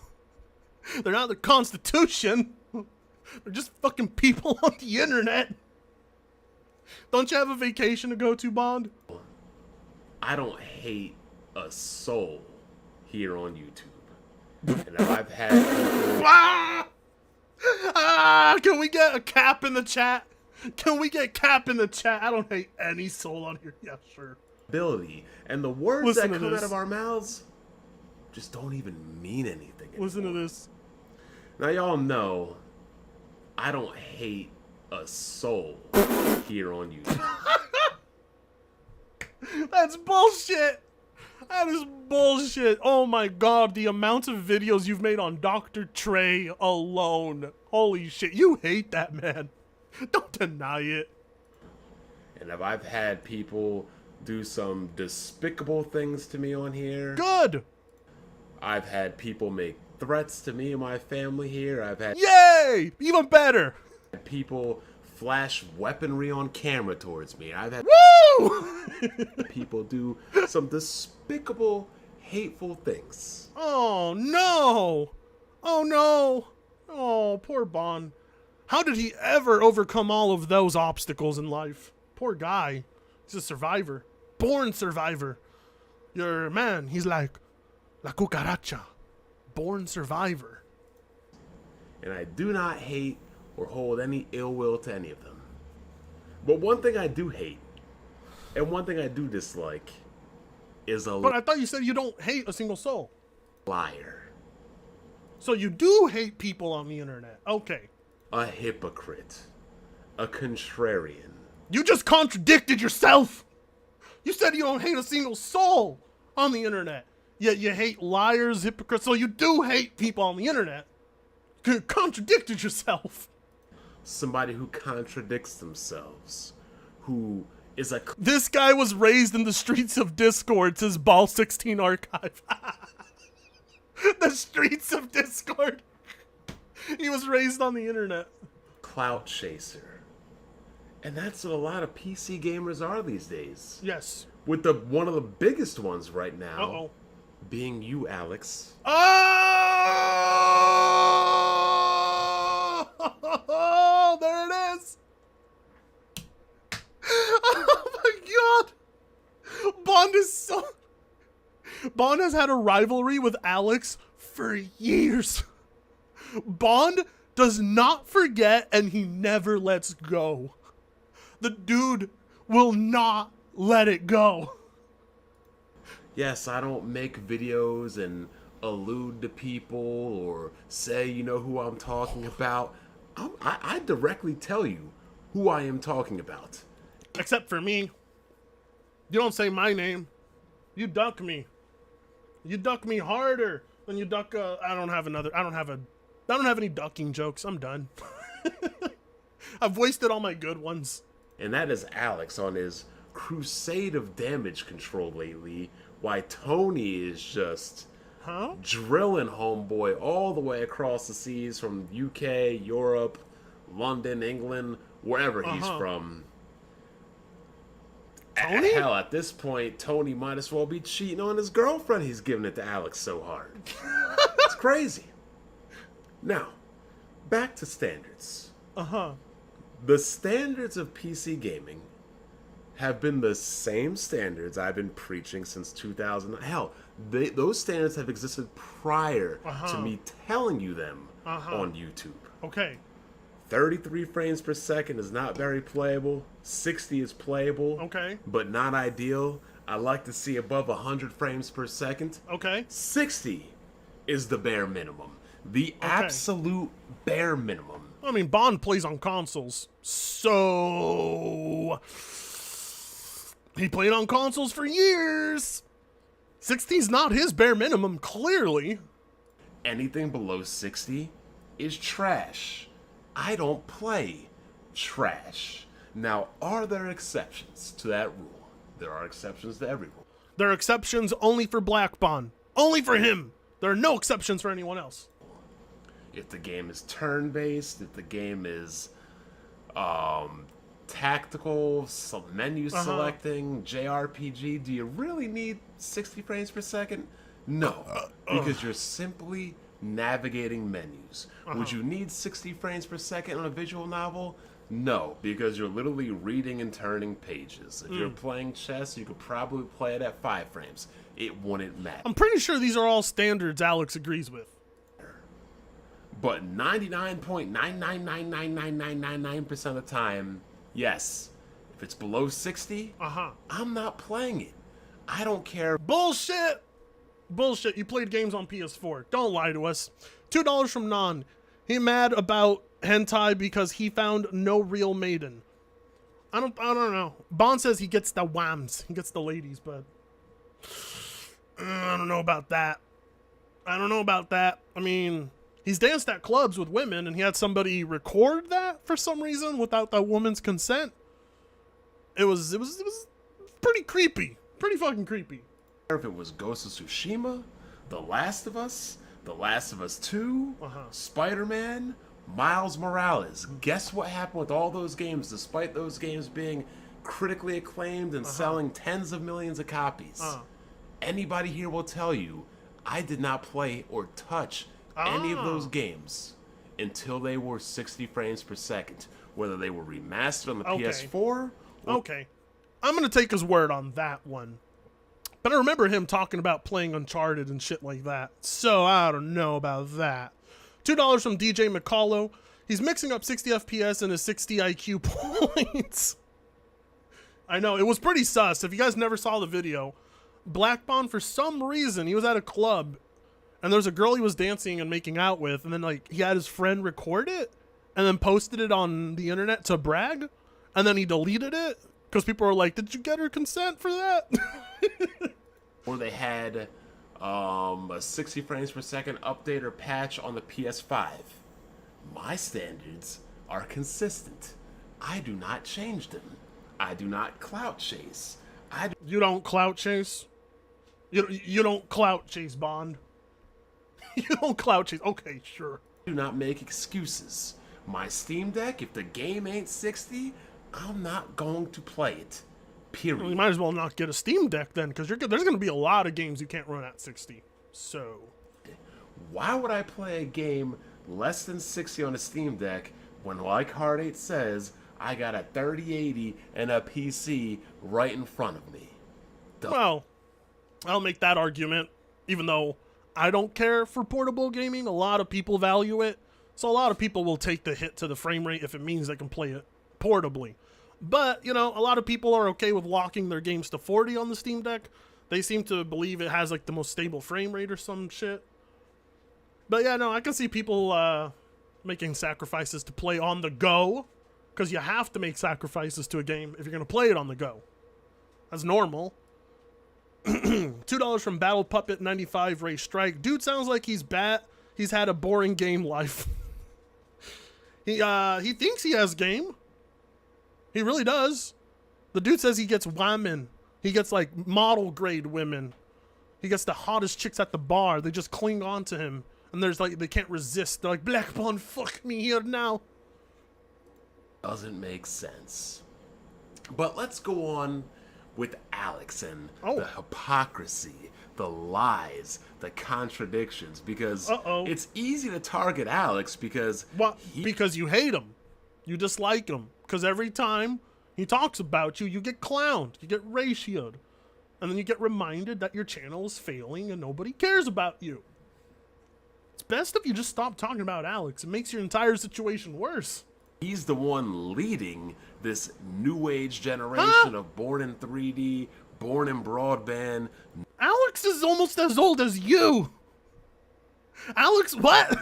They're not the Constitution. They're just fucking people on the internet. Don't you have a vacation to go to, Bond? I don't hate a soul here on YouTube. And I've had people... Can we get a cap in the chat? Can we get cap in the chat? I don't hate any soul on here. Yeah, sure. Ability. And the words Listen that to come this. out of our mouths just don't even mean anything anymore. Listen to this. Now, y'all know I don't hate a soul here on YouTube. That's bullshit. That is bullshit. Oh my god, the amount of videos you've made on Dr. Trey alone. Holy shit, you hate that man. Don't deny it. And if I've had people do some despicable things to me on here, Good. I've had people make threats to me and my family here. I've had Yay! Even better. people flash weaponry on camera towards me. I've had Woo! people do some despicable, hateful things. Oh no! Oh no! Oh, poor Bond. How did he ever overcome all of those obstacles in life? Poor guy. He's a survivor. Born survivor. Your man, he's like La Cucaracha. Born survivor. And I do not hate or hold any ill will to any of them. But one thing I do hate, and one thing I do dislike, is a But I thought you said you don't hate a single soul. liar, So you do hate people on the internet. Okay. a hypocrite, a contrarian. You just contradicted yourself. You said you don't hate a single soul on the internet. Yet you hate liars, hypocrites. So you do hate people on the internet. You contradicted yourself. Somebody who contradicts themselves, who is a This guy was raised in the streets of Discord, says Ball 16 Archive. The streets of Discord. He was raised on the internet. clout chaser. And that's what a lot of PC gamers are these days. Yes. With the one of the biggest ones right now Uh-oh. being you, Alex. Oh, there it is. Oh my god. Bond has had a rivalry with Alex for years. Bond does not forget and he never lets go. The dude will not let it go. Yes, I don't make videos and allude to people or say you know who I'm talking about. I directly tell you who I am talking about. Except for me. You don't say my name. You duck me. You duck me harder than you duck I don't have any ducking jokes. I'm done. I've wasted all my good ones. And that is Alex on his crusade of damage control lately, why Tony is just drilling homeboy all the way across the seas from UK, Europe, London, England, wherever he's from. Tony? Hell, at this point, Tony might as well be cheating on his girlfriend. He's giving it to Alex so hard. It's crazy. Now, back to standards. The standards of PC gaming have been the same standards I've been preaching since 2000. Hell, those standards have existed prior to me telling you them on YouTube. Okay. 33 frames per second is not very playable. 60 is playable. Okay. But not ideal. I like to see above 100 frames per second. Okay. 60 is the bare minimum. The absolute bare minimum. I mean, Bond plays on consoles, so he played on consoles for years. 60's not his bare minimum, clearly. Anything below 60 is trash. I don't play trash. Now, are there exceptions to that rule? There are exceptions to every rule. There are exceptions only for Black Bond. Only for him. There are no exceptions for anyone else. If the game is turn-based, if the game is tactical, menu selecting, JRPG, do you really need 60 frames per second? No, because you're simply navigating menus. Would you need 60 frames per second on a visual novel? No, because you're literally reading and turning pages. If you're playing chess, you could probably play it at 5 frames. It wouldn't matter. I'm pretty sure these are all standards Alex agrees with. But 99.9999999% of the time, yes. If it's below 60, I'm not playing it. I don't care. Bullshit! Bullshit, you played games on PS4. Don't lie to us. $2 from Non. He mad about hentai because he found no real maiden. I don't know. Bond says he gets the whams. He gets the ladies, but I don't know about that. I mean, he's danced at clubs with women, and he had somebody record that for some reason without that woman's consent. It was pretty creepy. Pretty fucking creepy. If it was Ghost of Tsushima, The Last of Us 2, Spider-Man, Miles Morales. Guess what happened with all those games, despite those games being critically acclaimed and selling tens of millions of copies? Anybody here will tell you, I did not play or touch any of those games until they were 60 frames per second, whether they were remastered on the PS4. Okay. I'm going to take his word on that one. But I remember him talking about playing Uncharted and shit like that. So I don't know about that. $2 from DJ McCullough. He's mixing up 60 FPS and his 60 IQ points. I know, it was pretty sus. If you guys never saw the video, Black Bond, for some reason, he was at a club, and there was a girl he was dancing and making out with, and then like he had his friend record it, and then posted it on the internet to brag, and then he deleted it, because people were like, did you get her consent for that? Or they had a 60 frames per second update or patch on the PS5. My standards are consistent. I do not change them. I do not clout chase. You don't clout chase? You don't clout chase, Bond. You don't clout chase. Okay, sure. Do not make excuses. My Steam Deck, if the game ain't 60, I'm not going to play it. Period. Well, you might as well not get a Steam Deck then, because there's going to be a lot of games you can't run at 60. So, why would I play a game less than 60 on a Steam Deck when, like Hard 8 says, I got a 3080 and a PC right in front of me? Well, I'll make that argument, even though I don't care for portable gaming. A lot of people value it, so a lot of people will take the hit to the frame rate if it means they can play it portably. But, you know, a lot of people are okay with locking their games to 40 on the Steam Deck. They seem to believe it has, like, the most stable frame rate or some shit. But, yeah, no, I can see people making sacrifices to play on the go, because you have to make sacrifices to a game if you're going to play it on the go. That's normal. $2 from Battle Puppet 95 Ray Strike. Dude sounds like he's had a boring game life. He thinks he has game. He really does. The dude says he gets women. He gets like model grade women. He gets the hottest chicks at the bar. They just cling on to him. And there's like, they can't resist. They're like, Black Bond, fuck me here now. Doesn't make sense. But let's go on with Alex and the hypocrisy, the lies, the contradictions, because it's easy to target Alex because because you hate him. You dislike him. Because every time he talks about you, you get clowned, you get ratioed, and then you get reminded that your channel is failing and nobody cares about you. It's best if you just stop talking about Alex. It makes your entire situation worse. He's the one leading this new age generation of born in 3D, born in broadband. Alex is almost as old as you. Alex, what?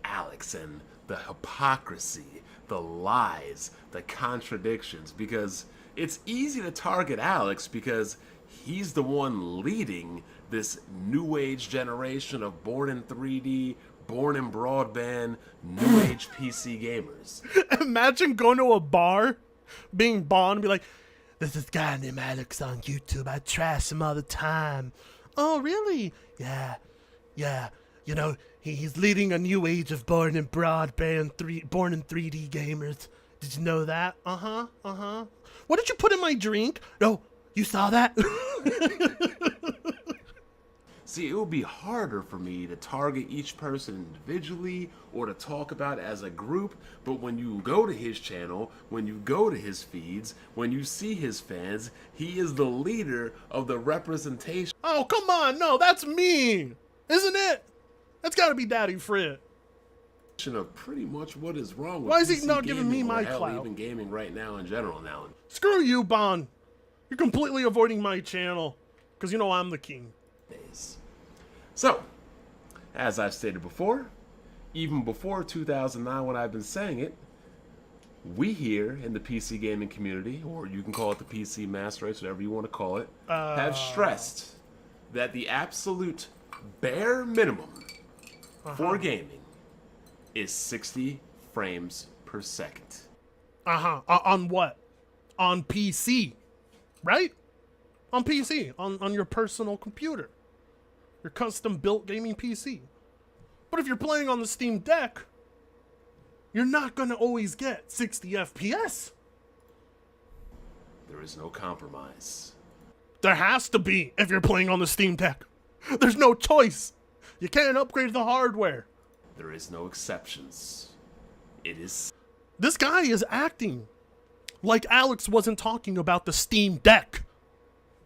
Alex and the hypocrisy, the lies, the contradictions, because it's easy to target Alex because he's the one leading this new age generation of born in 3D, born in broadband, new age PC gamers. Imagine going to a bar, being Bond, and be like, there's this guy named Alex on YouTube. I trash him all the time. Oh, really? Yeah. You know, he's leading a new age of born in broadband, born in 3D gamers. Did you know that? Uh-huh. What did you put in my drink? No, you saw that? See, it would be harder for me to target each person individually or to talk about it as a group, but when you go to his channel, when you go to his feeds, when you see his fans, he is the leader of the representation. Oh, come on, no, that's me, isn't it? That's gotta be Daddy Frit. Of pretty much what is wrong with Why is he PC not giving me gaming, my or hell, clout? even gaming right now in general now. Screw you, Bond. You're completely avoiding my channel, because you know I'm the king. So, as I've stated before, even before 2009 when I've been saying it, we here in the PC gaming community, or you can call it the PC master race, whatever you want to call it, have stressed that the absolute bare minimum for gaming is 60 frames per second. On what? On PC, right? On PC, on your personal computer, your custom-built gaming PC. But if you're playing on the Steam Deck, you're not gonna always get 60 FPS. There is no compromise. There has to be if you're playing on the Steam Deck. There's no choice. You can't upgrade the hardware. There is no exceptions. It is... This guy is acting like Alex wasn't talking about the Steam Deck.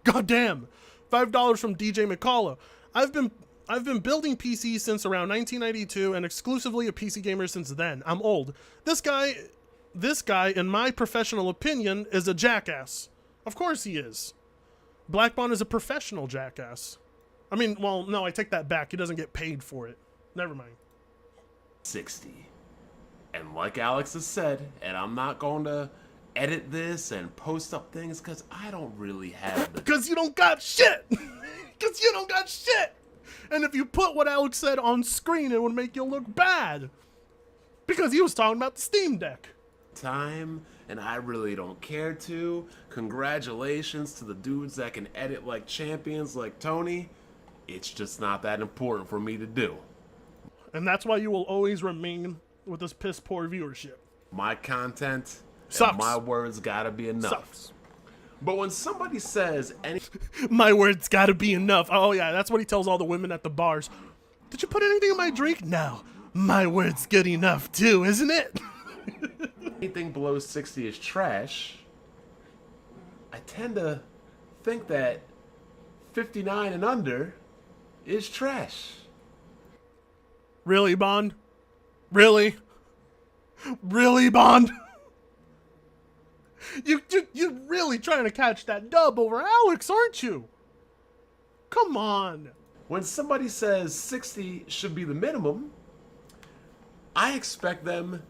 Goddamn. $5 from DJ McCullough. I've been building PCs since around 1992 and exclusively a PC gamer since then. I'm old. This guy, in my professional opinion, is a jackass. Of course he is. Blackbond is a professional jackass. I mean, well, no, I take that back. He doesn't get paid for it. Never mind. 60. And like Alex has said, and I'm not going to edit this and post up things because I don't really have the... Because you don't got shit! Because you don't got shit! And if you put what Alex said on screen, it would make you look bad. Because he was talking about the Steam Deck. Time, and I really don't care to. Congratulations to the dudes that can edit like champions like Tony. It's just not that important for me to do. And that's why you will always remain with this piss poor viewership. My content Sucks. and my words gotta be enough. Sucks. But when somebody says any... My words gotta be enough. Oh yeah, that's what he tells all the women at the bars. Did you put anything in my drink? No. My word's good enough too, isn't it? anything below 60 is trash, I tend to think that 59 and under is trash. Really, Bond? Really? Really, Bond? You're really trying to catch that dub over Alex, aren't you? Come on. When somebody says 60 should be the minimum, I expect them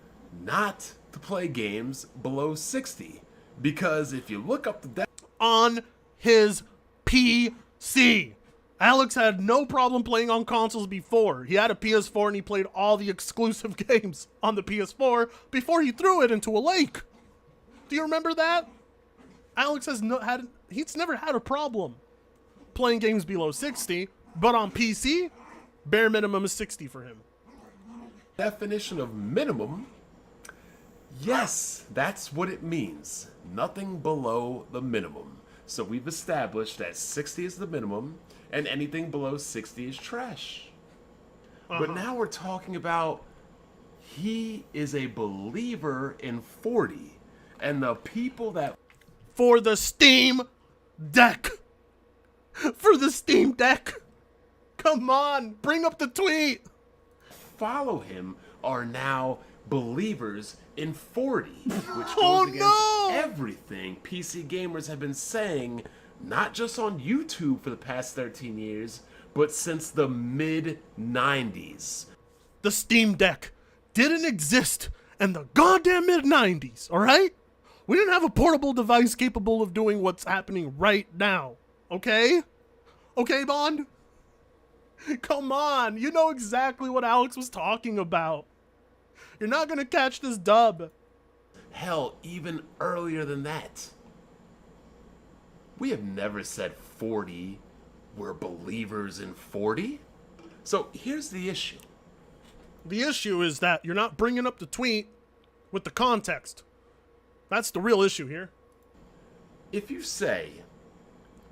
not to play games below 60. Because if you look up the on his PC. Alex had no problem playing on consoles before. He had a PS4 and he played all the exclusive games on the PS4 before he threw it into a lake. Do you remember that? Alex he's never had a problem playing games below 60, but on PC, bare minimum is 60 for him. definition of minimum, yes, that's what it means. Nothing below the minimum. So we've established that 60 is the minimum, and anything below 60 is trash. But now we're talking about he is a believer in 40, and the people that For the Steam Deck. For the Steam Deck. Come on, bring up the tweet. follow him are now believers in 40, which goes Oh, against no! everything PC gamers have been saying, not just on YouTube for the past 13 years, but since the mid-90s. The Steam Deck didn't exist in the goddamn mid-90s, alright? We didn't have a portable device capable of doing what's happening right now, okay? Okay, Bond? Come on, you know exactly what Alex was talking about. You're not gonna catch this dub. Hell, even earlier than that. We have never said 40. We're believers in 40. So here's the issue. The issue is that you're not bringing up the tweet with the context. That's the real issue here. If you say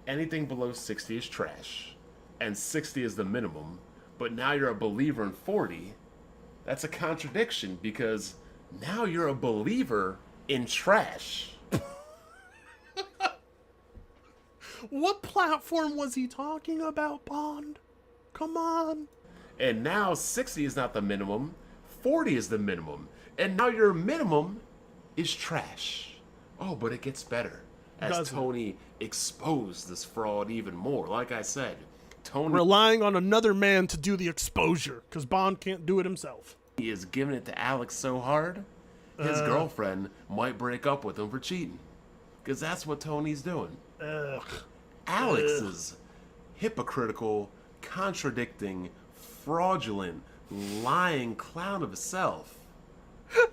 anything below 60 is trash, and 60 is the minimum, but now you're a believer in 40, that's a contradiction because now you're a believer in trash. What platform was he talking about, Bond? Come on. And now 60 is not the minimum, 40 is the minimum. And now your minimum is trash. Oh, but it gets better. As Doesn't. Tony exposed this fraud even more. Like I said, Tony Relying on another man to do the exposure, because Bond can't do it himself. is giving it to Alex so hard, his girlfriend might break up with him for cheating. Because that's what Tony's doing. Alex is hypocritical, contradicting, fraudulent, lying clown of himself.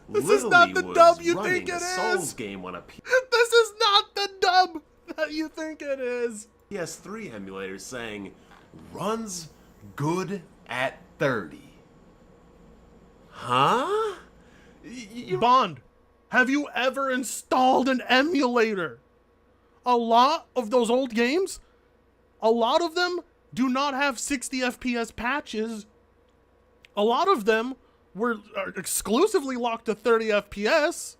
This is not the dub you think it Souls is. game on a This is not the dub that you think it is. PS3 emulator saying runs good at 30. Huh? Bond, have you ever installed an emulator? A lot of those old games, a lot of them do not have 60 FPS patches. A lot of them are exclusively locked to 30 FPS.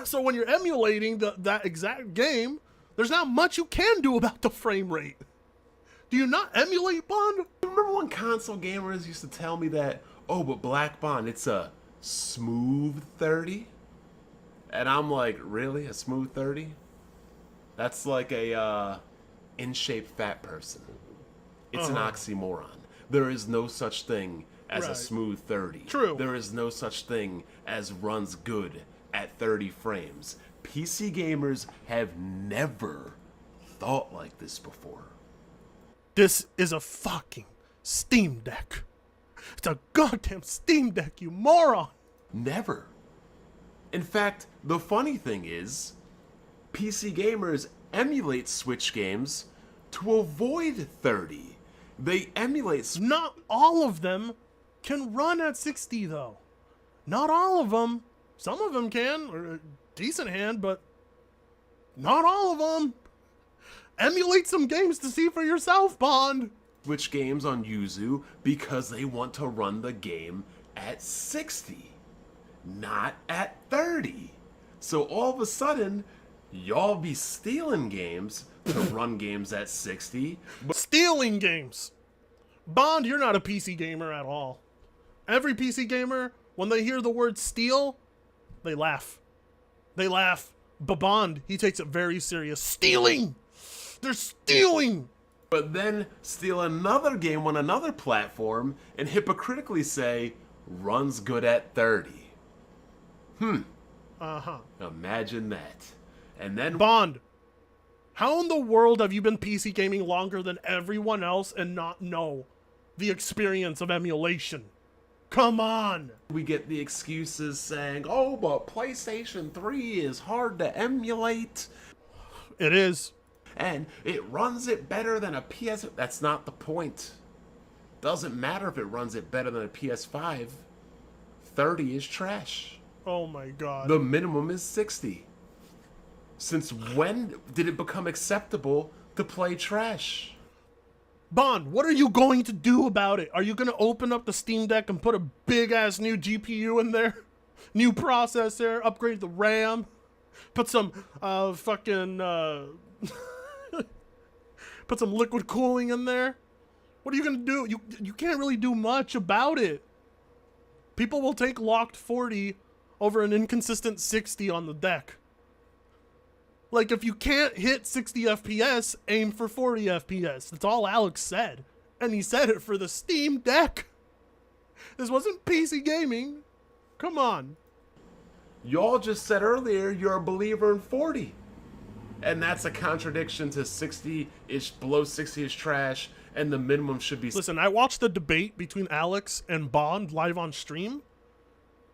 So when you're emulating that exact game, there's not much you can do about the frame rate. Do you not emulate Bond? Remember when console gamers used to tell me that, oh, but Black Bond, it's a smooth 30? And I'm like, really? A smooth 30? That's like a in-shape fat person. It's an oxymoron. There is no such thing as a smooth 30. True. There is no such thing as runs good at 30 frames. PC gamers have never thought like this before. This is a fucking Steam Deck. It's a goddamn Steam Deck, you moron. Never. In fact, the funny thing is, PC gamers emulate Switch games to avoid 30. They emulate... Not all of them can run at 60, though. Not all of them. Some of them can, or a decent hand, but not all of them. Emulate some games to see for yourself, Bond. Switch games on Yuzu because they want to run the game at 60, not at 30. So all of a sudden, y'all be stealing games to run games at 60. Stealing games. Bond, you're not a PC gamer at all. Every PC gamer, when they hear the word steal, they laugh. They laugh. But Bond, he takes it very serious. Stealing! They're stealing! But then steal another game on another platform and hypocritically say, runs good at 30. Imagine that. And then... Bond, how in the world have you been PC gaming longer than everyone else and not know the experience of emulation? Come on! We get the excuses saying, oh, but PlayStation 3 is hard to emulate. It is. And it runs it better than a PS... That's not the point. Doesn't matter if it runs it better than a PS5. 30 is trash. Oh my god. The minimum is 60. Since when did it become acceptable to play trash? Bond, what are you going to do about it? Are you going to open up the Steam Deck and put a big-ass new GPU in there? New processor, upgrade the RAM, put some put some liquid cooling in there? What are you going to do? You can't really do much about it. People will take locked 40 over an inconsistent 60 on the deck. Like, if you can't hit 60 FPS, aim for 40 FPS. That's all Alex said. And he said it for the Steam Deck. This wasn't PC gaming. Come on. Y'all just said earlier you're a believer in 40. And that's a contradiction to 60-ish, below 60 is trash, and the minimum should be... Listen, I watched the debate between Alex and Bond live on stream.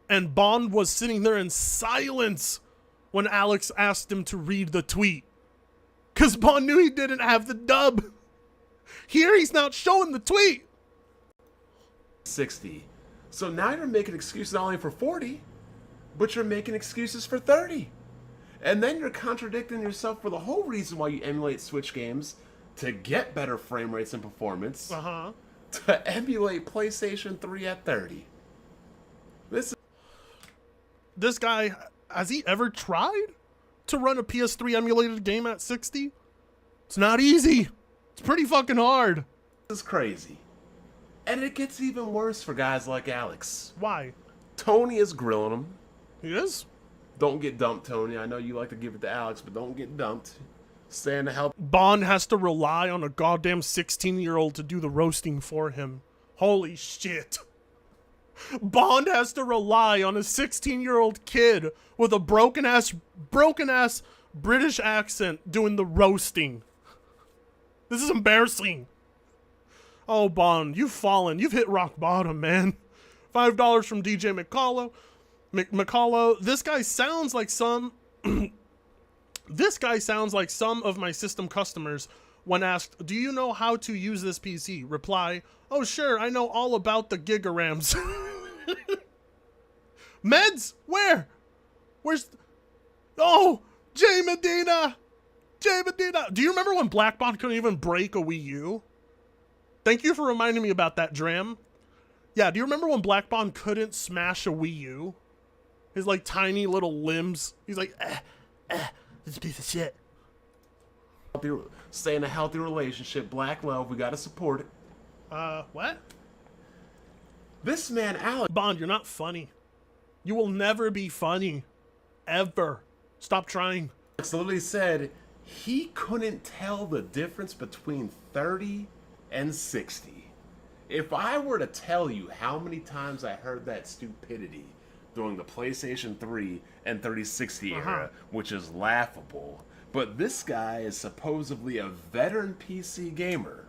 And Bond was sitting there in silence when Alex asked him to read the tweet. Because Bond knew he didn't have the dub. Here, he's not showing the tweet. 60. So now you're making excuses not only for 40, but you're making excuses for 30. And then you're contradicting yourself for the whole reason why you emulate Switch games, to get better frame rates and performance, to emulate PlayStation 3 at 30. This guy, has he ever tried to run a PS3 emulated game at 60? It's not easy. It's pretty fucking hard. This is crazy. And it gets even worse for guys like Alex. Why? Tony is grilling him. He is? Don't get dumped, Tony. I know you like to give it to Alex, but don't get dumped. Stand to help. Bond has to rely on a goddamn 16-year-old to do the roasting for him. Holy shit. Bond has to rely on a 16-year-old kid with a broken ass British accent doing the roasting. This is embarrassing. Oh, Bond, you've fallen. You've hit rock bottom, man. $5 from DJ McCullough. This guy sounds like some of my system customers when asked, "Do you know how to use this PC?" Reply, "Oh, sure, I know all about the gigarams." Meds? Where? Where's... Oh, Jay Medina! Do you remember when Black Bond couldn't even break a Wii U? Thank you for reminding me about that, Dram. Yeah, do you remember when Black Bond couldn't smash a Wii U? His, like, tiny little limbs. He's like, this piece of shit. Stay in a healthy relationship, black love, we gotta support it. What? This man, Alex... Bond, you're not funny. You will never be funny. Ever. Stop trying. Literally said he couldn't tell the difference between 30 and 60. If I were to tell you how many times I heard that stupidity during the PlayStation 3 and 3060 era, which is laughable, but this guy is supposedly a veteran PC gamer.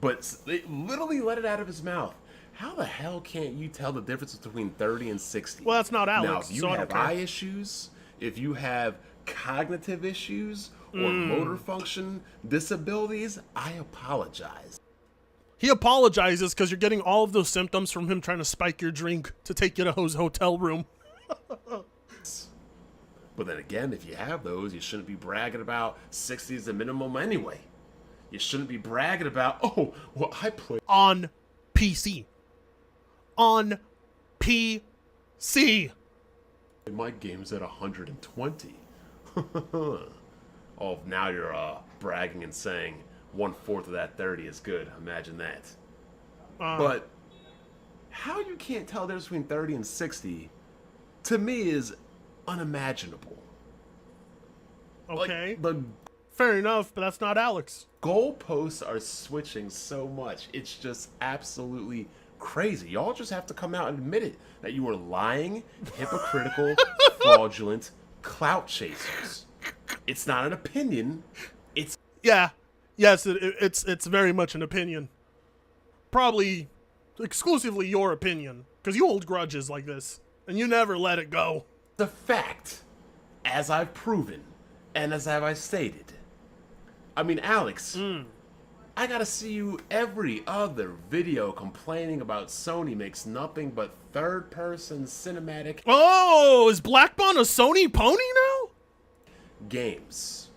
But they literally let it out of his mouth. How the hell can't you tell the difference between 30 and 60? Well, that's not Alex. Now, if you so have eye issues, if you have cognitive issues or motor function disabilities, I apologize. He apologizes because you're getting all of those symptoms from him trying to spike your drink to take you to his hotel room. But then again, if you have those, you shouldn't be bragging about 60 is the minimum anyway. You shouldn't be bragging about, oh, well, I play on PC. On PC. my game's at 120. Oh, now you're bragging and saying 1/4 of that 30 is good. Imagine that. But how you can't tell the difference between 30 and 60, to me, is unimaginable. Okay. Like, the fair enough, but that's not Alex. goalposts are switching so much. It's just absolutely crazy. Y'all just have to come out and admit it, that you were lying, hypocritical, fraudulent clout chasers. It's not an opinion. It's... Yeah. Yes, it's very much an opinion. Probably exclusively your opinion, because you hold grudges like this, and you never let it go. the fact, as I've proven, and as have I stated. I mean, Alex, I gotta see you every other video complaining about Sony makes nothing but third-person cinematic Oh, is Blackbone a Sony pony now? games.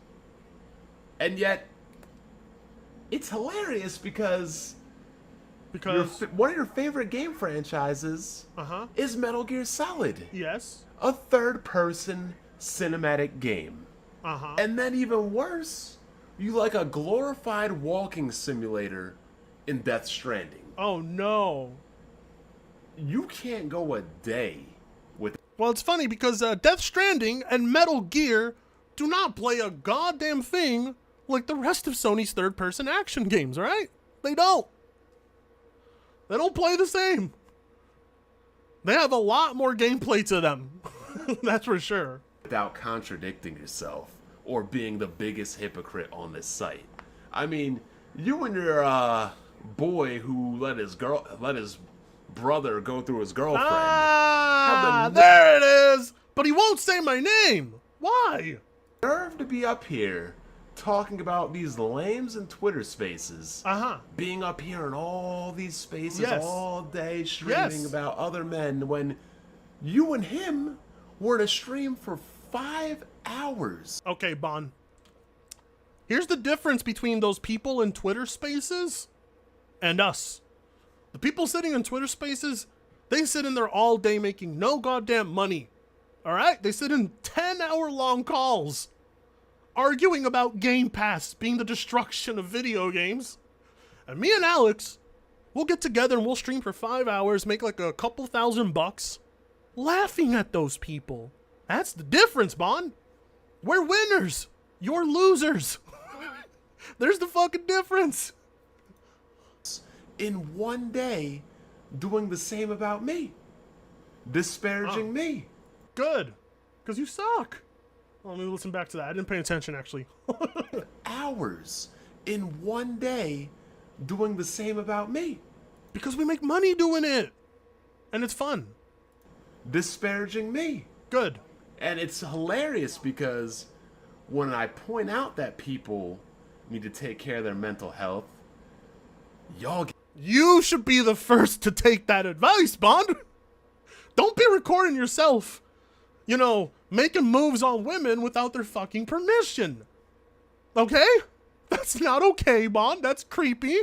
And yet, it's hilarious because one of your favorite game franchises is Metal Gear Solid. Yes. A third-person cinematic game. And then even worse, you like a glorified walking simulator in Death Stranding. Oh no. You can't go a day with... Well, it's funny because Death Stranding and Metal Gear do not play a goddamn thing like the rest of Sony's third-person action games, right? They don't. They don't play the same. They have a lot more gameplay to them. That's for sure. Without contradicting yourself or being the biggest hypocrite on this site. I mean, you and your boy who let his brother go through his girlfriend. There it is. But he won't say my name. Why? Nerve to be up here talking about these lames in Twitter spaces. Being up here in all these spaces all day streaming about other men when you and him were in a stream for 5 hours. Okay, Bon. Here's the difference between those people in Twitter spaces and us. The people sitting in Twitter spaces, they sit in there all day making no goddamn money. Alright? They sit in 10-hour-long calls arguing about Game Pass being the destruction of video games. And me and Alex, we'll get together and we'll stream for 5 hours, make like a couple $1,000 laughing at those people. That's the difference, Bon. We're winners. You're losers. There's the fucking difference. In one day, doing the same about me, disparaging me. Good. Because you suck. Well, let me listen back to that. I didn't pay attention, actually. Hours in one day doing the same about me, Because we make money doing it. And it's fun. disparaging me. Good. And it's hilarious because when I point out that people need to take care of their mental health, y'all get You should be the first to take that advice, Bond. Don't be recording yourself, you know, making moves on women without their fucking permission. Okay? That's not okay, Bond. That's creepy.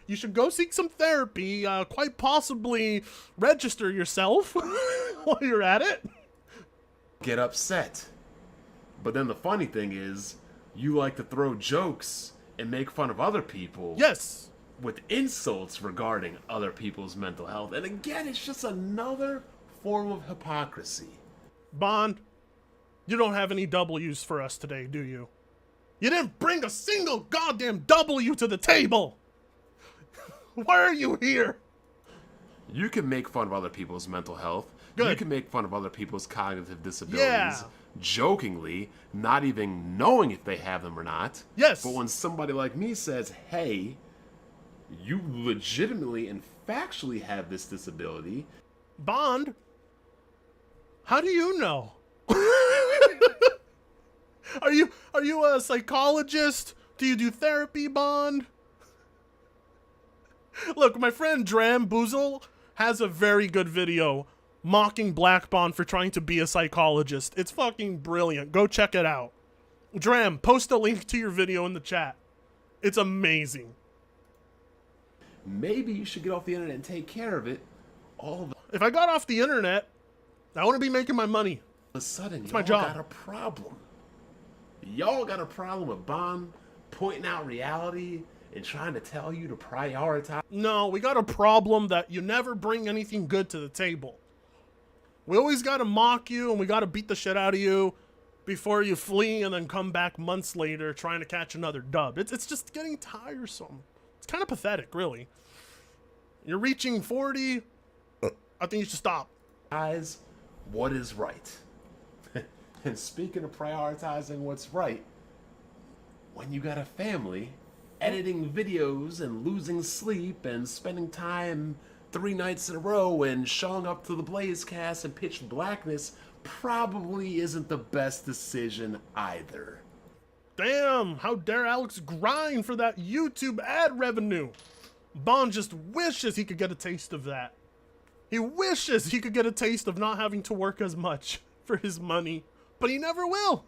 You should go seek some therapy, quite possibly register yourself while you're at it. get upset. But then the funny thing is, you like to throw jokes and make fun of other people. Yes. With insults regarding other people's mental health. And again, it's just another form of hypocrisy. Bond, you don't have any W's for us today, do you? You didn't bring a single goddamn W to the table. Why are you here? You can make fun of other people's mental health. Good. You can make fun of other people's cognitive disabilities. Yeah. Jokingly, not even knowing if they have them or not. Yes. But when somebody like me says, hey, you legitimately and factually have this disability. Bond, how do you know? Are you a psychologist? Do you do therapy, Bond? Look, my friend Dram Boozle has a very good video mocking Black Bond for trying to be a psychologist. It's fucking brilliant. Go check it out. Dram, post a link to your video in the chat. It's amazing. Maybe you should get off the internet and take care of it. All of If I got off the internet, I wouldn't be making my money. a sudden, my y'all job. got a problem. Y'all got a problem with Bond pointing out reality and trying to tell you to prioritize. No, we got a problem that you never bring anything good to the table. We always got to mock you and we got to beat the shit out of you before you flee and then come back months later trying to catch another dub. It's just getting tiresome. It's kind of pathetic, really. You're reaching 40. I think you should stop. What is right. And speaking of prioritizing what's right, when you got a family, editing videos and losing sleep and spending time 3 nights in a row and showing up to the Blazecast and pitch blackness probably isn't the best decision either. Damn, how dare Alex grind for that YouTube ad revenue? Bond just wishes he could get a taste of that. He wishes he could get a taste of not having to work as much for his money, but he never will,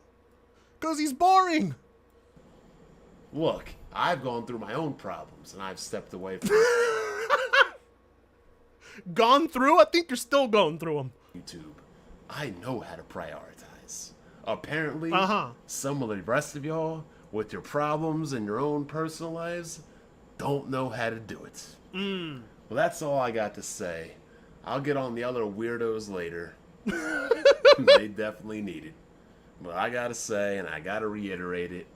because he's boring. Look, I've gone through my own problems and I've stepped away from Gone through? I think you're still going through them. YouTube. I know how to prioritize. Apparently, Uh-huh. some of the rest of y'all, with your problems and your own personal lives, don't know how to do it. Well, that's all I got to say. I'll get on the other weirdos later. They definitely need it. But I gotta say, and I gotta reiterate it,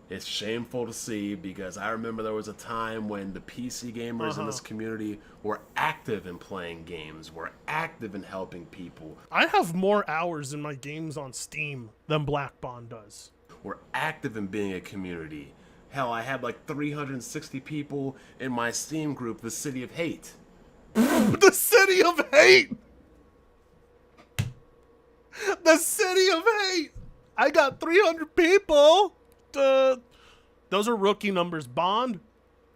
it's shameful to see because I remember there was a time when the PC gamers in this community were active in playing games, were active in helping people, I have more hours in my games on Steam than Black Bond does. were active in being a community. Hell, I had like 360 people in my Steam group, the City of Hate. The City of Hate! The City of Hate! I got 300 people! Those are rookie numbers, Bond.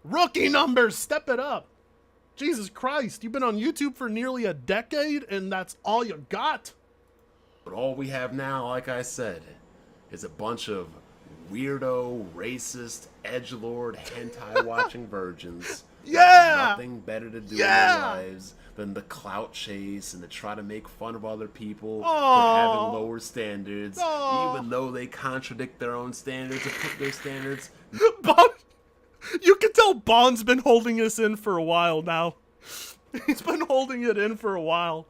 Rookie numbers! Step it up. Jesus Christ, you've been on YouTube for nearly a decade and that's all you got? But all we have now, like I said, is a bunch of weirdo, racist, edgelord, hentai-watching virgins. Yeah! Nothing better to do Yeah! in their lives than the clout chase and to try to make fun of other people for Aw. having lower standards, Aw. even though they contradict their own standards or put their standards. Bond, you can tell Bond's been holding this in for a while now. He's been holding it in for a while.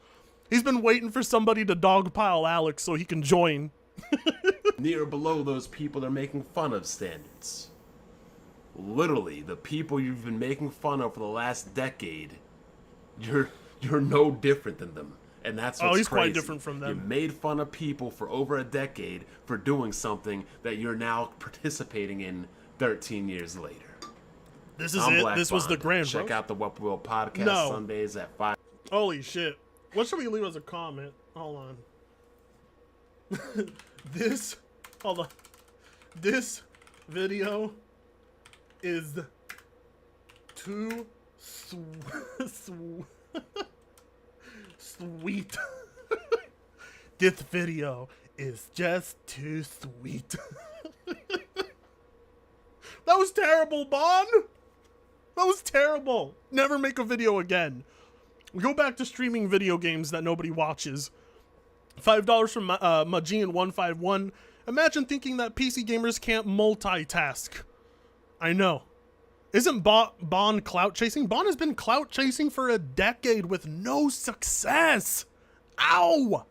He's been waiting for somebody to dogpile Alex so he can join. Near or below those people they're making fun of standards. Literally, the people you've been making fun of for the last decade you're no different than them. And that's what's he's crazy. quite different from them. You made fun of people for over a decade for doing something that you're now participating in 13 years later. This is I'm it. Black This was the Bond. grand. Check out the What Will podcast No. Sundays at 5. Holy shit! What should we leave as a comment? Hold on. Hold on. This video is too sweet. This video is just too sweet. That was terrible, Bond. That was terrible. Never make a video again. Go back to streaming video games that nobody watches. $5 from Majian151. Imagine thinking that PC gamers can't multitask. I know. Isn't Bond clout chasing? Bond has been clout chasing for a decade with no success. Ow!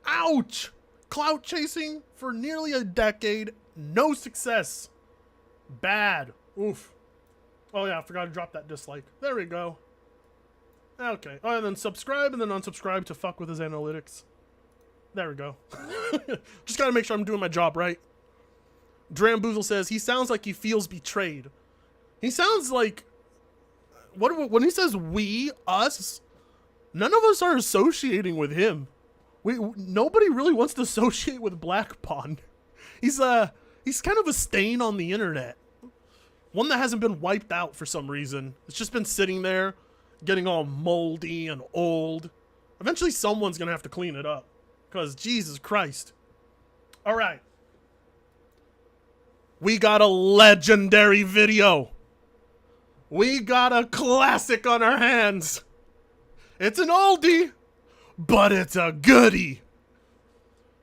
Ouch! Clout chasing for nearly a decade, no success. Bad. Oof. Oh yeah, I forgot to drop that dislike. There we go. Okay. Oh, and then subscribe and then unsubscribe to fuck with his analytics. There we go. Just gotta make sure I'm doing my job right. Dramboozle says he sounds like he feels betrayed. He sounds like when he says we, us, none of us are associating with him. Nobody really wants to associate with Black Pond. He's kind of a stain on the internet. One that hasn't been wiped out for some reason. It's just been sitting there, getting all moldy and old. Eventually someone's gonna have to clean it up. Because Jesus Christ. Alright. We got a legendary video. We got a classic on our hands. It's an oldie, but it's a goodie.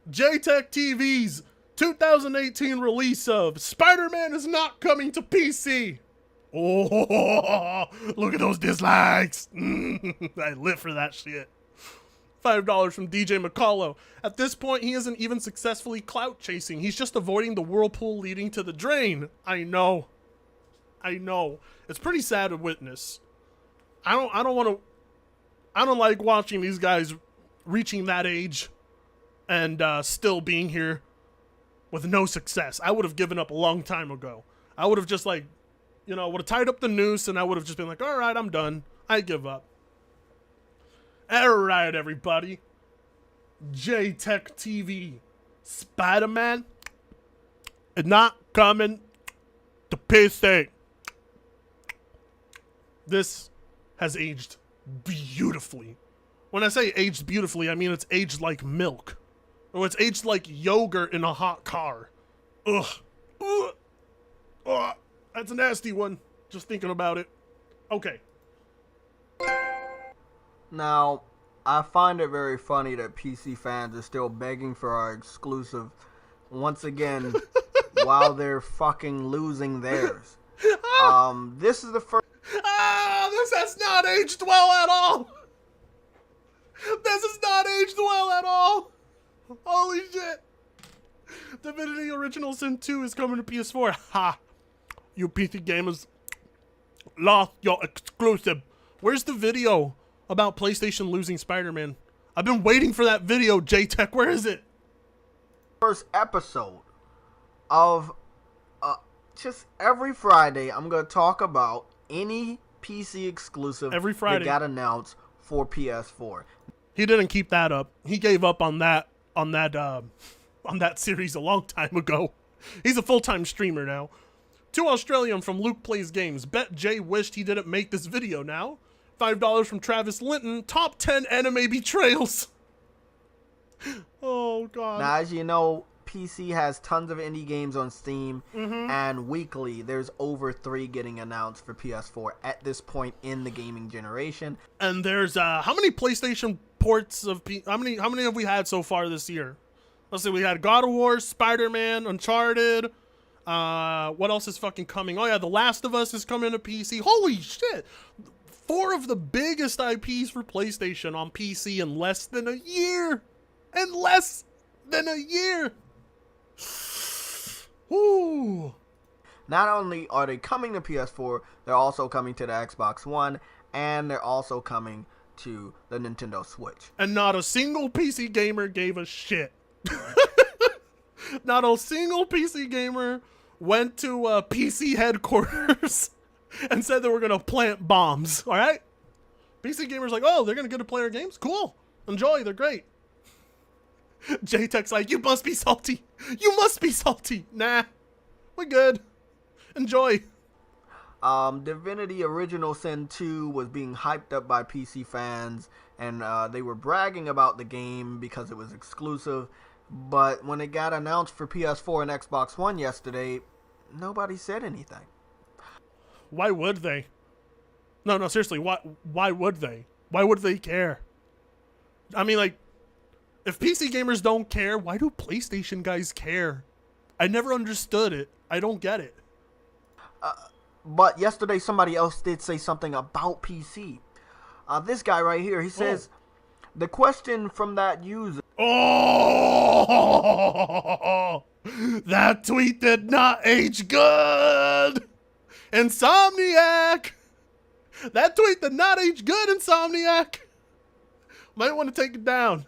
JTech TV's 2018 release of Spider-Man is not coming to PC. Oh, look at those dislikes. I live for that shit. $5 from DJ McCullough. At this point, he isn't even successfully clout chasing. He's just avoiding the whirlpool leading to the drain. I know. It's pretty sad to witness. I don't like watching these guys reaching that age and still being here with no success. I would have given up a long time ago. I would have just would have tied up the noose and I would have just been like, all right, I'm done. I give up. All right, everybody. JTech TV. Spider-Man is not coming to PC. This has aged beautifully. When I say aged beautifully, I mean it's aged like milk. Or it's aged like yogurt in a hot car. Ugh. Ugh. Ugh. That's a nasty one. Just thinking about it. Okay. Now, I find it very funny that PC fans are still begging for our exclusive once again while they're fucking losing theirs. This is the first... This has not aged well at all. This has not aged well at all. Holy shit. Divinity Original Sin 2 is coming to PS4. Ha. You PC gamers lost your exclusive. Where's the video about PlayStation losing Spider-Man? I've been waiting for that video, JTech. Where is it? First episode of just every Friday I'm going to talk about any PC exclusive every Friday that got announced for PS4. He didn't keep that up. He gave up on that series a long time ago. He's a full-time streamer now. To Australian from Luke Plays Games. Bet Jay wished he didn't make this video now. $5 from Travis Linton. Top 10 anime betrayals. Oh, God. Now, as you know, PC has tons of indie games on Steam, and weekly there's over 3 getting announced for PS4 at this point in the gaming generation. And there's how many PlayStation ports of how many have we had so far this year? Let's see, we had God of War, Spider-Man, Uncharted. What else is fucking coming? Oh yeah, The Last of Us is coming to PC. Holy shit! 4 of the biggest IPs for PlayStation on PC in less than a year. In less than a year. Ooh. Not only are they coming to PS4, they're also coming to the Xbox One, and they're also coming to the Nintendo Switch. And not a single PC gamer gave a shit. Not a single PC gamer went to PC headquarters and said they were going to plant bombs, all right? PC gamers like, oh, they're going to get to play our games? Cool. Enjoy. They're great. JTech's like, you must be salty. You must be salty. Nah, we're good. Enjoy. Divinity Original Sin 2 was being hyped up by PC fans, and they were bragging about the game because it was exclusive. But when it got announced for PS4 and Xbox One yesterday, nobody said anything. Why would they? No, seriously, why would they? Why would they care? I mean, like, if PC gamers don't care, why do PlayStation guys care? I never understood it. I don't get it. But yesterday somebody else did say something about PC. This guy right here, he says, the question from that user... Oh! That tweet did not age good! Insomniac! That tweet did not age good, Insomniac! Might want to take it down.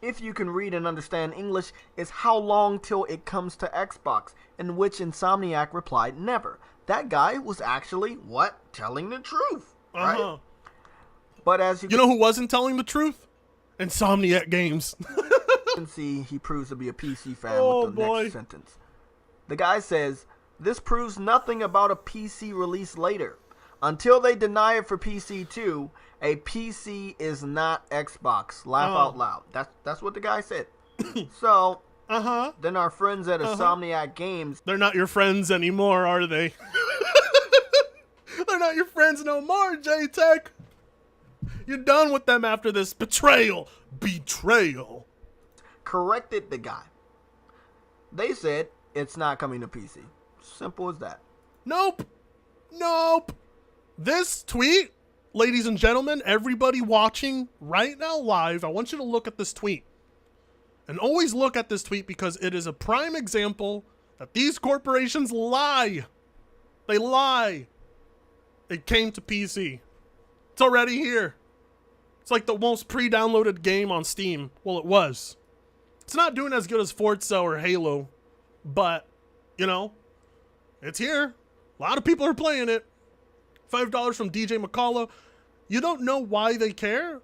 If you can read and understand English, is how long till it comes to Xbox? In which Insomniac replied, never. That guy was actually, what? Telling the truth, right? But as you know who wasn't telling the truth? Insomniac Games. can see, he proves to be a PC fan with the next sentence. The guy says, this proves nothing about a PC release later. Until they deny it for PC too, a PC is not Xbox. Laugh out loud. That's what the guy said. So, then our friends at Insomniac Games... They're not your friends anymore, are they? They're not your friends no more, J-Tech. You're done with them after this betrayal. Betrayal. Corrected the guy. They said it's not coming to PC. Simple as that. Nope. This tweet, ladies and gentlemen, everybody watching right now live, I want you to look at this tweet. And always look at this tweet because it is a prime example that these corporations lie. They lie. It came to PC. It's already here. It's like the most pre-downloaded game on Steam. Well, it was. It's not doing as good as Forza or Halo, but, you know, it's here. A lot of people are playing it. $5 from DJ McCullough. You don't know why they care?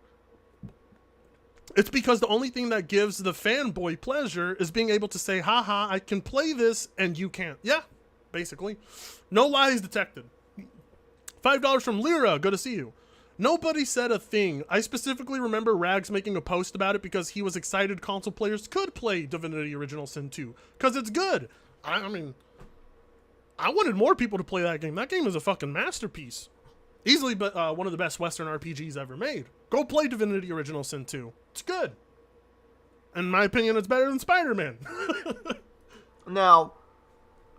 It's because the only thing that gives the fanboy pleasure is being able to say, haha, I can play this and you can't. Yeah, basically. No lies detected. $5 from Lyra. Good to see you. Nobody said a thing. I specifically remember Rags making a post about it because he was excited console players could play Divinity Original Sin 2. Because it's good. I mean, I wanted more people to play that game. That game is a fucking masterpiece. Easily one of the best Western RPGs ever made. Go play Divinity Original Sin 2. It's good. In my opinion, it's better than Spider-Man. Now,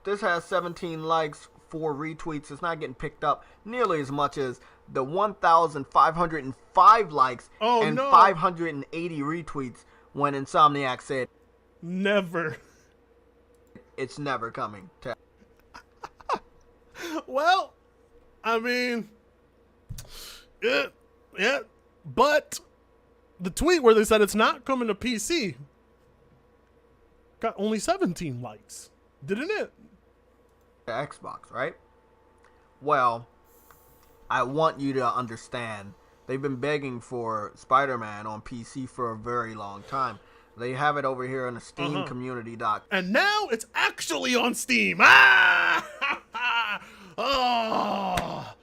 this has 17 likes, 4 retweets. It's not getting picked up nearly as much as the 1,505 likes and 580 retweets when Insomniac said, never. It's never coming to... Well, I mean, yeah, but the tweet where they said it's not coming to PC got only 17 likes, didn't it? Xbox, right? Well, I want you to understand, they've been begging for Spider-Man on PC for a very long time. They have it over here in the Steam community doc. And now it's actually on Steam. Ah! Oh,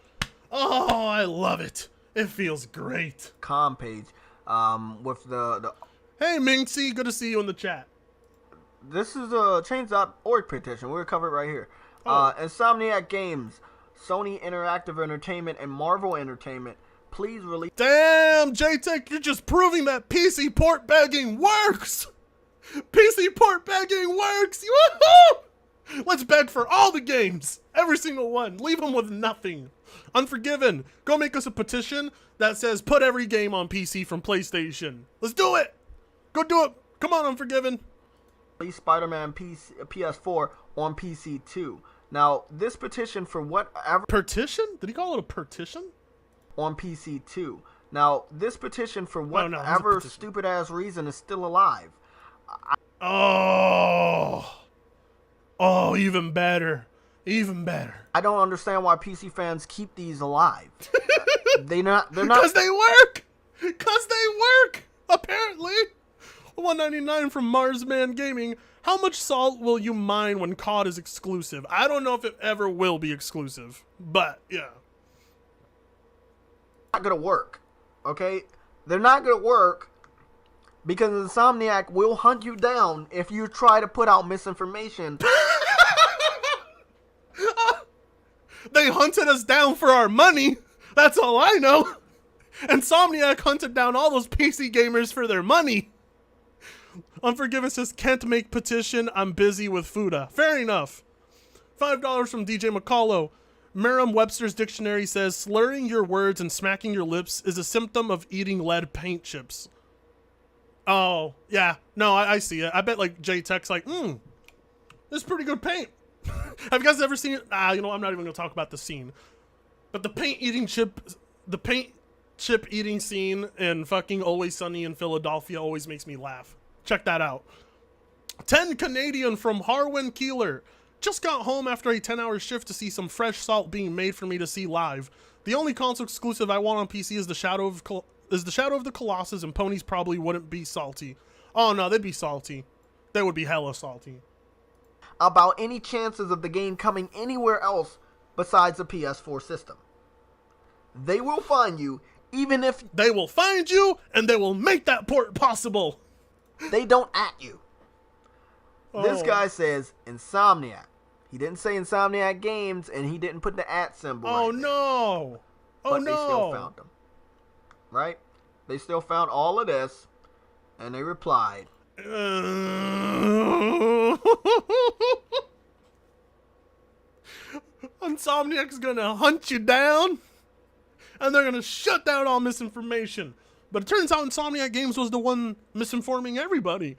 I love it. It feels great. Com page with the Hey, Minxie, good to see you in the chat. This is a change.org petition. We're covered right here. Insomniac Games, Sony Interactive Entertainment, and Marvel Entertainment, please release... Damn, J-Tech, you're just proving that PC port begging works! PC port begging works! Woohoo! Let's beg for all the games! Every single one. Leave them with nothing. Unforgiven, go make us a petition that says put every game on PC from PlayStation. Let's do it! Go do it! Come on, Unforgiven. Spider-Man PS4 on PC too. Now, this petition for whatever Partition? Did he call it a partition? on PC too. Now, this petition for no, it's a whatever petition. stupid ass reason is still alive. Oh, even better, even better. I don't understand why PC fans keep these alive. They're not. Cause they work. Cause they work. Apparently, $1.99 from Marsman Gaming. How much salt will you mine when COD is exclusive? I don't know if it ever will be exclusive, but yeah. Not gonna work. Okay, they're not gonna work because Insomniac will hunt you down if you try to put out misinformation. They hunted us down for our money. That's all I know. Insomniac hunted down all those PC gamers for their money. Unforgiven says, can't make petition. I'm busy with Fuda. Fair enough. $5 from DJ McCullough. Merriam-Webster's dictionary says, slurring your words and smacking your lips is a symptom of eating lead paint chips. Oh, yeah. No, I see it. I bet, like, J-Tech's like, this is pretty good paint. Have you guys ever seen it? I'm not even going to talk about the scene. But the paint chip eating scene in fucking Always Sunny in Philadelphia always makes me laugh. Check that out. 10 Canadian from Harwin Keeler. Just got home after a 10-hour shift to see some fresh salt being made for me to see live. The only console exclusive I want on PC is the Shadow of the Colossus, and ponies probably wouldn't be salty. Oh no, they'd be salty. They would be hella salty. About any chances of the game coming anywhere else besides the PS4 system. They will find you, even if they will find you, and they will make that port possible. They don't at you. This Oh. guy says Insomniac. He didn't say Insomniac Games, and he didn't put the at symbol. Oh right there. no! Oh But no! they still found them. Right? They still found all of this, and they replied. Insomniac's gonna hunt you down, and they're gonna shut down all misinformation. But it turns out Insomniac Games was the one misinforming everybody.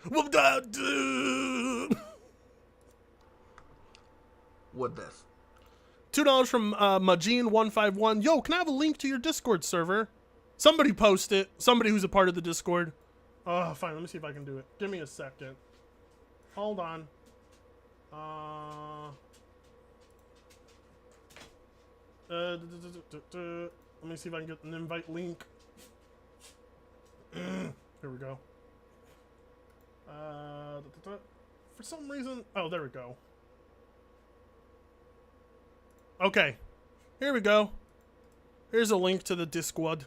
With this. $2 from Majin151. Yo, can I have a link to your Discord server? Somebody post it. Somebody who's a part of the Discord. Oh, fine. Let me see if I can do it. Give me a second. Hold on. Let me see if I can get an invite link. Here we go. For some reason... Oh, there we go. Okay. Here we go. Here's a link to the Discord.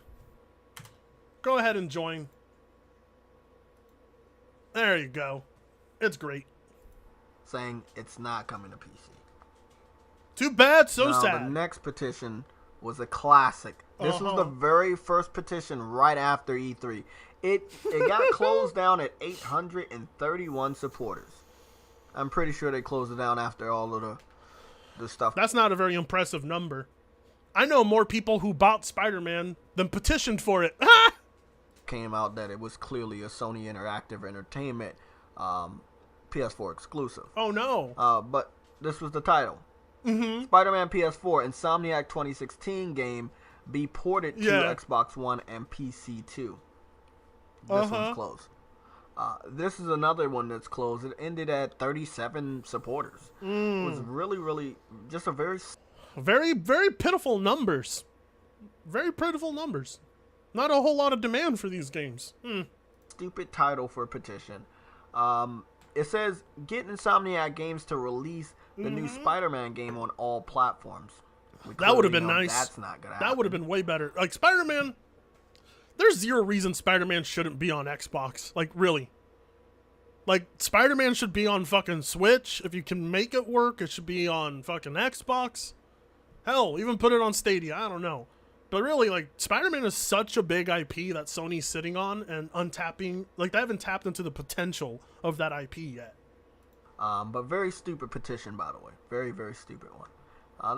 Go ahead and join. There you go. It's great. Saying it's not coming to PC. Too bad, so Now, sad. The next petition was a classic. This was the very first petition right after E3. It got closed down at 831 supporters. I'm pretty sure they closed it down after all of the stuff. That's not a very impressive number. I know more people who bought Spider-Man than petitioned for it. Came out that it was clearly a Sony Interactive Entertainment PS4 exclusive. Oh no. But this was the title. Spider-Man PS4 Insomniac 2016 game be ported to Xbox One and PC too. This one's closed. This is another one that's closed. It ended at 37 supporters. It was really just a very very pitiful numbers. Very pitiful numbers. Not a whole lot of demand for these games. stupid title for a petition. It says, get Insomniac Games to release the new Spider-Man game on all platforms. That would have been nice. That's not gonna happen. That would have been way better. Like, Spider-Man, there's zero reason Spider-Man shouldn't be on Xbox. Like, really. Like, Spider-Man should be on fucking Switch. If you can make it work, it should be on fucking Xbox. Hell, even put it on Stadia. I don't know. But really, like, Spider-Man is such a big IP that Sony's sitting on and untapping. Like, they haven't tapped into the potential of that IP yet. But very stupid petition, by the way. Very, very stupid one.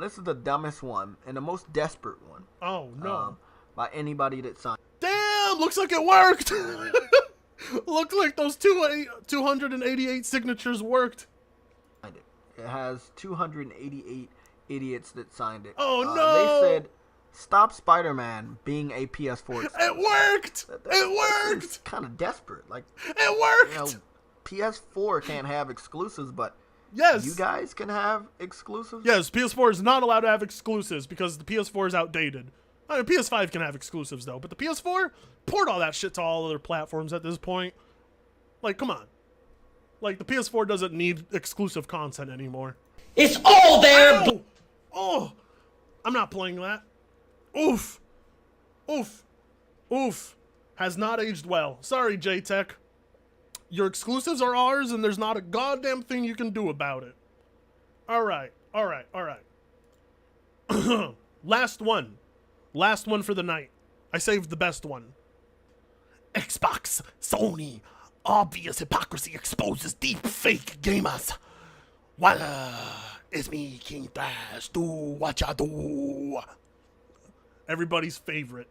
This is the dumbest one and the most desperate one. Oh, no. By anybody that signed. Damn! Looks like it worked! Looks like those 288 signatures worked. It has 288 idiots that signed it. Oh, no! They said, "Stop Spider-Man being a PS4 exclusive." It worked! It worked! Kind of desperate. Like, It worked! you know, PS4 can't have exclusives, but Yes! you guys can have exclusives? Yes, PS4 is not allowed to have exclusives because the PS4 is outdated. I mean, PS5 can have exclusives, though, but the PS4, port all that shit to all other platforms at this point. Like, come on. Like, the PS4 doesn't need exclusive content anymore. It's all there. Ow! Oh! I'm not playing that. Oof. Oof. Oof. Has not aged well. Sorry, J-Tech. Your exclusives are ours, and there's not a goddamn thing you can do about it. Alright. Alright. Alright. Last one. Last one for the night. I saved the best one. Xbox, Sony, obvious hypocrisy exposes deep fake gamers. Voila, it's me, King Thrash. Do what ya do. Everybody's favorite.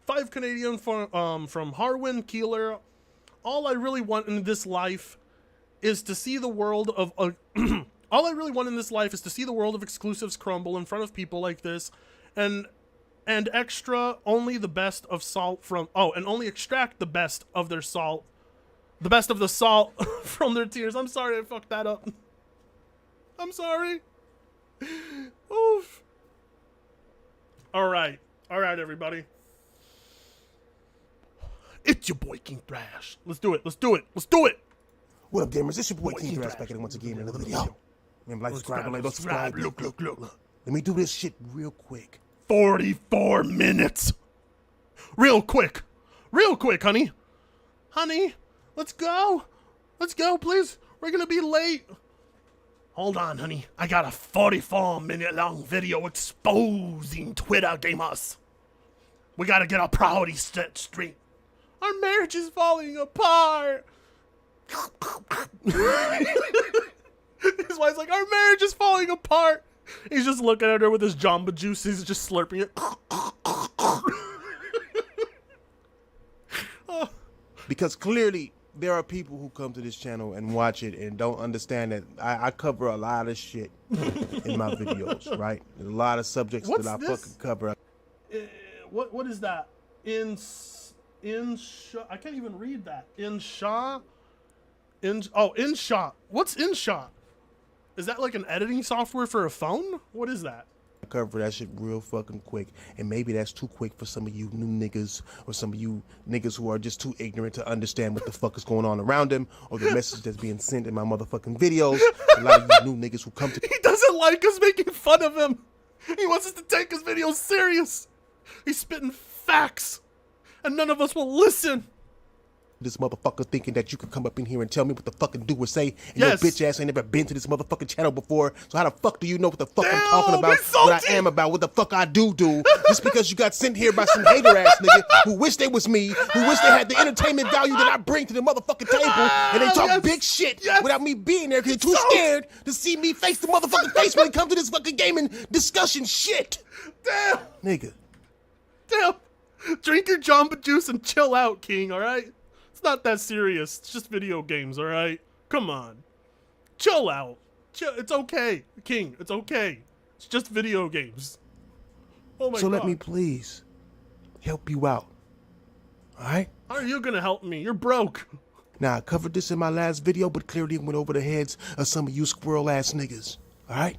5 Canadian from Harwin Keeler. All I really want in this life is to see the world of all I really want in this life is to see the world of exclusives crumble in front of people like this, and extra only the best of salt from and only extract the best of their salt, the best of the salt from their tears. I'm sorry I fucked that up. I'm sorry. Oof. All right, everybody. It's your boy King Thrash. Let's do it. What up, gamers? It's your boy King Thrash back at it once again in another video. Remember, like, subscribe, like, don't subscribe. Look. Let me do this shit real quick. 44 minutes. Real quick, honey. Honey, let's go, please. We're gonna be late. Hold on, honey. I got a 44-minute long video exposing Twitter gamers. We gotta get our priorities set straight. Our marriage is falling apart. His wife's like, our marriage is falling apart. He's just looking at her with his Jamba Juice. He's just slurping it. Because clearly, there are people who come to this channel and watch it and don't understand that I cover a lot of shit in my videos, right? There's a lot of subjects What's that I this? fucking cover. What is that? I can't even read that. InShot. What's InShot? Is that like an editing software for a phone? What is that? I cover that shit real fucking quick, and maybe that's too quick for some of you new niggas, or some of you niggas who are just too ignorant to understand what the fuck is going on around them, or the message that's being sent in my motherfucking videos. A lot of you new niggas who come to He doesn't like us making fun of him. He wants us to take his videos serious. He's spitting facts, and none of us will listen. this motherfucker thinking that you could come up in here and tell me what the fucking do or say, and Yes. your bitch ass ain't never been to this motherfucking channel before, so how the fuck do you know what the fuck I'm Damn, talking about, it's what salty. I am about, what the fuck I do, just because you got sent here by some hater ass nigga who wish they was me, who wish they had the entertainment value that I bring to the motherfucking table, and they talk Yes. big shit Yes. without me being there because they're too Salt. scared to see me face the motherfucking face when it comes to this fucking gaming discussion shit. Damn. Nigga. Damn. Drink your Jamba Juice and chill out, King, alright? It's not that serious. It's just video games, alright? Come on. Chill out. It's okay, King. It's okay. It's just video games. Oh my So god. let me please help you out. Alright? How are you gonna help me? You're broke. Now, I covered this in my last video, but clearly it went over the heads of some of you squirrel-ass niggas. Alright?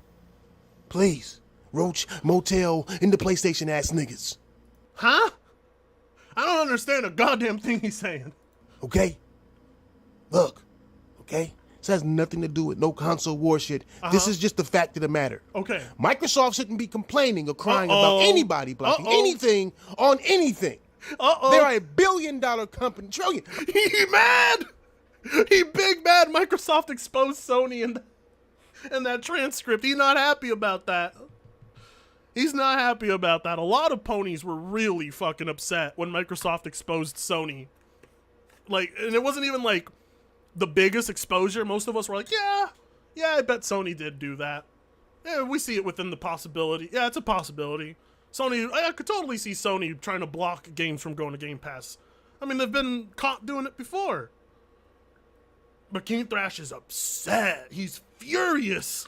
Please. Roach, Motel, and the PlayStation-ass niggas. Huh? I don't understand a goddamn thing he's saying. Okay? Look. Okay? This has nothing to do with no console war shit. This is just the fact of the matter. Okay. Microsoft shouldn't be complaining or crying about anybody blocking anything on anything. They're a billion-dollar company. Trillion. He mad! He big mad Microsoft exposed Sony and that transcript. He's not happy about that. He's not happy about that. A lot of ponies were really fucking upset when Microsoft exposed Sony. Like, and it wasn't even like the biggest exposure. Most of us were like, yeah, I bet Sony did do that. Yeah, we see it within the possibility. Yeah, it's a possibility. Sony, I could totally see Sony trying to block games from going to Game Pass. I mean, they've been caught doing it before. But King Thrash is upset. He's furious.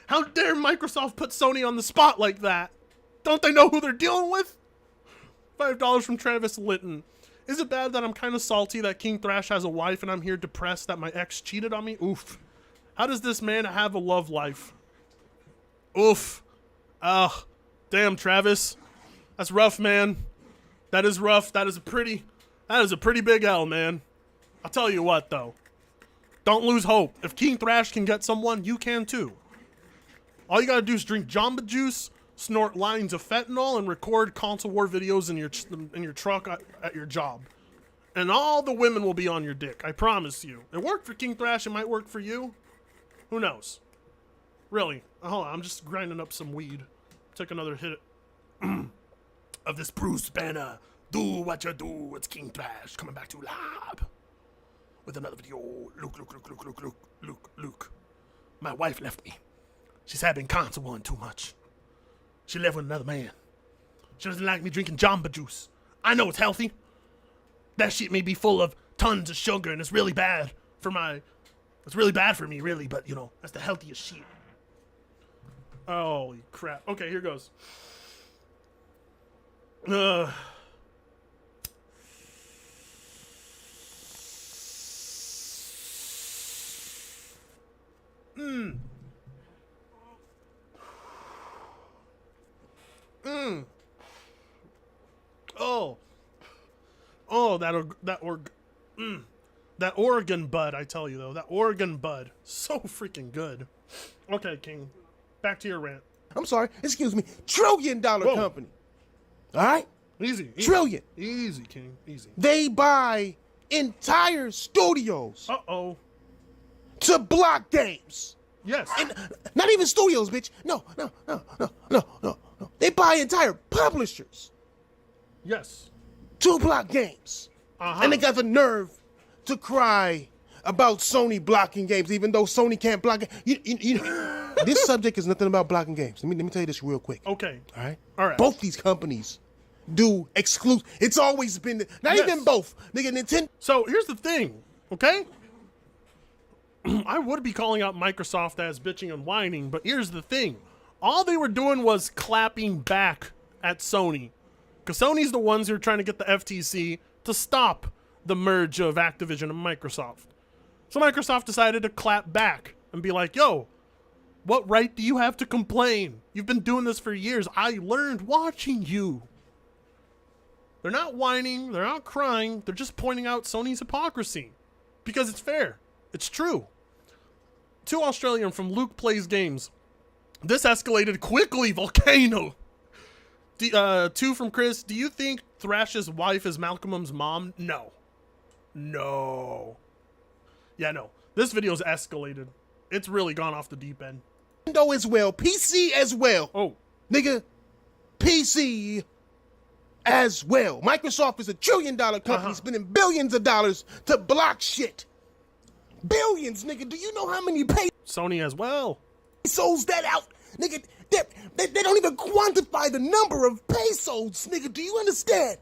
How dare Microsoft put Sony on the spot like that? Don't they know who they're dealing with? $5 from Travis Litton. Is it bad that I'm kind of salty that King Thrash has a wife and I'm here depressed that my ex cheated on me? Oof. How does this man have a love life? Oof. Ugh. Damn, Travis. That's rough, man. That is rough. That is a pretty big L, man. I'll tell you what, though. Don't lose hope. If King Thrash can get someone, you can too. All you gotta do is drink Jamba Juice, snort lines of fentanyl, and record console war videos in your truck at your job. And all the women will be on your dick. I promise you. It worked for King Thrash. It might work for you. Who knows? Really. Hold on. I'm just grinding up some weed. Take another hit of this Bruce Banner. Do what you do. It's King Thrash coming back to lab with another video. Luke. My wife left me. She's having console warring too much. She left with another man. She doesn't like me drinking Jamba Juice. I know it's healthy. That shit may be full of tons of sugar and it's really bad for me, really, but you know, that's the healthiest shit. Holy crap. Okay, here goes. That Oregon bud, I tell you though, that Oregon bud, so freaking good. Okay, King, back to your rant. I'm sorry, excuse me, $1 trillion company. All right? Easy. Trillion. Easy, King, easy. They buy entire studios to block games. Yes. And not even studios, bitch. No. They buy entire publishers. Yes. To block games. And they got the nerve to cry about Sony blocking games, even though Sony can't block it. You know, this subject is nothing about blocking games. Let me tell you this real quick. Okay. All right. Both these companies do exclusive. It's always been even both. Nigga, Nintendo. So here's the thing, okay? I would be calling out Microsoft as bitching and whining, but here's the thing. All they were doing was clapping back at Sony. Because Sony's the ones who are trying to get the FTC to stop the merge of Activision and Microsoft. So Microsoft decided to clap back and be like, yo, what right do you have to complain? You've been doing this for years. I learned watching you. They're not whining. They're not crying. They're just pointing out Sony's hypocrisy. Because it's fair. It's true. 2 Australian from Luke Plays Games. This escalated quickly, Volcano. 2 from Chris. Do you think Thrash's wife is Malcolm's mom? No. Yeah, no. This video's escalated. It's really gone off the deep end. Nintendo as well. PC as well. Oh. Nigga, PC as well. Microsoft is $1 trillion company spending billions of dollars to block shit. Billions, nigga. Do you know how many Sony as well. Pesos that out? Nigga, they don't even quantify the number of pesos, nigga. Do you understand?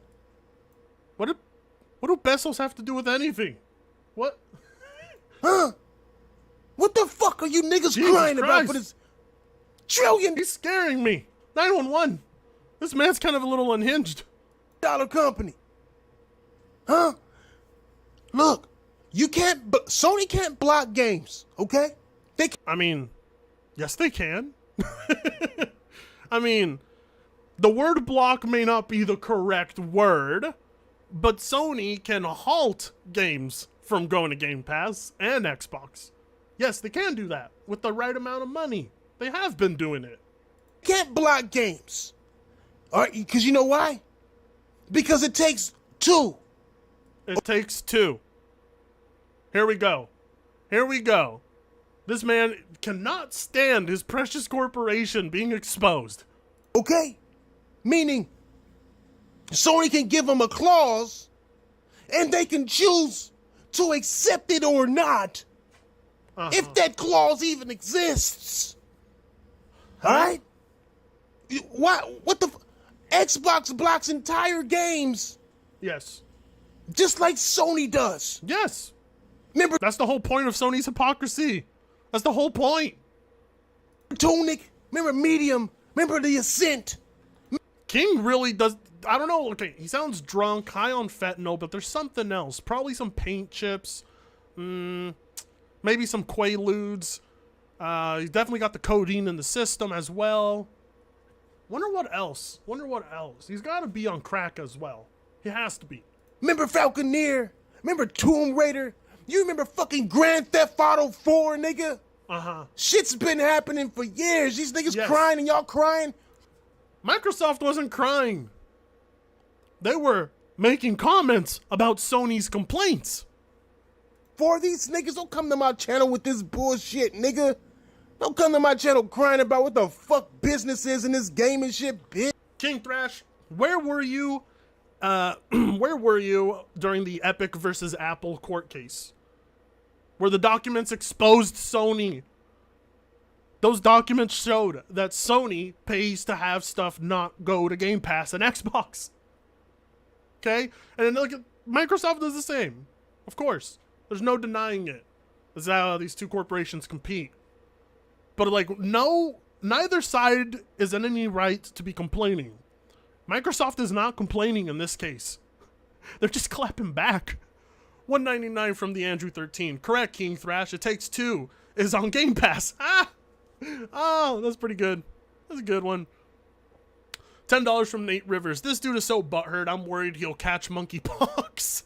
What do pesos have to do with anything? What? Huh? What the fuck are you niggas crying about for this trillion? He's scaring me. 911. This man's kind of a little unhinged. Dollar company. Huh? Look, Sony can't block games, okay? I mean, yes they can. I mean, the word block may not be the correct word, but Sony can halt games from going to Game Pass and Xbox. Yes, they can do that with the right amount of money. They have been doing it. Can't block games. All right, because you know why? Because it takes 2. It takes 2. Here we go. This man cannot stand his precious corporation being exposed. Okay? Meaning, Sony can give them a clause, and they can choose to accept it or not, if that clause even exists. All right? What the... Xbox blocks entire games. Yes. Just like Sony does. Yes. Remember... That's the whole point of Sony's hypocrisy. That's the whole point. Tunic, remember Medium, remember The Ascent. King really does. I don't know. Okay, he sounds drunk, high on fentanyl, but there's something else. Probably some paint chips. Maybe some Quaaludes. He's definitely got the codeine in the system as well. Wonder what else. He's got to be on crack as well. He has to be. Remember Falconeer? Remember Tomb Raider? You remember fucking Grand Theft Auto 4, nigga? Shit's been happening for years. These niggas crying and y'all crying. Microsoft wasn't crying. They were making comments about Sony's complaints. For these niggas, don't come to my channel with this bullshit, nigga. Don't come to my channel crying about what the fuck business is in this game and shit, bitch. King Thrash, where were you? Where were you during the Epic versus Apple court case? Where the documents exposed Sony. Those documents showed that Sony pays to have stuff not go to Game Pass and Xbox. Okay? And then look at Microsoft does the same. Of course. There's no denying it. That's how these two corporations compete. But like, no, neither side is in any right to be complaining. Microsoft is not complaining in this case. They're just clapping back. $1.99 from the Andrew 13. Correct, King Thrash. It Takes Two is on Game Pass. Oh, that's pretty good. That's a good one. $10 from Nate Rivers. This dude is so butthurt, I'm worried he'll catch monkeypox.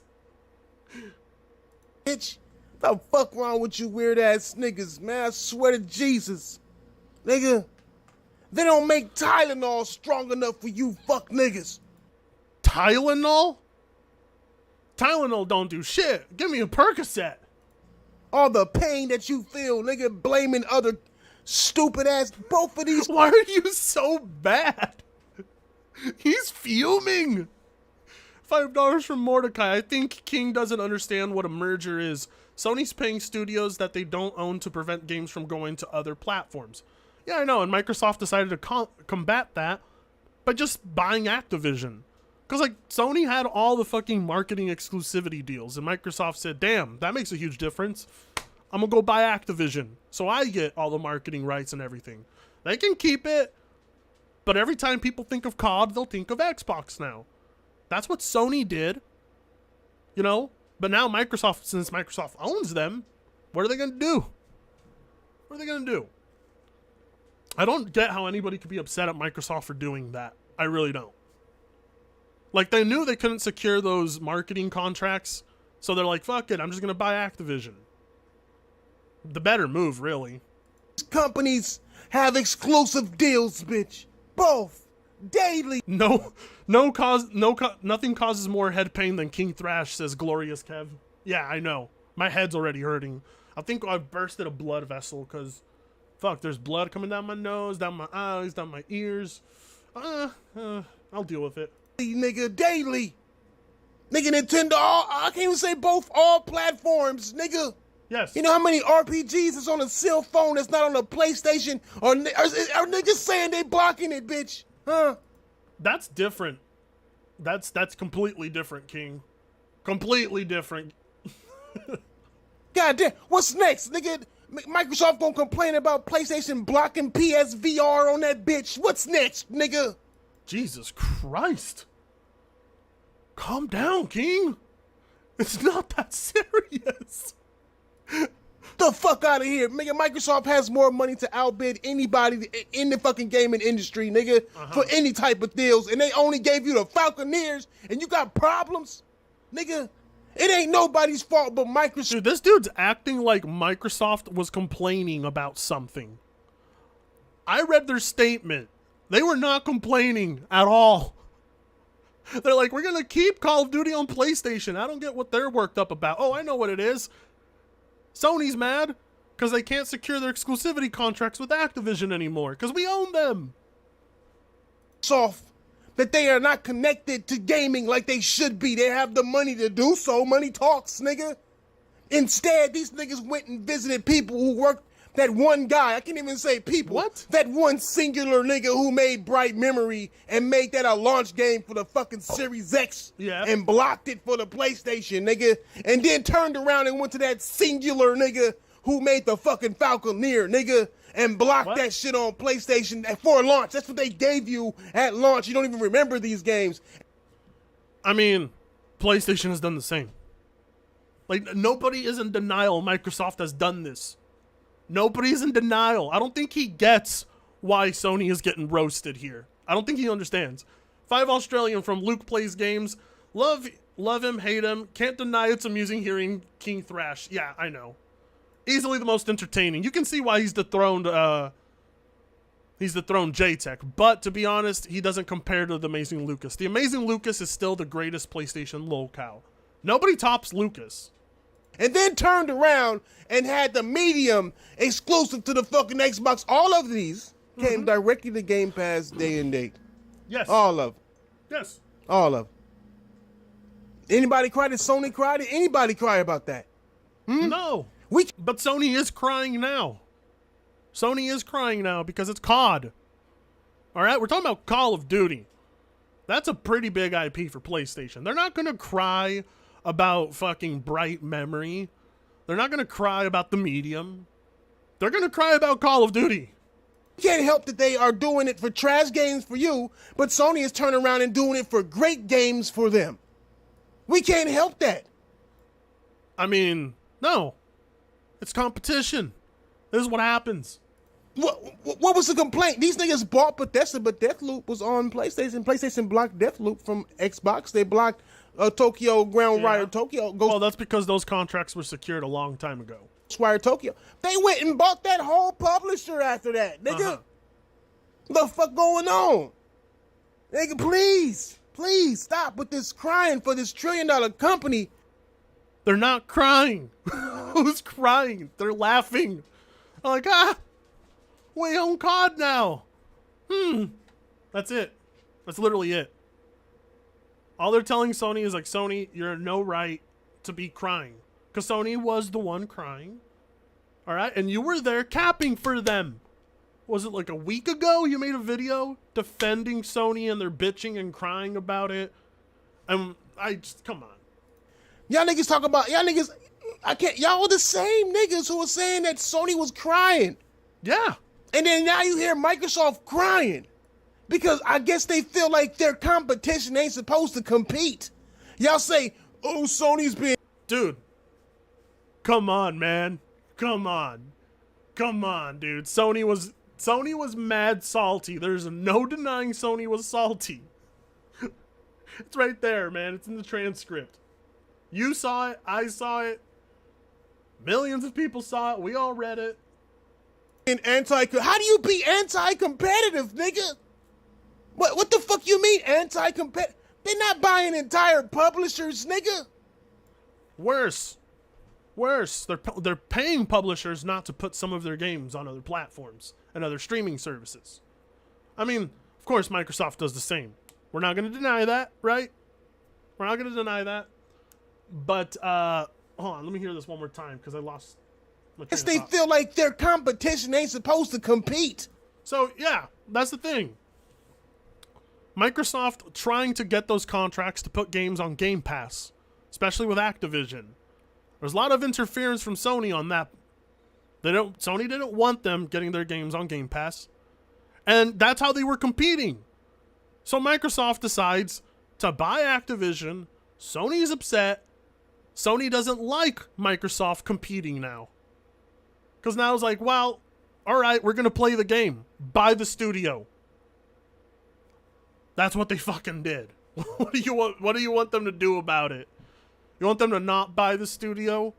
Bitch, what the fuck wrong with you weird ass niggas, man? I swear to Jesus. Nigga, they don't make Tylenol strong enough for you fuck niggas. Tylenol? Tylenol don't do shit. Give me a Percocet. All the pain that you feel, nigga, blaming other stupid ass, both of these. Why are you so bad? He's fuming. $5 from Mordecai. I think King doesn't understand what a merger is. Sony's paying studios that they don't own to prevent games from going to other platforms. Yeah, I know, and Microsoft decided to combat that by just buying Activision. Because, like, Sony had all the fucking marketing exclusivity deals, and Microsoft said, damn, that makes a huge difference. I'm gonna go buy Activision, so I get all the marketing rights and everything. They can keep it, but every time people think of COD, they'll think of Xbox now. That's what Sony did, you know? But now Microsoft, since Microsoft owns them, what are they gonna do? What are they gonna do? I don't get how anybody could be upset at Microsoft for doing that. I really don't. Like, they knew they couldn't secure those marketing contracts, so they're like, fuck it, I'm just gonna buy Activision. The better move, really. Companies have exclusive deals, bitch. Both. Daily. Nothing causes more head pain than King Thrash, says Glorious Kev. Yeah, I know. My head's already hurting. I think I've bursted a blood vessel, because, fuck, there's blood coming down my nose, down my eyes, down my ears. I'll deal with it. Nigga, daily. Nigga, Nintendo, I can't even say both, all platforms, nigga. Yes. You know how many RPGs is on a cell phone that's not on a PlayStation? Or are niggas saying they blocking it, bitch? Huh? That's different. That's completely different, King. Completely different. God damn, what's next, nigga? Microsoft gonna complain about PlayStation blocking PSVR on that bitch. What's next, nigga? Jesus Christ. Calm down, King. It's not that serious. The fuck out of here, nigga. Microsoft has more money to outbid anybody in the fucking gaming industry, nigga, for any type of deals, and they only gave you the Falconeers, and you got problems, nigga. It ain't nobody's fault but Microsoft. Dude, this dude's acting like Microsoft was complaining about something. I read their statement. They were not complaining at all. They're like, we're gonna keep Call of Duty on PlayStation. I don't get what they're worked up about. Oh, I know what it is. Sony's mad because they can't secure their exclusivity contracts with Activision anymore because we own them. Soft that they are not connected to gaming like they should be. They have the money to do so. Money talks, nigga. Instead, these niggas went and visited people who worked. That one guy, I can't even say people. What? That one singular nigga who made Bright Memory and made that a launch game for the fucking Series X. Yeah. And blocked it for the PlayStation, nigga. And then turned around and went to that singular nigga who made the fucking Falconeer, nigga, and blocked that shit on PlayStation for launch. That's what they gave you at launch. You don't even remember these games. I mean, PlayStation has done the same. Like, nobody is in denial Microsoft has done this. Nobody's in denial. I don't think he gets why Sony is getting roasted here. I don't think he understands. 5 Australian from Luke Plays Games. Love him, hate him. Can't deny it's amusing hearing King Thrash. Yeah, I know. Easily the most entertaining. You can see why he's dethroned J-Tech. But to be honest, he doesn't compare to the Amazing Lucas. The Amazing Lucas is still the greatest PlayStation lolcow. Nobody tops Lucas. And then turned around and had the medium exclusive to the fucking Xbox. All of these came directly to Game Pass day and date. Yes. All of them. Yes. All of them. Anybody cry? Did Sony cry? Did anybody cry about that? No. But Sony is crying now. Sony is crying now because it's COD. All right? We're talking about Call of Duty. That's a pretty big IP for PlayStation. They're not going to cry about fucking Bright Memory. They're not going to cry about the Medium. They're going to cry about Call of Duty. Can't help that they are doing it for trash games for you, but Sony is turning around and doing it for great games for them. We can't help that. I mean, no. It's competition. This is what happens. What was the complaint? These niggas bought Bethesda, but Deathloop was on PlayStation. PlayStation blocked Deathloop from Xbox. They blocked Tokyo Ground Rider Tokyo. Well, that's because those contracts were secured a long time ago. Ghostwire Tokyo. They went and bought that whole publisher after that. Nigga, what the fuck going on? Nigga, please stop with this crying for this $1 trillion company. They're not crying. Who's crying? They're laughing. I'm like, we own COD now. That's it. That's literally it. All they're telling Sony is like, Sony, you're no right to be crying. Because Sony was the one crying. All right? And you were there capping for them. Was it like a week ago you made a video defending Sony and they're bitching and crying about it? And I just, come on. Y'all niggas talk about, y'all niggas, y'all are the same niggas who were saying that Sony was crying. Yeah. And then now you hear Microsoft crying. Because I guess they feel like their competition ain't supposed to compete. Y'all say, oh, Sony's being... Dude. Come on, man. Come on. Come on, dude. Sony was mad salty. There's no denying Sony was salty. It's right there, man. It's in the transcript. You saw it. I saw it. Millions of people saw it. We all read it. How do you be anti-competitive, nigga? What the fuck you mean anti-competitive? They're not buying entire publishers, nigga. Worse. They're paying publishers not to put some of their games on other platforms and other streaming services. I mean, of course, Microsoft does the same. We're not going to deny that, right? We're not going to deny that. But, hold on, let me hear this one more time because I lost my train of They thought. feel like their competition ain't supposed to compete. So, yeah, that's the thing. Microsoft trying to get those contracts to put games on Game Pass, especially with Activision. There's a lot of interference from Sony on that. Sony didn't want them getting their games on Game Pass. And that's how they were competing. So Microsoft decides to buy Activision. Sony's upset. Sony doesn't like Microsoft competing now. Because now it's like, well, all right, we're going to play the game. Buy the studio. That's what they fucking did. What do you want them to do about it? You want them to not buy the studio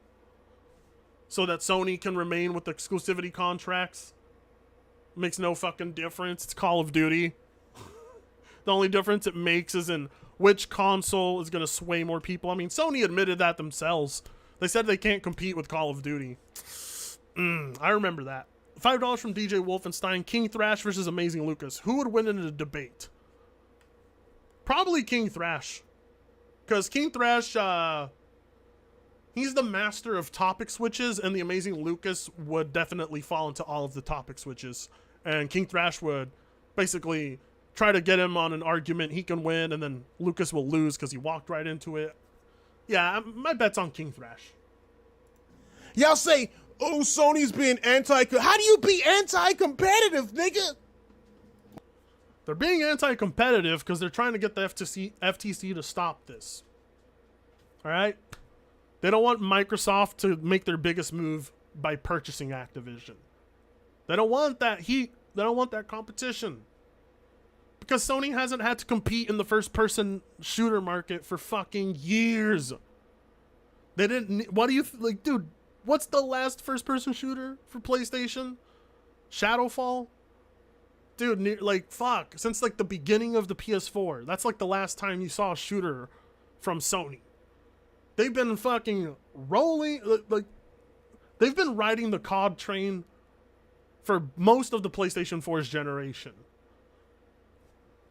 so that Sony can remain with exclusivity contracts? Makes no fucking difference. It's Call of Duty. The only difference it makes is in which console is going to sway more people. I mean, Sony admitted that themselves. They said they can't compete with Call of Duty. I remember that. $5 from DJ Wolfenstein. King Thrash versus Amazing Lucas. Who would win in a debate? Probably King Thrash. Because King Thrash, he's the master of topic switches, and the Amazing Lucas would definitely fall into all of the topic switches. And King Thrash would basically try to get him on an argument he can win, and then Lucas will lose because he walked right into it. Yeah, my bet's on King Thrash. Y'all say, Oh, Sony's being How do you be anti-competitive, nigga? They're being anti-competitive because they're trying to get the FTC to stop this. All right? They don't want Microsoft to make their biggest move by purchasing Activision. They don't want that heat. They don't want that competition. Because Sony hasn't had to compete in the first-person shooter market for fucking years. They didn't... What do you... Like, dude, what's the last first-person shooter for PlayStation? Shadowfall? Dude, like, fuck. Since, like, the beginning of the PS4. That's, like, the last time you saw a shooter from Sony. They've been fucking rolling... Like, they've been riding the COD train for most of the PlayStation 4's generation.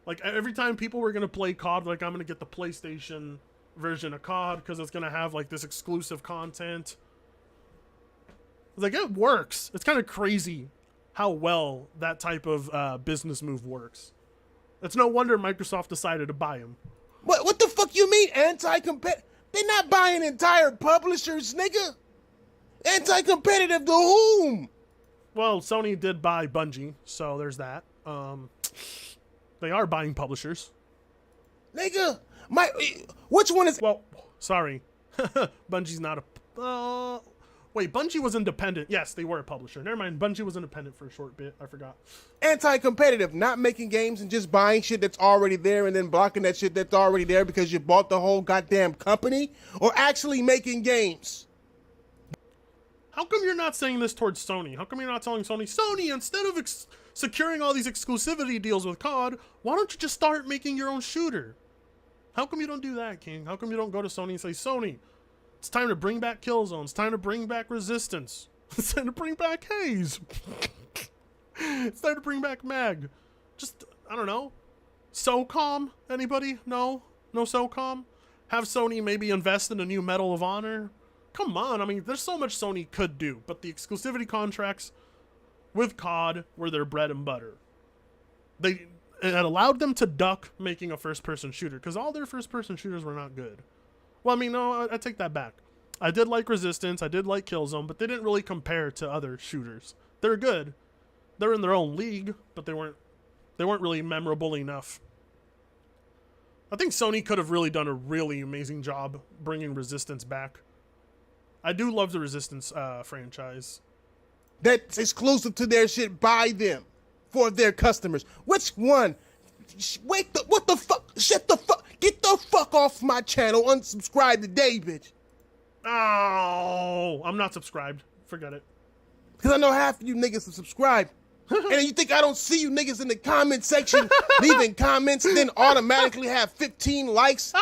Like, every time people were going to play COD, like, I'm going to get the PlayStation version of COD because it's going to have, like, this exclusive content. Like, it works. It's kind of crazy how well that type of business move works. It's no wonder Microsoft decided to buy him. What the fuck you mean anti-competitive? They're not buying entire publishers, nigga. Anti-competitive to whom? Well, Sony did buy Bungie, so there's that. They are buying publishers. Nigga, which one is... Well, sorry. Bungie's not a... wait, Bungie was independent. Yes, they were a publisher. Never mind, Bungie was independent for a short bit. I forgot. Anti-competitive, not making games and just buying shit that's already there and then blocking that shit that's already there because you bought the whole goddamn company, or actually making games? How come you're not saying this towards Sony? How come you're not telling Sony, instead of securing all these exclusivity deals with COD, why don't you just start making your own shooter? How come you don't do that, King? How come you don't go to Sony and say, Sony, it's time to bring back Killzone. It's time to bring back Resistance. It's time to bring back Haze. It's time to bring back Mag. Just, I don't know. SOCOM? Anybody? No? No SOCOM? Have Sony maybe invest in a new Medal of Honor? Come on, I mean, there's so much Sony could do, but the exclusivity contracts with COD were their bread and butter. It allowed them to duck making a first-person shooter, because all their first-person shooters were not good. Well, I mean, no, I take that back. I did like Resistance, I did like Killzone, but they didn't really compare to other shooters. They're good. They're in their own league, but they weren't really memorable enough. I think Sony could have really done a really amazing job bringing Resistance back. I do love the Resistance franchise. That's exclusive to their shit by them for their customers. Which one? Wait, what the fuck? Shut the fuck. Get the fuck off my channel. Unsubscribe today, bitch. Oh, I'm not subscribed. Forget it. Because I know half of you niggas are subscribed. And you think I don't see you niggas in the comment section leaving comments and then automatically have 15 likes?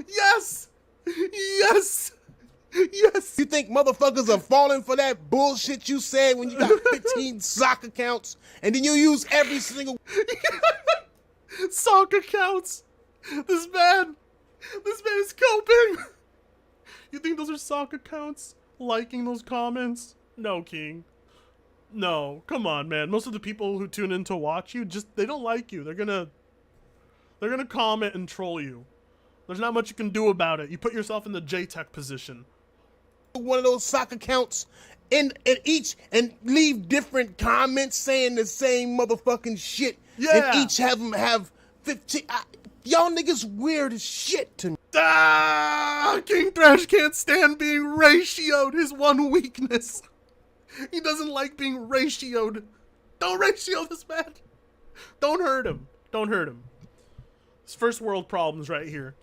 Yes! Yes! Yes! You think motherfuckers are falling for that bullshit you said when you got 15 sock accounts and then you use every single... Sock accounts! This man is coping! You think those are sock accounts? Liking those comments? No, King. No, come on, man. Most of the people who tune in to watch you, they don't like you. They're gonna comment and troll you. There's not much you can do about it. You put yourself in the JTech position. One of those sock accounts in each and leave different comments saying the same motherfucking shit. Yeah. And each have them have 15. Y'all niggas weird as shit to me. King Thrash can't stand being ratioed. His one weakness. He doesn't like being ratioed. Don't ratio this man. Don't hurt him. Don't hurt him. It's first world problems right here.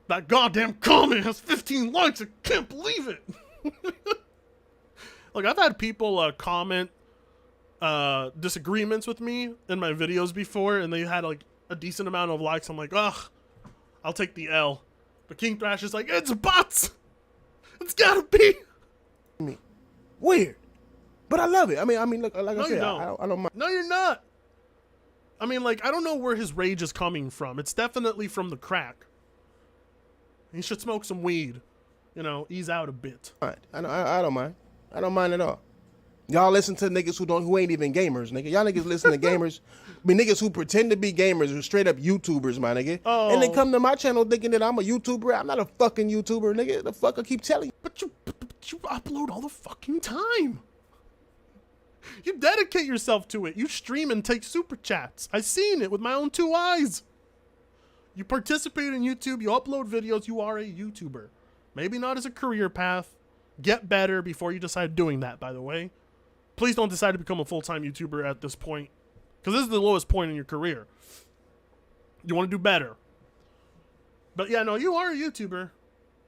That goddamn comment has 15 likes. I can't believe it. Look, I've had people comment disagreements with me in my videos before, and they had like a decent amount of likes. I'm like, ugh, I'll take the L. But King Thrash is like, it's bots. It's gotta be. Weird. But I love it. I mean, look, like No, I said, you don't. I don't mind. No, you're not. I mean, like, I don't know where his rage is coming from. It's definitely from the crack. He should smoke some weed. You know, ease out a bit. I don't mind. I don't mind at all. Y'all listen to niggas who ain't even gamers, nigga. Y'all niggas listen to gamers. I mean, niggas who pretend to be gamers are straight up YouTubers, my nigga. Oh. And they come to my channel thinking that I'm a YouTuber. I'm not a fucking YouTuber, nigga. The fuck I keep telling you. But you upload all the fucking time. You dedicate yourself to it. You stream and take super chats. I seen it with my own 2 eyes. You participate in YouTube. You upload videos. You are a YouTuber. Maybe not as a career path. Get better before you decide doing that, by the way. Please don't decide to become a full-time YouTuber at this point. Because this is the lowest point in your career. You want to do better. But yeah, no, you are a YouTuber.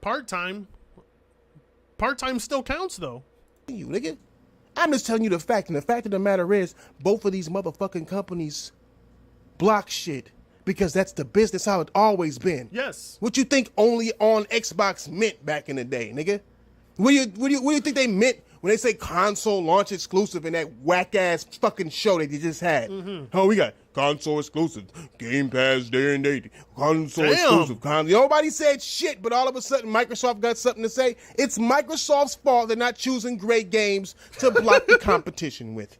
Part-time. Part-time still counts, though. You, nigga. I'm just telling you the fact. And the fact of the matter is, both of these motherfucking companies block shit. Because that's the business how it always been. Yes. What you think only on Xbox meant back in the day, nigga? What do you think they meant when they say console launch exclusive in that whack ass fucking show that you just had? Oh, we got console exclusive, Game Pass day and date, console exclusive. Nobody said shit, but all of a sudden Microsoft got something to say. It's Microsoft's fault they're not choosing great games to block the competition with.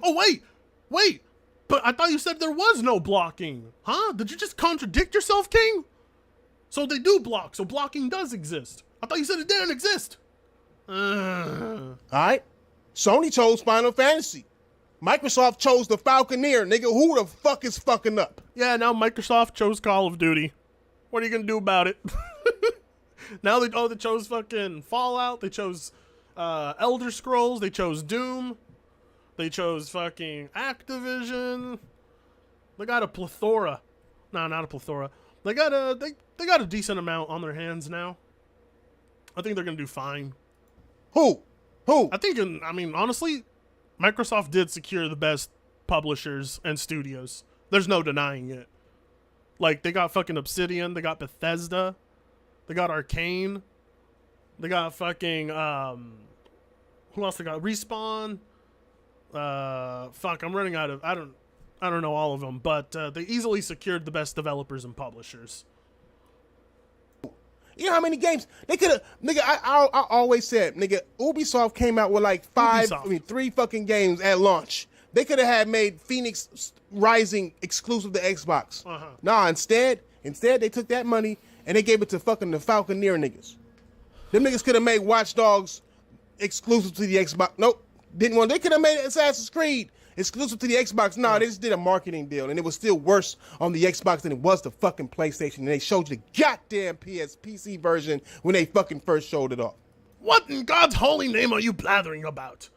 Oh, wait. But I thought you said there was no blocking. Huh? Did you just contradict yourself, King? So they do block, so blocking does exist. I thought you said it didn't exist. Alright? Sony chose Final Fantasy. Microsoft chose the Falconeer, nigga. Who the fuck is fucking up? Yeah, now Microsoft chose Call of Duty. What are you gonna do about it? Now they chose fucking Fallout, they chose Elder Scrolls, they chose Doom, they chose fucking Activision. They got a plethora. No, not a plethora. They got a decent amount on their hands now. I think they're gonna do fine. Who? I mean, honestly, Microsoft did secure the best publishers and studios. There's no denying it. Like, they got fucking Obsidian, they got Bethesda, they got Arcane, they got fucking, who else they got? Respawn. Fuck, I'm running out of, I don't know all of them, but they easily secured the best developers and publishers. You know how many games they could have, nigga? I always said, nigga, Ubisoft came out with like 3 fucking games at launch. They could have made Phoenix Rising exclusive to Xbox. Nah, instead they took that money and they gave it to fucking the Falconeer niggas. Them niggas could have made Watch Dogs exclusive to the Xbox. Nope, didn't want. They could have made Assassin's Creed exclusive to the Xbox. Nah, they just did a marketing deal, and it was still worse on the Xbox than it was the fucking PlayStation. And they showed you the goddamn PC version when they fucking first showed it off. What in God's holy name are you blathering about?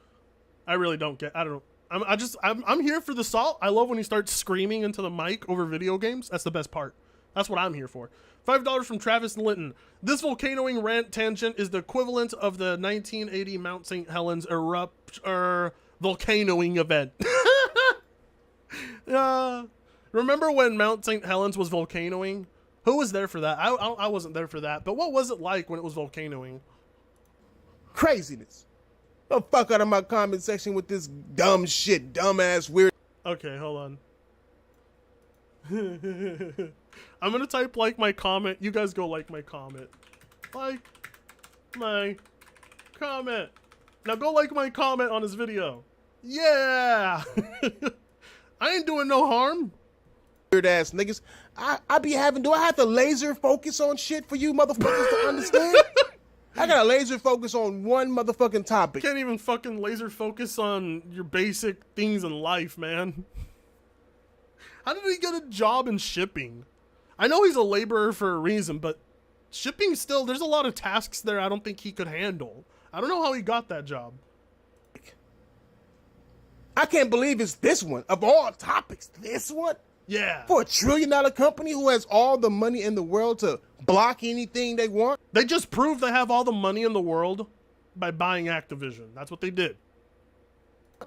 I really don't get. I don't. I'm here for the salt. I love when he starts screaming into the mic over video games. That's the best part. That's what I'm here for. $5 from Travis Linton. This volcanoing rant tangent is the equivalent of the 1980 Mount St. Helens volcanoing event. Remember when Mount St. Helens was volcanoing? Who was there for that? I wasn't there for that. But what was it like when it was volcanoing? Craziness. The fuck out of my comment section with this dumb shit, dumbass weird. Okay, hold on. I'm gonna type like my comment. You guys go like my comment. Like my comment. Now go like my comment on this video. Yeah. I ain't doing no harm. Weird ass niggas. I be having, do I have to laser focus on shit for you motherfuckers to understand? I got a laser focus on one motherfucking topic. Can't even fucking laser focus on your basic things in life, man. How did he get a job in shipping? I know he's a laborer for a reason, but shipping still, there's a lot of tasks there I don't think he could handle. I don't know how he got that job. I can't believe it's this one. Of all topics, this one? Yeah. For $1 trillion company who has all the money in the world to block anything they want? They just proved they have all the money in the world by buying Activision. That's what they did.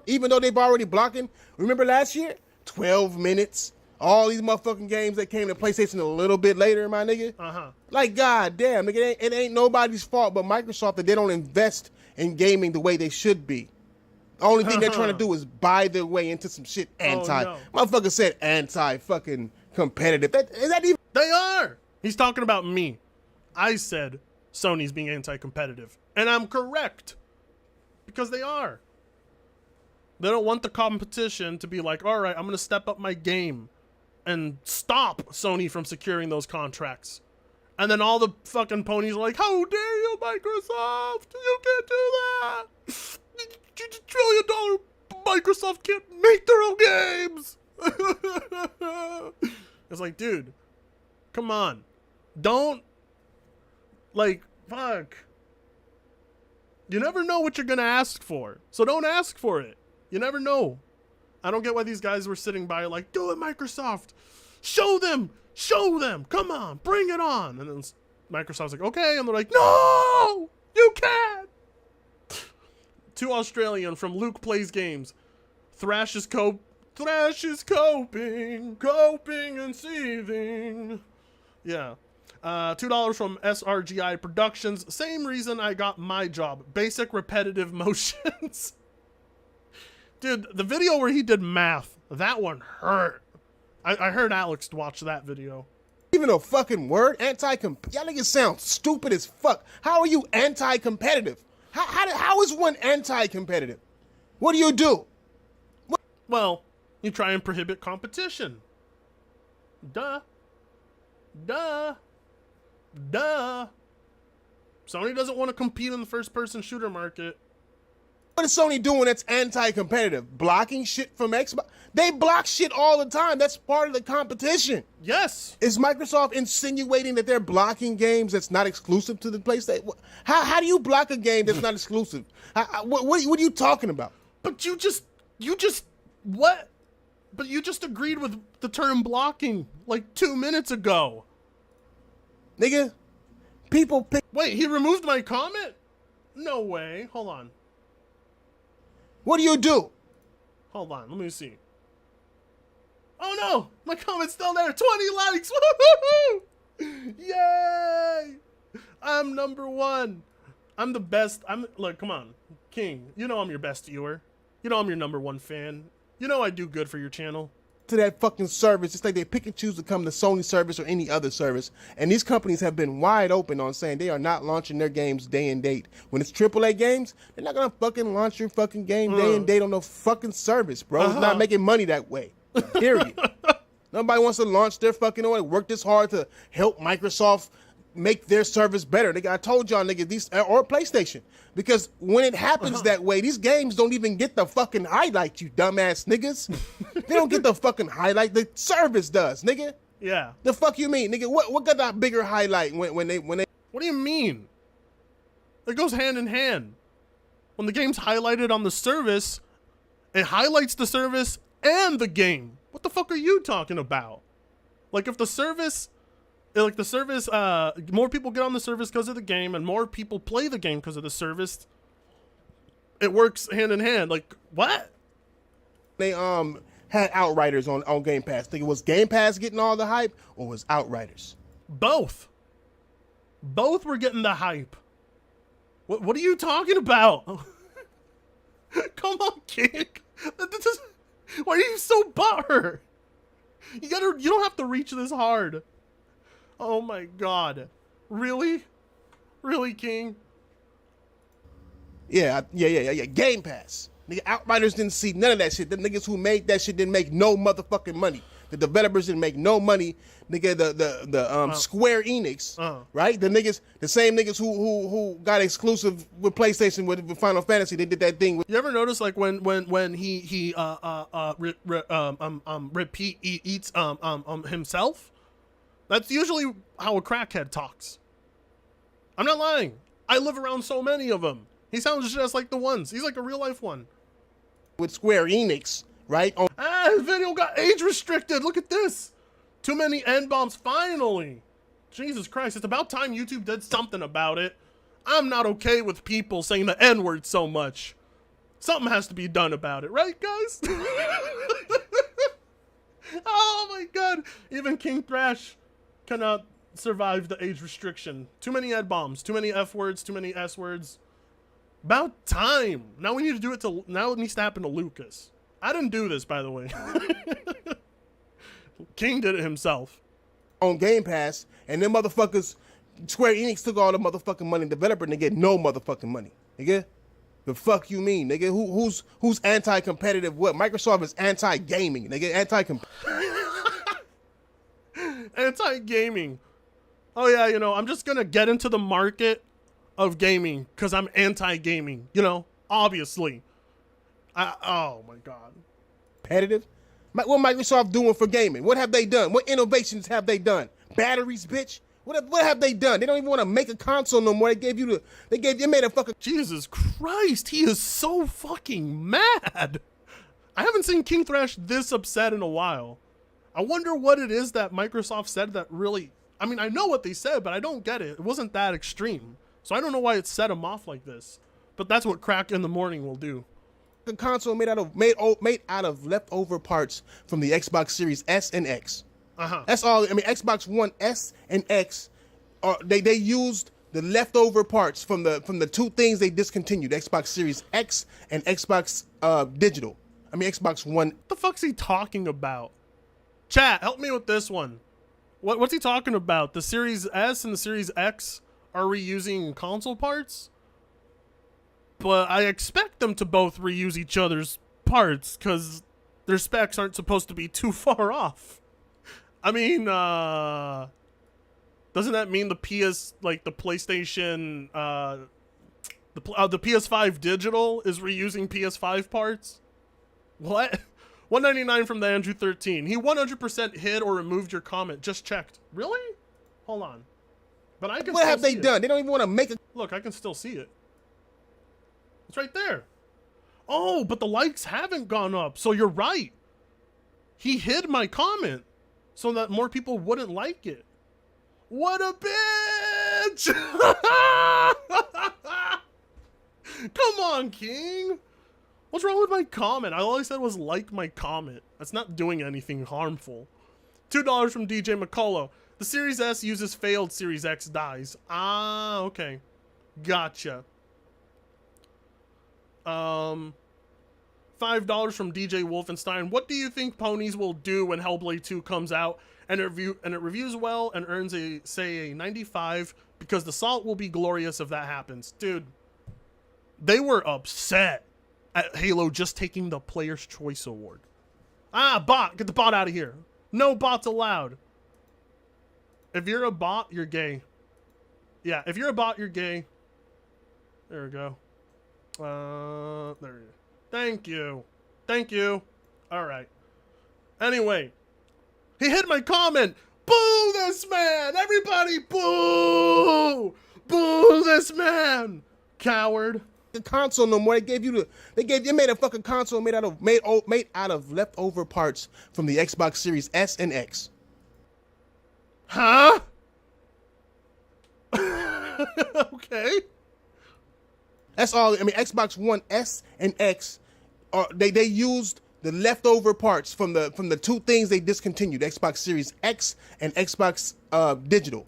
Even though they've already blocking, remember last year? 12 minutes. All these motherfucking games that came to PlayStation a little bit later, my nigga. Like, goddamn, nigga, it ain't nobody's fault but Microsoft that they don't invest in gaming the way they should be. The only thing they're trying to do is buy their way into some shit anti. no. Motherfucker said anti-fucking competitive. Is that even? They are. He's talking about me. I said Sony's being anti-competitive. And I'm correct. Because they are. They don't want the competition to be like, all right, I'm going to step up my game and stop Sony from securing those contracts. And then all the fucking ponies are like, how dare you, Microsoft? You can't do that. $1 trillion Microsoft can't make their own games. It's like, dude, come on. Don't, like, fuck. You never know what you're going to ask for. So don't ask for it. You never know. I don't get why these guys were sitting by like, do it, Microsoft. Show them. Show them. Come on. Bring it on. And then Microsoft's like, okay. And they're like, no, you can't. Too Australian from Luke Plays Games. Thrash is coping, coping and seething. Yeah. $2 from SRGI Productions. Same reason I got my job. Basic repetitive motions. Dude, the video where he did math, that one hurt. I heard Alex watch that video. Even a fucking word? Anti-competitive? Y'all niggas sound stupid as fuck. How are you anti-competitive? How is one anti-competitive? What do you do? Well, you try and prohibit competition. Duh. Duh. Duh. Sony doesn't want to compete in the first-person shooter market. What is Sony doing that's anti-competitive? Blocking shit from Xbox? They block shit all the time. That's part of the competition. Yes. Is Microsoft insinuating that they're blocking games that's not exclusive to the PlayStation? How do you block a game that's not exclusive? What are you talking about? But you just, what? But you just agreed with the term blocking like 2 minutes ago. Nigga, people pick. Wait, he removed my comment? No way. Hold on. What do you do? Hold on, let me see. Oh no, my comment's still there. 20 likes. Woohoo! Yay! I'm number one. I'm the best. Look, come on, King. You know I'm your best viewer. You know I'm your number one fan. You know I do good for your channel. To that fucking service, it's like they pick and choose to come to Sony service or any other service, and these companies have been wide open on saying they are not launching their games day and date. When it's AAA games, they're not gonna fucking launch your fucking game day and date on no fucking service, bro. It's not making money that way. Period. Nobody wants to launch their fucking own. Work this hard to help Microsoft make their service better. I told y'all niggas these or PlayStation, because when it happens that way, these games don't even get the fucking highlight, you dumbass niggas. They don't get the fucking highlight. The service does, nigga. Yeah. The fuck you mean, nigga? What got that bigger highlight when they? What do you mean? It goes hand in hand. When the game's highlighted on the service, it highlights the service and the game. What the fuck are you talking about? Like if the service, more people get on the service because of the game and more people play the game because of the service, it works hand in hand. Like, what? They had Outriders on Game Pass. Think it was Game Pass getting all the hype, or was Outriders? Both. Both were getting the hype. What are you talking about? Come on, King. Why are you so butthurt? You don't have to reach this hard. Oh my god. Really? Really, King? Yeah. Game Pass. Nigga, Outriders didn't see none of that shit. The niggas who made that shit didn't make no motherfucking money. The developers didn't make no money. Nigga, the Square Enix, right? The same niggas who got exclusive with PlayStation with Final Fantasy, they did that thing with. You ever notice like when he eats himself? That's usually how a crackhead talks. I'm not lying. I live around so many of them. He sounds just like the ones. He's like a real life one. With Square Enix, right? His video got age restricted. Look at this. Too many N-bombs, finally. Jesus Christ, it's about time YouTube did something about it. I'm not okay with people saying the N-word so much. Something has to be done about it, right, guys? Oh my god. Even King Thrash cannot survive the age restriction. Too many N-bombs, too many F-words, too many S-words. About time. Now we need to do it now it needs to happen to Lucas. I didn't do this, by the way. King did it himself. On Game Pass, and them motherfuckers, Square Enix took all the motherfucking money, developer, and they get no motherfucking money. You get? The fuck you mean, nigga? Who's anti-competitive? What? Microsoft is anti-gaming, nigga. Anti-gaming. Oh yeah, you know, I'm just gonna get into the market of gaming because I'm anti-gaming. You know, obviously. Oh my god. Competitive? What Microsoft doing for gaming? What have they done? What innovations have they done? Batteries, bitch. What have they done? They don't even want to make a console no more. They made a fucking. Jesus Christ, he is so fucking mad. I haven't seen King Thrash this upset in a while. I wonder what it is that Microsoft said that really. I mean, I know what they said, but I don't get it. It wasn't that extreme, so I don't know why it set him off like this. But that's what Crack in the Morning will do. A console made out of leftover parts from the Xbox Series S and X. That's all. I mean, Xbox One S and X, they used the leftover parts from the two things they discontinued: Xbox Series X and Xbox Digital. I mean, Xbox One. What the fuck's he talking about? Chat, help me with this one. What's he talking about? The Series S and the Series X are reusing console parts? But I expect them to both reuse each other's parts because their specs aren't supposed to be too far off. I mean, doesn't that mean the PlayStation, the PS5 digital is reusing PS5 parts? What? $1.99 from the Andrew 13. He 100% hid or removed your comment. Just checked. Really? Hold on. But I can. What have they done? They don't even want to make a. Look, I can still see it. It's right there. Oh, but the likes haven't gone up. So you're right. He hid my comment so that more people wouldn't like it. What a bitch! Come on, King. What's wrong with my comment? All I said was like my comment. That's not doing anything harmful. $2 from DJ McCullough. The Series S uses failed Series X dies. Ah, okay. Gotcha. $5 from DJ Wolfenstein. What do you think Ponies will do when Hellblade 2 comes out and it reviews well and earns a 95? Because the salt will be glorious if that happens. Dude, they were upset at Halo just taking the Player's Choice Award. Ah, bot! Get the bot out of here. No bots allowed. If you're a bot, you're gay. Yeah, if you're a bot, you're gay. There we go. There we go. Thank you. Thank you. All right. Anyway, he hit my comment. Boo this man! Everybody boo! Boo this man! Coward. The console no more. They made a fucking console made out of leftover parts from the Xbox Series S and X. Huh? Okay. That's all. I mean, Xbox One S and X, they used the leftover parts from the two things they discontinued: Xbox Series X and Xbox Digital.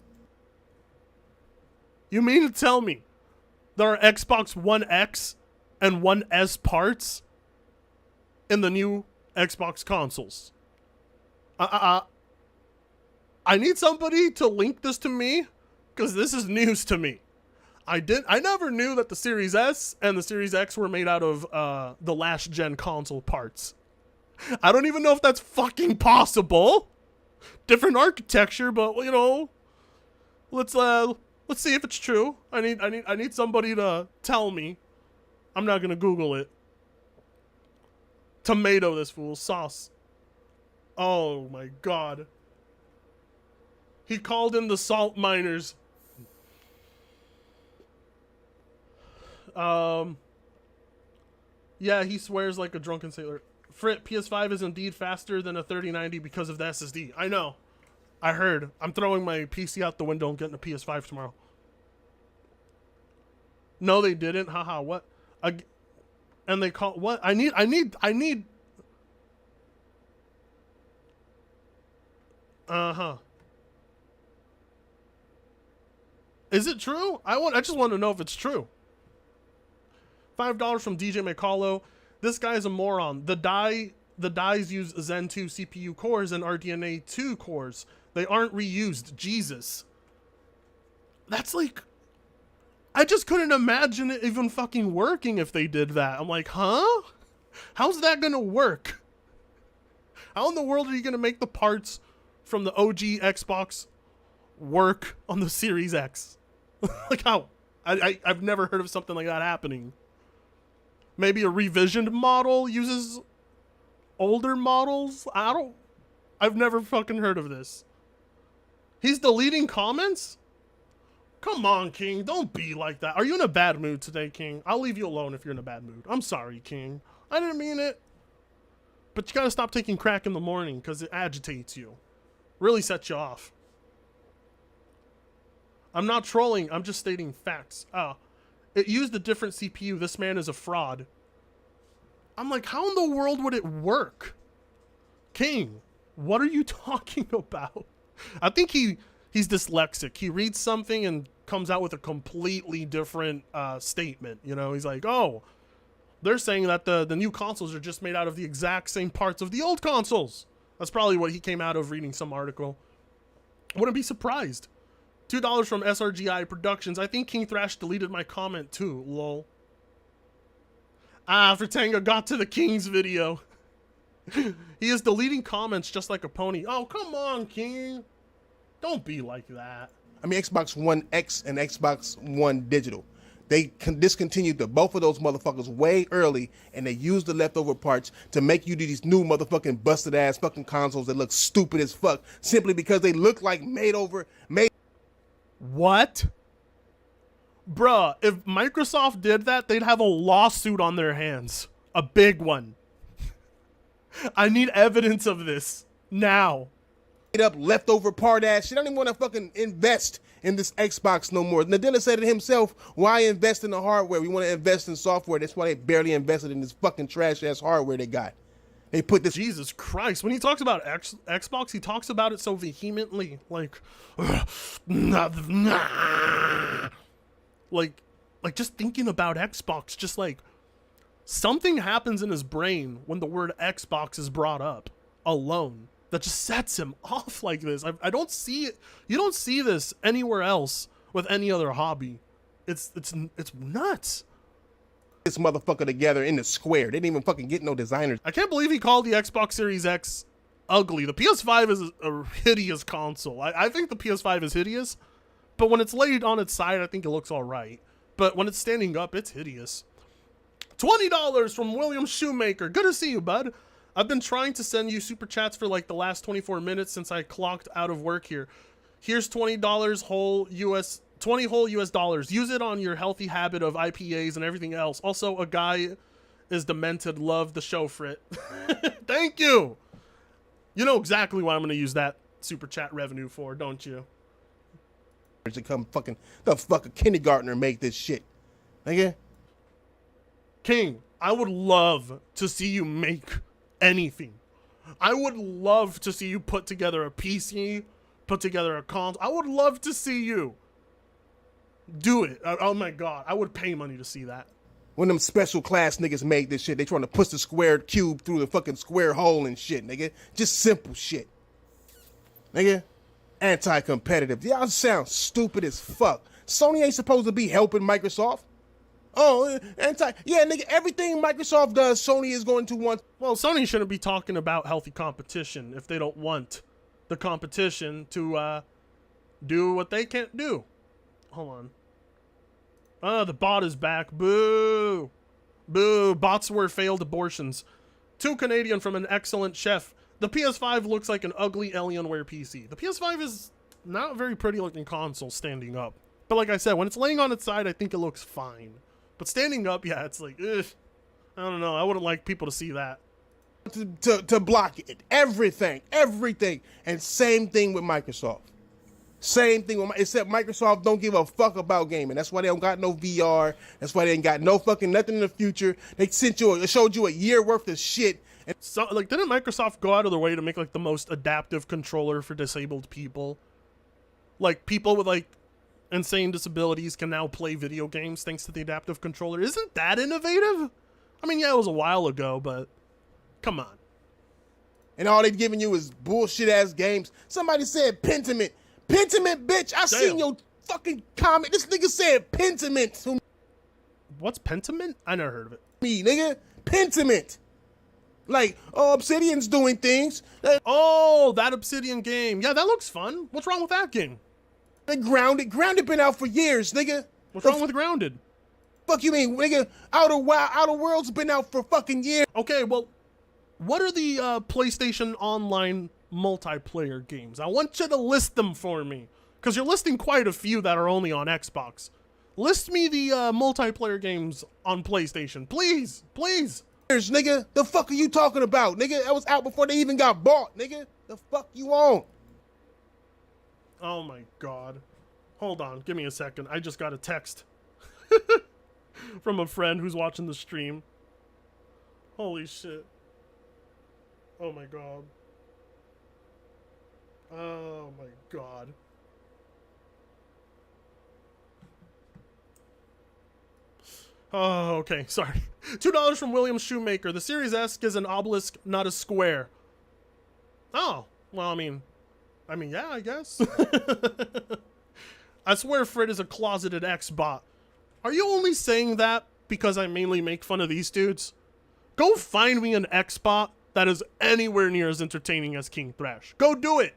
You mean to tell me there are Xbox One X and One S parts in the new Xbox consoles? I need somebody to link this to me because this is news to me. I never knew that the Series S and the Series X were made out of the last gen console parts. I don't even know if that's fucking possible. Different architecture, but you know, let's see if it's true. I need somebody to tell me. I'm not gonna Google it. Tomato this fool sauce. Oh my god. He called in the salt miners. Yeah, he swears like a drunken sailor. Frit, PS5 is indeed faster than a 3090 because of the SSD. I know. I heard. I'm throwing my PC out the window and getting a PS5 tomorrow. No, they didn't. Haha, what? And they call what? I need Uh-huh. Is it true? I just want to know if it's true. $5 from DJ McCullough. This guy's a moron. The dies use Zen 2 CPU cores and RDNA 2 cores. They aren't reused. Jesus. That's like I just couldn't imagine it even fucking working if they did that. I'm like, huh? How's that gonna work? How in the world are you gonna make the parts from the OG Xbox work on the Series X? Like how? I've never heard of something like that happening. Maybe a revisioned model uses older models? I've never fucking heard of this. He's deleting comments? Come on, King. Don't be like that. Are you in a bad mood today, King? I'll leave you alone if you're in a bad mood. I'm sorry, King. I didn't mean it. But you gotta stop taking crack in the morning because it agitates you. Really sets you off. I'm not trolling. I'm just stating facts. It used a different CPU. This man is a fraud. I'm like, how in the world would it work? King, what are you talking about? I think he's dyslexic. He reads something and comes out with a completely different statement. You know, he's like, oh, they're saying that the new consoles are just made out of the exact same parts of the old consoles. That's probably what he came out of reading some article. Wouldn't be surprised. $2 from SRGI Productions. I think King Thrash deleted my comment too, lol. Fratanga got to the King's video. He is deleting comments just like a pony. Oh, come on, King. Don't be like that. I mean, Xbox One X and Xbox One Digital. They discontinued both of those motherfuckers way early, and they used the leftover parts to make you do these new motherfucking busted ass fucking consoles that look stupid as fuck, simply because they look like made. What? Bruh, if Microsoft did that, they'd have a lawsuit on their hands. A big one. I need evidence of this. Now. Up leftover part ass shit. I don't even want to fucking invest in this Xbox no more. Nadella said it himself. Why invest in the hardware? We want to invest in software. That's why they barely invested in this fucking trash ass hardware they got. They put this. Jesus Christ. When he talks about Xbox, he talks about it so vehemently. Like just thinking about Xbox, just like something happens in his brain when the word Xbox is brought up alone. That just sets him off like this. I don't see it. You don't see this anywhere else with any other hobby. It's nuts. This motherfucker together in the square. They didn't even fucking get no designers. I can't believe he called the Xbox Series X ugly. The PS5 is a hideous console. I think the PS5 is hideous, but when it's laid on its side, I think it looks all right. But when it's standing up, it's hideous. $20 from William Shoemaker. Good to see you, bud. I've been trying to send you super chats for like the last 24 minutes since I clocked out of work here. Here's $20 whole US, 20 whole US dollars. Use it on your healthy habit of IPAs and everything else. Also, a guy is demented. Love the show, Frit. Thank you. You know exactly what I'm going to use that super chat revenue for, don't you? To come fucking the fucking kindergartner make this shit. Okay? King, I would love to see you make anything. I would love to see you put together a PC, put together a console. I would love to see you do it. Oh my god, I would pay money to see that. When them special class niggas made this shit, they trying to push the square cube through the fucking square hole and shit, nigga. Just simple shit. Nigga. Anti-competitive. Y'all sound stupid as fuck. Sony ain't supposed to be helping Microsoft. Oh, yeah, nigga, everything Microsoft does, Sony is going to want. Well, Sony shouldn't be talking about healthy competition if they don't want the competition to do what they can't do. Hold on. The bot is back. Boo. Boo. Bots were failed abortions. 2 Canadian from an excellent chef. The PS5 looks like an ugly Alienware PC. The PS5 is not a very pretty looking console standing up. But like I said, when it's laying on its side, I think it looks fine. But standing up, yeah, it's like, ugh. I don't know. I wouldn't like people to see that. To block it. Everything. And same thing with Microsoft. Same thing with except Microsoft don't give a fuck about gaming. That's why they don't got no VR. That's why they ain't got no fucking nothing in the future. They showed you a year worth of shit. And so, like, didn't Microsoft go out of their way to make like the most adaptive controller for disabled people? Like people with like insane disabilities can now play video games thanks to the adaptive controller. Isn't that innovative? I mean, yeah, it was a while ago, but come on. And all they've given you is bullshit ass games. Somebody said Pentiment. Pentiment, bitch. I seen your fucking comment. This nigga said Pentiment to What's Pentiment? I never heard of it. me, nigga. Pentiment. Like, oh, Obsidian's doing things. Oh, that Obsidian game. Yeah, that looks fun. What's wrong with that game? They Grounded. Grounded been out for years, nigga. What's wrong with Grounded? Fuck you mean, nigga? Outer Worlds been out for fucking years. Okay, well, what are the PlayStation Online multiplayer games? I want you to list them for me, because you're listing quite a few that are only on Xbox. List me the multiplayer games on PlayStation, please, please. Nigga, the fuck are you talking about, nigga? That was out before they even got bought, nigga. The fuck you on? Oh my god. Hold on, give me a second. I just got a text from a friend who's watching the stream. Holy shit. Oh my god. Oh my god. Oh, okay, sorry. $2 from William Shoemaker. The Series S is an obelisk, not a square. Oh, well, I mean, yeah, I guess. I swear Fred is a closeted X-bot. Are you only saying that because I mainly make fun of these dudes? Go find me an X-bot that is anywhere near as entertaining as King Thrash. Go do it.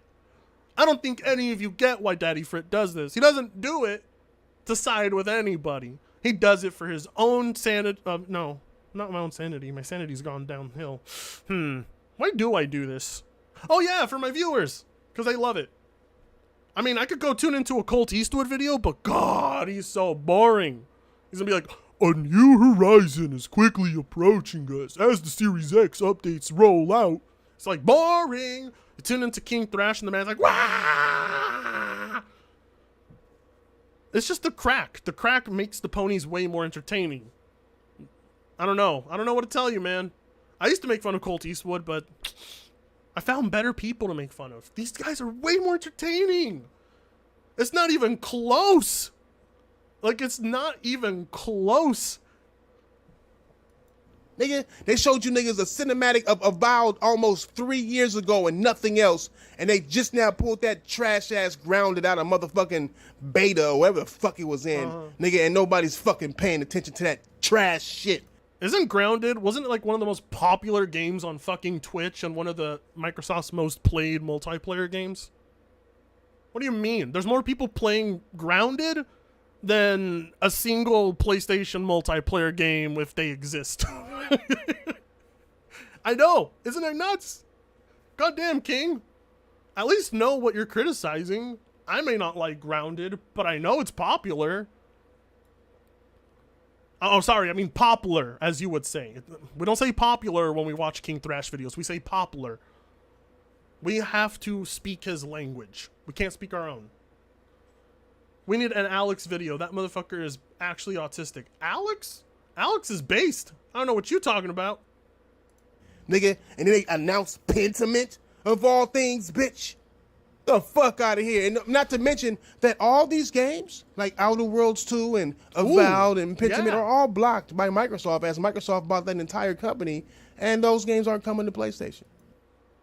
I don't think any of you get why Daddy Frit does this. He doesn't do it to side with anybody. He does it for his own sanity. No, not my own sanity. My sanity's gone downhill. Why do I do this? Oh yeah, for my viewers, because they love it. I mean, I could go tune into a Colt Eastwood video, but God, he's so boring. He's gonna be like, a new horizon is quickly approaching us as the Series X updates roll out. It's like, boring. You tune into King Thrash and the man's like, wah! It's just the crack. The crack makes the ponies way more entertaining. I don't know. I don't know what to tell you, man. I used to make fun of Colt Eastwood, but I found better people to make fun of. These guys are way more entertaining. It's not even close. Like, it's not even close. Nigga, they showed you niggas a cinematic of Avowed almost 3 years ago and nothing else, and they just now pulled that trash-ass Grounded out of motherfucking beta or whatever the fuck it was in, nigga, and nobody's fucking paying attention to that trash shit. Isn't Grounded, wasn't it like one of the most popular games on fucking Twitch and one of the Microsoft's most played multiplayer games? What do you mean? There's more people playing Grounded than a single PlayStation multiplayer game if they exist. I know. Isn't it nuts? Goddamn, King. At least know what you're criticizing. I may not like Grounded, but I know it's popular. Oh, sorry. I mean popular, as you would say. We don't say popular when we watch King Thrash videos. We say popular. We have to speak his language. We can't speak our own. We need an Alex video. That motherfucker is actually autistic. Alex? Alex is based. I don't know what you're talking about. Nigga, and then they announced Pentiment of all things, bitch. The fuck out of here. And not to mention that all these games, like Outer Worlds 2 and Avowed and Pentiment, are all blocked by Microsoft, as Microsoft bought that entire company, and those games aren't coming to PlayStation.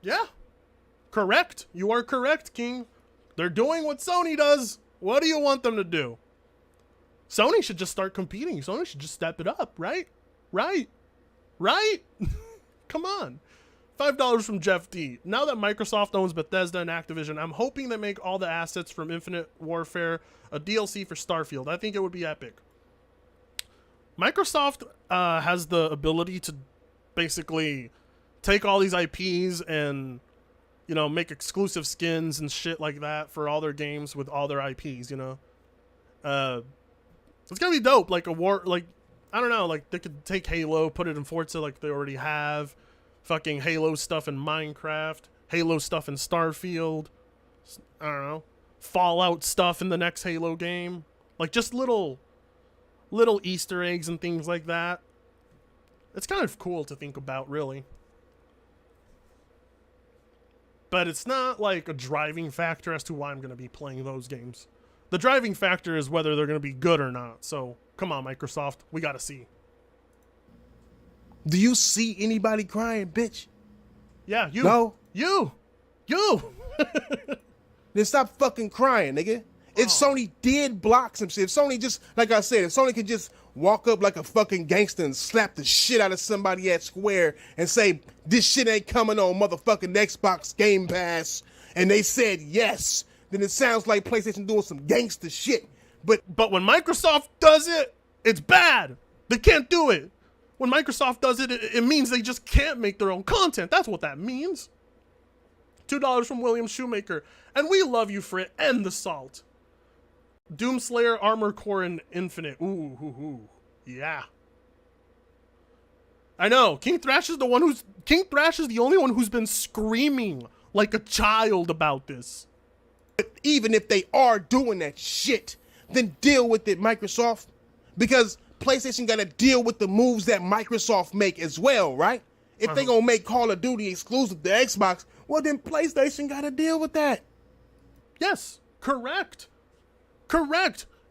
Yeah. Correct. You are correct, King. They're doing what Sony does. What do you want them to do? Sony should just start competing. Sony should just step it up, right? Right? Right? Come on. $5 from Jeff D. Now that Microsoft owns Bethesda and Activision, I'm hoping they make all the assets from Infinite Warfare a DLC for Starfield. I think it would be epic. Microsoft has the ability to basically take all these IPs and, you know, make exclusive skins and shit like that for all their games with all their IPs, you know? It's gonna be dope. Like a war, like, I don't know, like they could take Halo, put it in Forza like they already have. Fucking Halo stuff in Minecraft. Halo stuff in Starfield. I don't know. Fallout stuff in the next Halo game. Like just little Easter eggs and things like that. It's kind of cool to think about, really. But it's not like a driving factor as to why I'm going to be playing those games. The driving factor is whether they're going to be good or not. So, come on, Microsoft. We got to see. Do you see anybody crying, bitch? Yeah, you. No. You. Then stop fucking crying, nigga. If Sony did block some shit, if Sony just, like I said, if Sony could just walk up like a fucking gangster and slap the shit out of somebody at Square and say, this shit ain't coming on motherfucking Xbox Game Pass, and they said yes, then it sounds like PlayStation doing some gangster shit. But when Microsoft does it, it's bad. They can't do it. When Microsoft does it, it means they just can't make their own content. That's what that means. $2 from William Shoemaker. And we love you for it and the salt. Doomslayer, Armor Core, and Infinite. Ooh. Yeah. I know. King Thrash is the only one who's been screaming like a child about this. But even if they are doing that shit, then deal with it, Microsoft. Because PlayStation got to deal with the moves that Microsoft make as well, right? If they gonna make Call of Duty exclusive to Xbox, well then PlayStation got to deal with that. Yes, correct.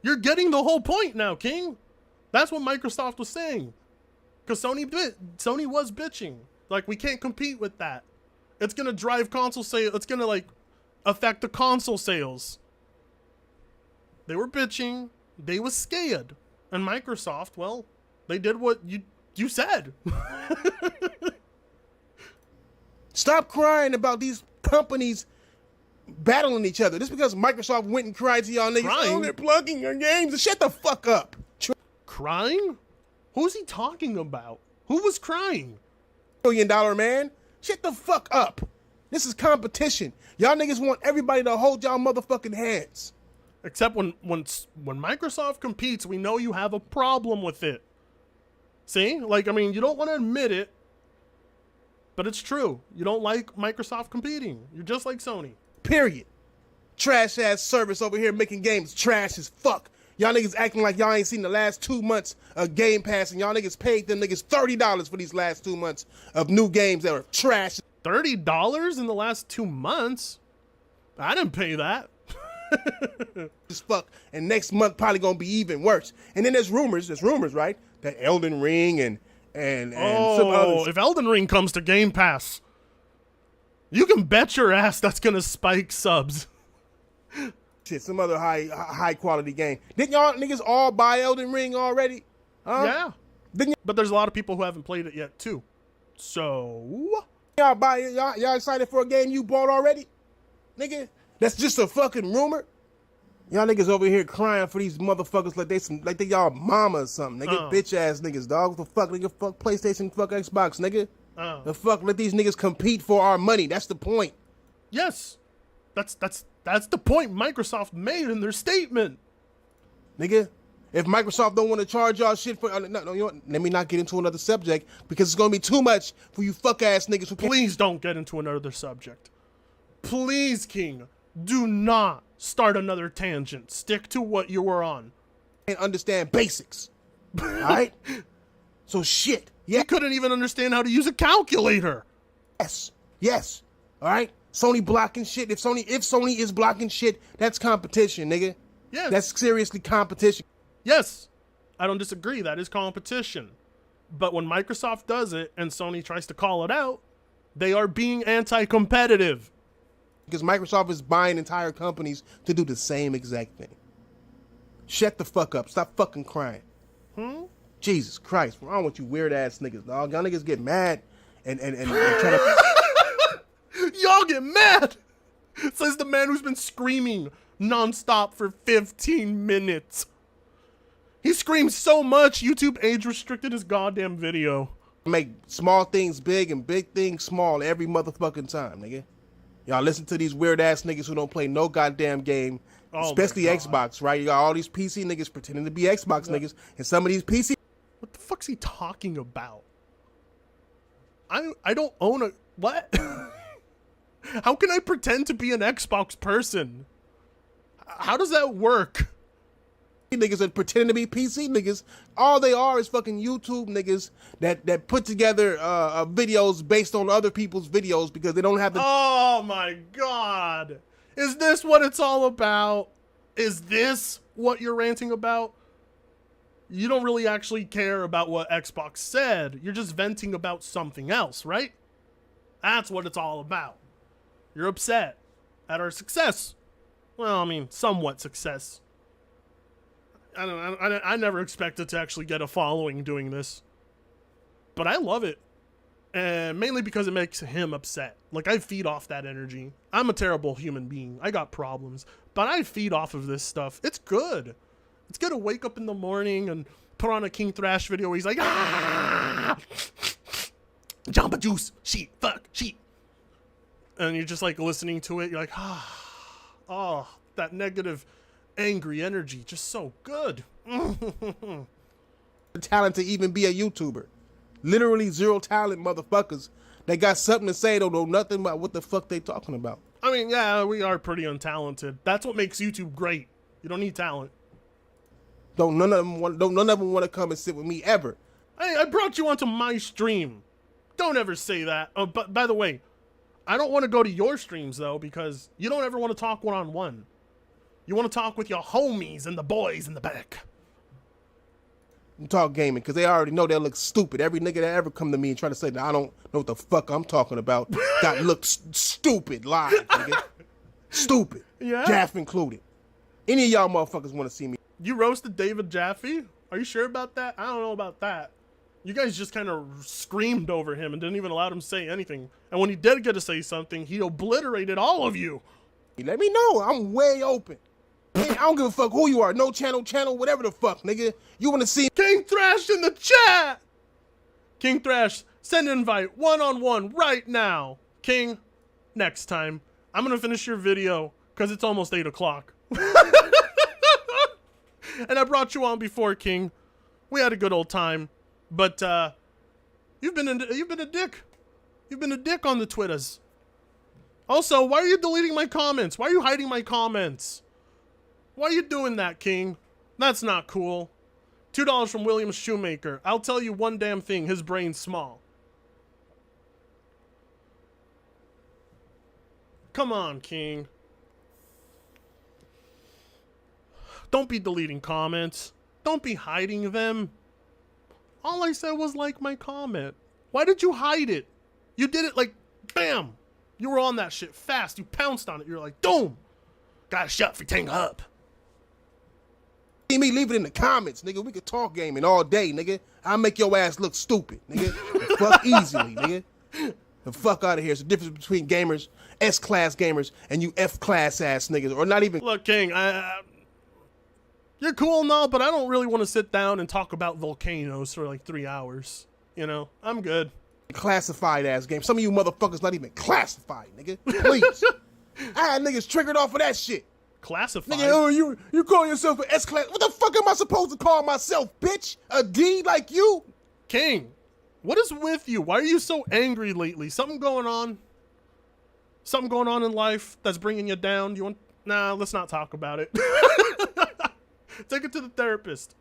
You're getting the whole point now, King. That's what Microsoft was saying. Because Sony was bitching. Like, we can't compete with that. It's gonna drive console sales. It's gonna, like, affect the console sales. They were bitching. They was scared. And Microsoft, well, they did what you said. Stop crying about these companies battling each other. Just because Microsoft went and cried to y'all niggas, Crying? oh, they're plugging your games. Shut the fuck up. Crying? Who's he talking about? Who was crying? $1 billion man. Shut the fuck up. This is competition. Y'all niggas want everybody to hold y'all motherfucking hands. Except when Microsoft competes, we know you have a problem with it. See? Like, I mean, you don't want to admit it, but it's true. You don't like Microsoft competing. You're just like Sony. Period. Trash ass service over here making games trash as fuck. Y'all niggas acting like y'all ain't seen the last 2 months of Game Pass, and y'all niggas paid them niggas $30 for these last 2 months of new games that are trash. $30 in the last 2 months? I didn't pay that. As fuck, and next month probably gonna be even worse. And then there's rumors, right? That Elden Ring and some other. If Elden Ring comes to Game Pass, you can bet your ass that's gonna spike subs. Shit, some other high quality game. Didn't y'all niggas all buy Elden Ring already? Yeah. But there's a lot of people who haven't played it yet too. So y'all buy it? Y'all excited for a game you bought already? Nigga, that's just a fucking rumor. Y'all niggas over here crying for these motherfuckers like they y'all mama or something. Nigga, bitch ass niggas, dog. What the fuck, nigga? Fuck PlayStation, fuck Xbox, nigga. The fuck, let these niggas compete for our money. That's the point. Yes. That's the point Microsoft made in their statement. Nigga, if Microsoft don't want to charge y'all shit for... No, you know what? Let me not get into another subject because it's going to be too much for you fuck-ass niggas who... Please don't get into another subject. Please, King, do not start another tangent. Stick to what you were on. And understand basics. All right? So shit. Yeah. You couldn't even understand how to use a calculator. Yes. All right? Sony blocking shit. If Sony is blocking shit, that's competition, nigga. Yes. That's seriously competition. Yes. I don't disagree. That is competition. But when Microsoft does it and Sony tries to call it out, they are being anti-competitive. Because Microsoft is buying entire companies to do the same exact thing. Shut the fuck up. Stop fucking crying. Jesus Christ. What's wrong with you weird ass niggas, dog? Y'all niggas get mad and try to... Y'all get mad, says the man who's been screaming nonstop for 15 minutes. He screams so much, YouTube age restricted his goddamn video. Make small things big and big things small every motherfucking time, nigga. Y'all listen to these weird ass niggas who don't play no goddamn game, especially Xbox, right? You got all these PC niggas pretending to be Xbox niggas, and some of these PC... What the fuck's he talking about? I don't own a... What? How can I pretend to be an Xbox person? How does that work? Niggas that pretending to be PC niggas, all they are is fucking YouTube niggas that put together videos based on other people's videos because they don't have the... Oh my god. Is this what it's all about? Is this what you're ranting about? You don't really actually care about what Xbox said. You're just venting about something else, right? That's what it's all about. You're upset at our success. Well, I mean, somewhat success. I never expected to actually get a following doing this. But I love it. And mainly because it makes him upset. Like, I feed off that energy. I'm a terrible human being. I got problems. But I feed off of this stuff. It's good. It's good to wake up in the morning and put on a King Thrash video where he's like, ah! Jamba Juice, sheet, fuck, sheet. And you're just like listening to it. You're like, ah, oh, that negative, angry energy. Just so good. The talent to even be a YouTuber. Literally zero talent motherfuckers. They got something to say, don't know nothing about what the fuck they talking about. I mean, yeah, we are pretty untalented. That's what makes YouTube great. You don't need talent. Don't none of them want to come and sit with me ever. Hey, I brought you onto my stream. Don't ever say that. Oh, but by the way, I don't want to go to your streams though, because you don't ever want to talk one-on-one. You want to talk with your homies and the boys in the back. Talk gaming, because they already know they look stupid. Every nigga that ever come to me and try to say that I don't know what the fuck I'm talking about got look stupid live, nigga. Stupid. Yeah. Jaffe included. Any of y'all motherfuckers want to see me? You roasted David Jaffe? Are you sure about that? I don't know about that. You guys just kind of screamed over him and didn't even allow him to say anything. And when he did get to say something, he obliterated all of you. Let me know. I'm way open. Man, I don't give a fuck who you are. No channel, whatever the fuck, nigga. You want to see King Thrash in the chat? King Thrash, send an invite one-on-one right now. King, next time. I'm going to finish your video because it's almost 8 o'clock. And I brought you on before, King. We had a good old time. But you've been a dick. You've been a dick on the Twitters. Also, why are you deleting my comments? Why are you hiding my comments? Why are you doing that, King? That's not cool. $2 from William Shoemaker. I'll tell you one damn thing. His brain's small. Come on, King. Don't be deleting comments. Don't be hiding them. All I said was like my comment. Why did you hide it? You did it like, bam. You were on that shit fast. You pounced on it. You're like, boom. Gotta shut for Tango up. me, leave it in the comments, nigga. We could talk gaming all day, nigga. I'll make your ass look stupid, nigga. The fuck easily, nigga. The fuck out of here. It's the difference between gamers, S-class gamers, and you F-class ass niggas, or not even. Look, King, you're cool and all, but I don't really want to sit down and talk about volcanoes for like 3 hours. You know, I'm good. Classified ass game. Some of you motherfuckers not even classified, nigga. Please. I had niggas triggered off of that shit. Classified? Nigga, oh, you call yourself an S-class. What the fuck am I supposed to call myself, bitch? A D like you? King, what is with you? Why are you so angry lately? Something going on? Something going on in life that's bringing you down? Do you want? Nah, let's not talk about it. Take it to the therapist.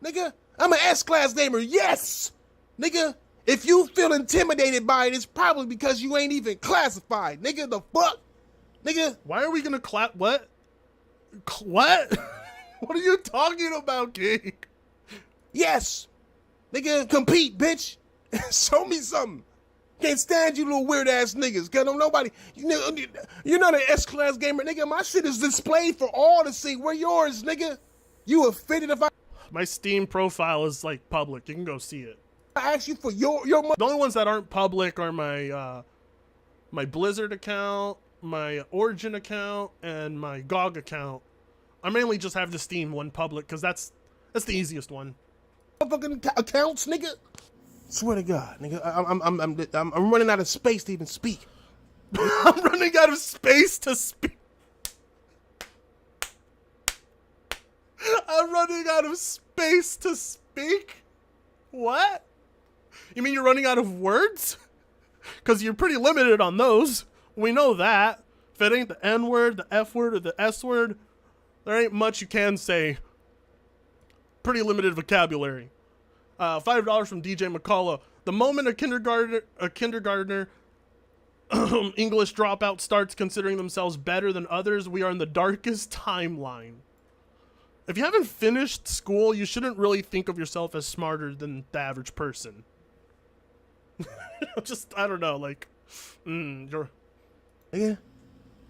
Nigga, I'm an S-class gamer, yes! Nigga, if you feel intimidated by it, it's probably because you ain't even classified. Nigga, the fuck? Nigga. Why are we gonna clap? What? What? What are you talking about, King? Yes. Nigga, compete, bitch. Show me something. Can't stand you little weird ass niggas. Cause nobody, you're not an S-class gamer, nigga. My shit is displayed for all to see. Where yours, nigga? You offended if I... My Steam profile is like public. You can go see it. I ask you for your The only ones that aren't public are my my Blizzard account, my Origin account, and my GOG account. I mainly just have the Steam one public because that's the easiest one. Fucking accounts, nigga. Swear to God, nigga, I'm running out of space to even speak. I'm running out of space to speak. I'm running out of space to speak? What? You mean you're running out of words? Because you're pretty limited on those. We know that. If it ain't the N-word, the F-word, or the S-word, there ain't much you can say. Pretty limited vocabulary. $5 from DJ McCullough. The moment a kindergartner English dropout starts considering themselves better than others, we are in the darkest timeline. If you haven't finished school, you shouldn't really think of yourself as smarter than the average person. Just, I don't know, like, you're... Yeah,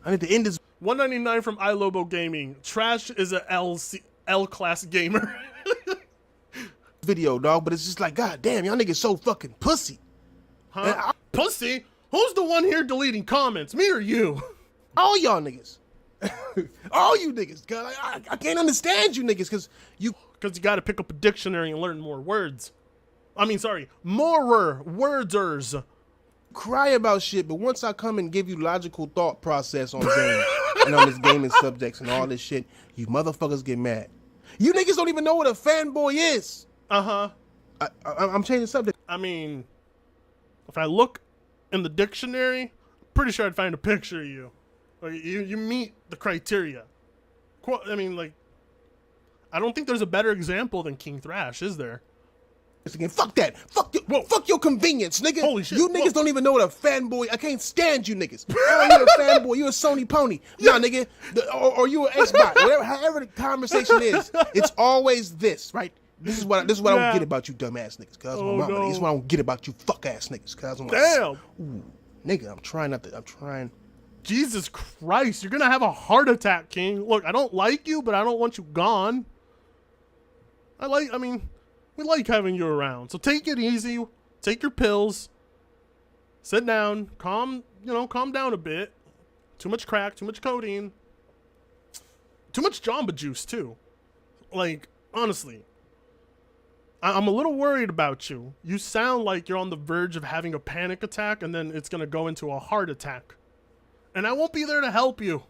I need to end this. $1.99 from iLobo Gaming. Trash is a L class gamer. Video, dog, but it's just like, god damn, y'all niggas so fucking pussy. Huh? Pussy? Who's the one here deleting comments? Me or you? All y'all niggas. All you niggas. God, I can't understand you niggas because you gotta pick up a dictionary and learn more words. I mean, sorry, more wordsers. Cry about shit, but once I come and give you logical thought process on games and on this gaming subjects and all this shit, you motherfuckers get mad. You niggas don't even know what a fanboy is. Uh-huh. I'm changing the subject. I mean, if I look in the dictionary, I'm pretty sure I'd find a picture of you. Like, you meet the criteria. I mean, like, I don't think there's a better example than King Thrash, is there? Again, fuck that. Fuck your convenience, nigga. Holy shit. You niggas don't even know what a fanboy. I can't stand you niggas. Oh, you a fanboy. You a Sony pony. Nah, nigga. Or you an Xbox. Whatever. However the conversation is, it's always this, right? This is what I don't get about you dumbass niggas. Cause my mama. This is what I don't get about you fuck ass niggas. Cause I'm like, damn. Ooh, nigga, I'm trying. Jesus Christ, you're gonna have a heart attack, King. Look, I don't like you, but I don't want you gone. We like having you around. So take it easy. Take your pills. Sit down. Calm down a bit. Too much crack, too much codeine. Too much Jamba Juice, too. Like, honestly. I'm a little worried about you. You sound like you're on the verge of having a panic attack, and then it's going to go into a heart attack. And I won't be there to help you.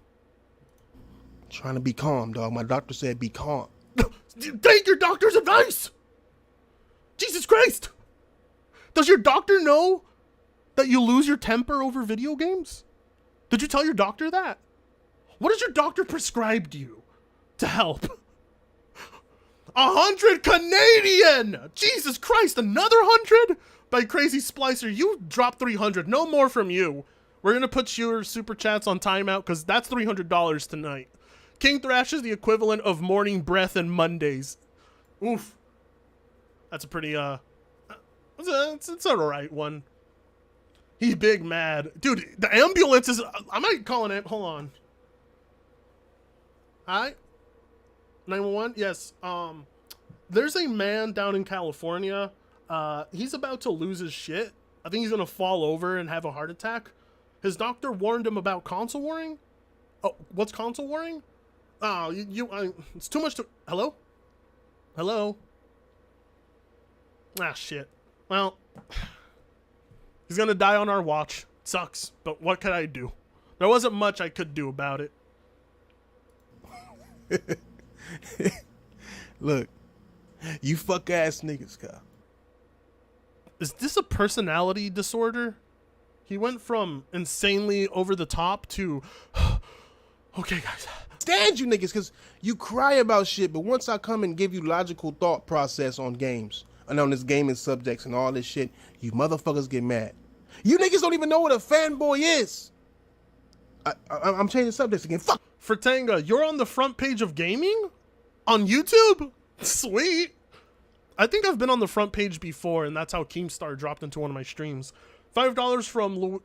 Trying to be calm, dog. My doctor said be calm. Take your doctor's advice! Jesus Christ! Does your doctor know that you lose your temper over video games? Did you tell your doctor that? What has your doctor prescribed you to help? 100 Canadian! Jesus Christ, another 100? By Crazy Splicer, you dropped 300. No more from you. We're going to put your super chats on timeout because that's $300 tonight. King Thrash is the equivalent of morning breath and Mondays. Oof. That's a pretty, it's an alright one. He's big mad. Dude, the ambulance is, I might call an hold on. Hi? 911? Yes. There's a man down in California. He's about to lose his shit. I think he's gonna fall over and have a heart attack. His doctor warned him about console warring. Oh, what's console warring? Oh, it's too much to, hello? Hello? Ah, shit. Well, he's gonna die on our watch. Sucks, but what could I do? There wasn't much I could do about it. Look, you fuck ass niggas, Kyle. Is this a personality disorder? He went from insanely over the top to, okay, guys. Stand you niggas, because you cry about shit, but once I come and give you logical thought process on games, and on this gaming subjects and all this shit, you motherfuckers get mad. You niggas don't even know what a fanboy is. I'm changing subjects again. Fuck. Fratanga, you're on the front page of gaming? On YouTube? Sweet. I think I've been on the front page before, and that's how Keemstar dropped into one of my streams. $5 from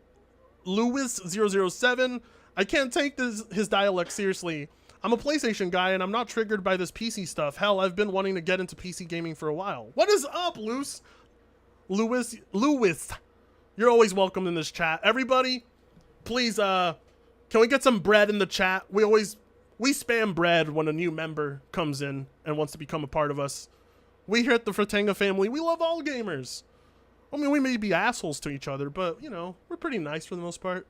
Lewis007. I can't take his dialect seriously. I'm a PlayStation guy, and I'm not triggered by this PC stuff. Hell, I've been wanting to get into PC gaming for a while. What is up, Lewis? You're always welcome in this chat. Everybody, please, can we get some bread in the chat? We spam bread when a new member comes in and wants to become a part of us. We here at the Fratanga family, we love all gamers. I mean, we may be assholes to each other, but, you know, we're pretty nice for the most part.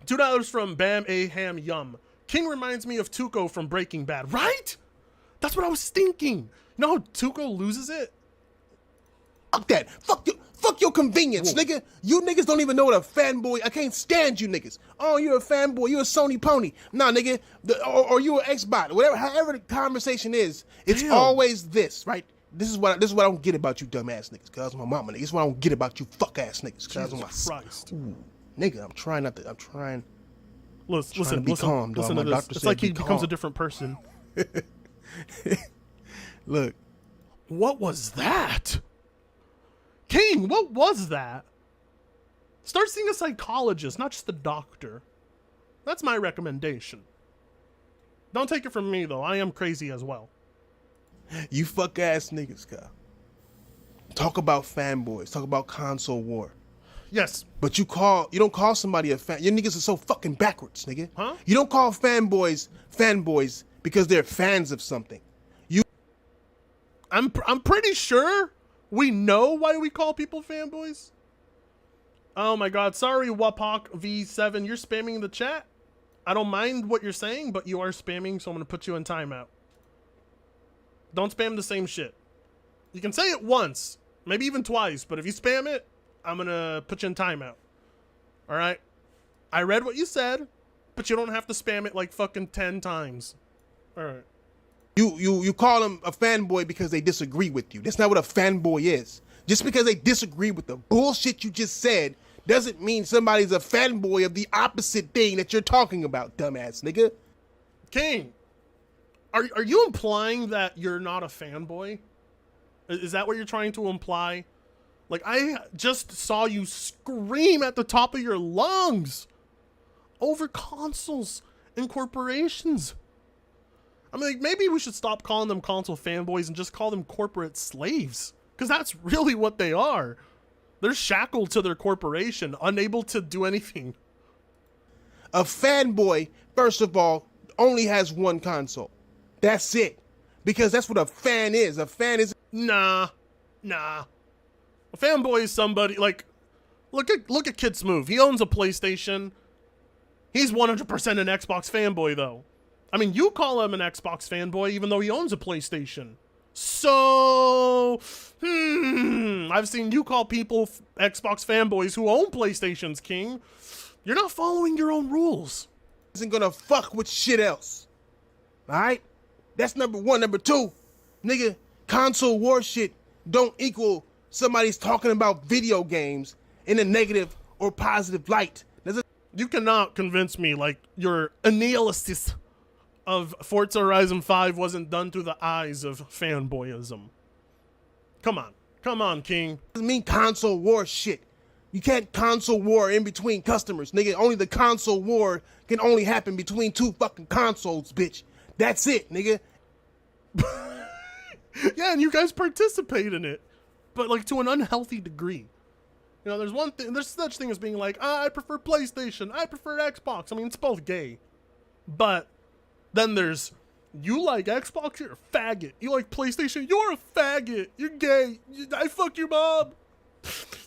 $2 from Bam A Ham Yum. King reminds me of Tuco from Breaking Bad, right? That's what I was thinking. You know how Tuco loses it? Fuck that. Fuck your convenience, nigga. You niggas don't even know what a fanboy. I can't stand you niggas. Oh, you're a fanboy. You're a Sony pony. Nah, nigga. Or you an Xbox. Whatever. However the conversation is, it's always this, right? This is what I don't get about you dumbass niggas. Cause my mama niggas. This is what I don't get about you fuck ass niggas. Jesus Christ. Ooh, nigga, I'm trying. Listen to be calm, dog. Listen to this. It's like he becomes a different person. Look. What was that? King, what was that? Start seeing a psychologist, not just a doctor. That's my recommendation. Don't take it from me, though. I am crazy as well. You fuck ass niggas, Kyle. Talk about fanboys. Talk about console war. Yes. But you don't call somebody a fan. Your niggas are so fucking backwards, nigga. Huh? You don't call fanboys because they're fans of something. I'm pretty sure we know why we call people fanboys. Oh my god, sorry Wapok V7, you're spamming the chat. I don't mind what you're saying, but you are spamming, so I'm gonna put you in timeout. Don't spam the same shit. You can say it once, maybe even twice, but if you spam it, I'm gonna put you in timeout. Alright? I read what you said, but you don't have to spam it like fucking 10 times. Alright. You call them a fanboy because they disagree with you. That's not what a fanboy is. Just because they disagree with the bullshit you just said doesn't mean somebody's a fanboy of the opposite thing that you're talking about, dumbass nigga. King, are you implying that you're not a fanboy? Is that what you're trying to imply? Like, I just saw you scream at the top of your lungs over consoles and corporations. I mean, like, maybe we should stop calling them console fanboys and just call them corporate slaves. Because that's really what they are. They're shackled to their corporation, unable to do anything. A fanboy, first of all, only has one console. That's it. Because that's what a fan is. A fan is... Nah. A fanboy is somebody, like, look at Kid Smooth. He owns a PlayStation. He's 100% an Xbox fanboy, though. I mean, you call him an Xbox fanboy even though he owns a PlayStation. So, I've seen you call people Xbox fanboys who own PlayStations, King. You're not following your own rules. Isn't gonna fuck with shit else. Alright? That's number one. Number two, nigga, console war shit don't equal somebody's talking about video games in a negative or positive light. You cannot convince me, like, your analysis of Forza Horizon 5 wasn't done through the eyes of fanboyism. Come on, King. Doesn't mean console war shit. You can't console war in between customers, nigga. Only the console war can only happen between two fucking consoles, bitch. That's it, nigga. Yeah, and you guys participate in it, but like to an unhealthy degree. You know, there's such thing as being like, I prefer PlayStation, I prefer Xbox. I mean, it's both gay, but then there's, you like Xbox, you're a faggot. You like PlayStation, you're a faggot. You're gay. I fuck your mom.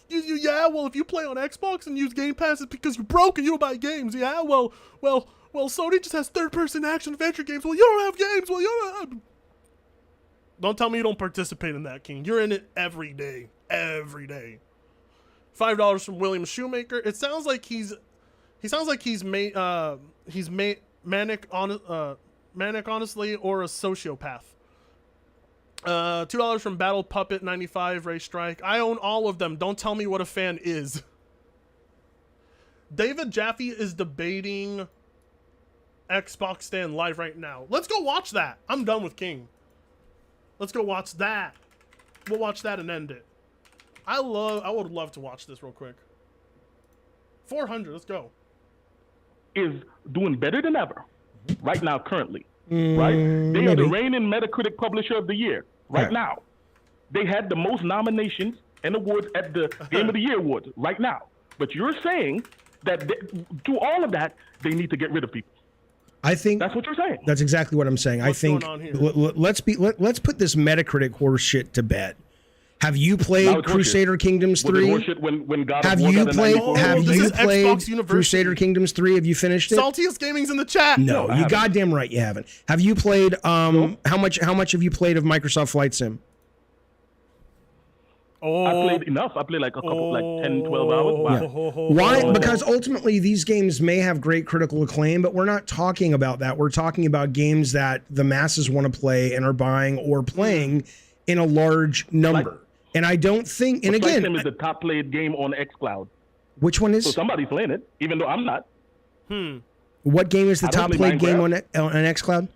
Yeah, well, if you play on Xbox and use Game Pass, it's because you're broke and you don't buy games. Yeah, well, Sony just has third-person action-adventure games. Well, you don't have games. Well, you don't have... Don't tell me you don't participate in that, King. You're in it every day. Every day. $5 from William Shoemaker. It sounds like he's manic honestly, or a sociopath. $2 from Battle Puppet 95 Ray Strike. I own all of them. Don't tell me what a fan is. David Jaffe is debating Xbox Stand live right now. Let's go watch that. I'm done with King. Let's go watch that. We'll watch that and end it. I would love to watch this real quick. 400. Let's go. Is doing better than ever right now, currently. Right? They are the reigning Metacritic Publisher of the Year right now. They had the most nominations and awards at the Game of the Year Awards right now. But you're saying that through all of that, they need to get rid of people. I think that's what you're saying. That's exactly what I'm saying. What's I think going on here? let's put this Metacritic horse shit to bed. Have you played Crusader Kingdoms 3? Have you played Crusader Kingdoms 3? Have you finished it? Saltiest Gaming's in the chat. No, you goddamn right you haven't. Have you played how much have you played of Microsoft Flight Sim? I played enough. I played like a couple, like 10, 12 hours. Wow. Why? Because ultimately these games may have great critical acclaim, but we're not talking about that. We're talking about games that the masses want to play and are buying or playing in a large number. And I don't think, and again, Flight Sim is the top played game on xCloud. Which one is? So somebody's playing it, even though I'm not. What game is the top played game on xCloud?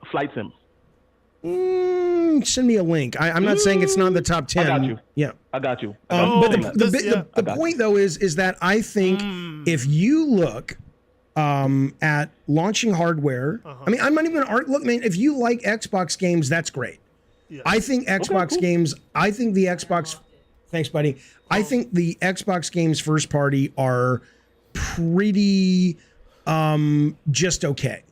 Flight Sim. Send me a link. I'm not saying it's not the top 10. I got you. Yeah, I got you. But the point though is that I think if you look at launching hardware. I mean, I'm not even look, man. If you like Xbox games, that's great. Yes. I think Xbox games. I think the Xbox. Thanks, buddy. I think the Xbox games first party are pretty just okay.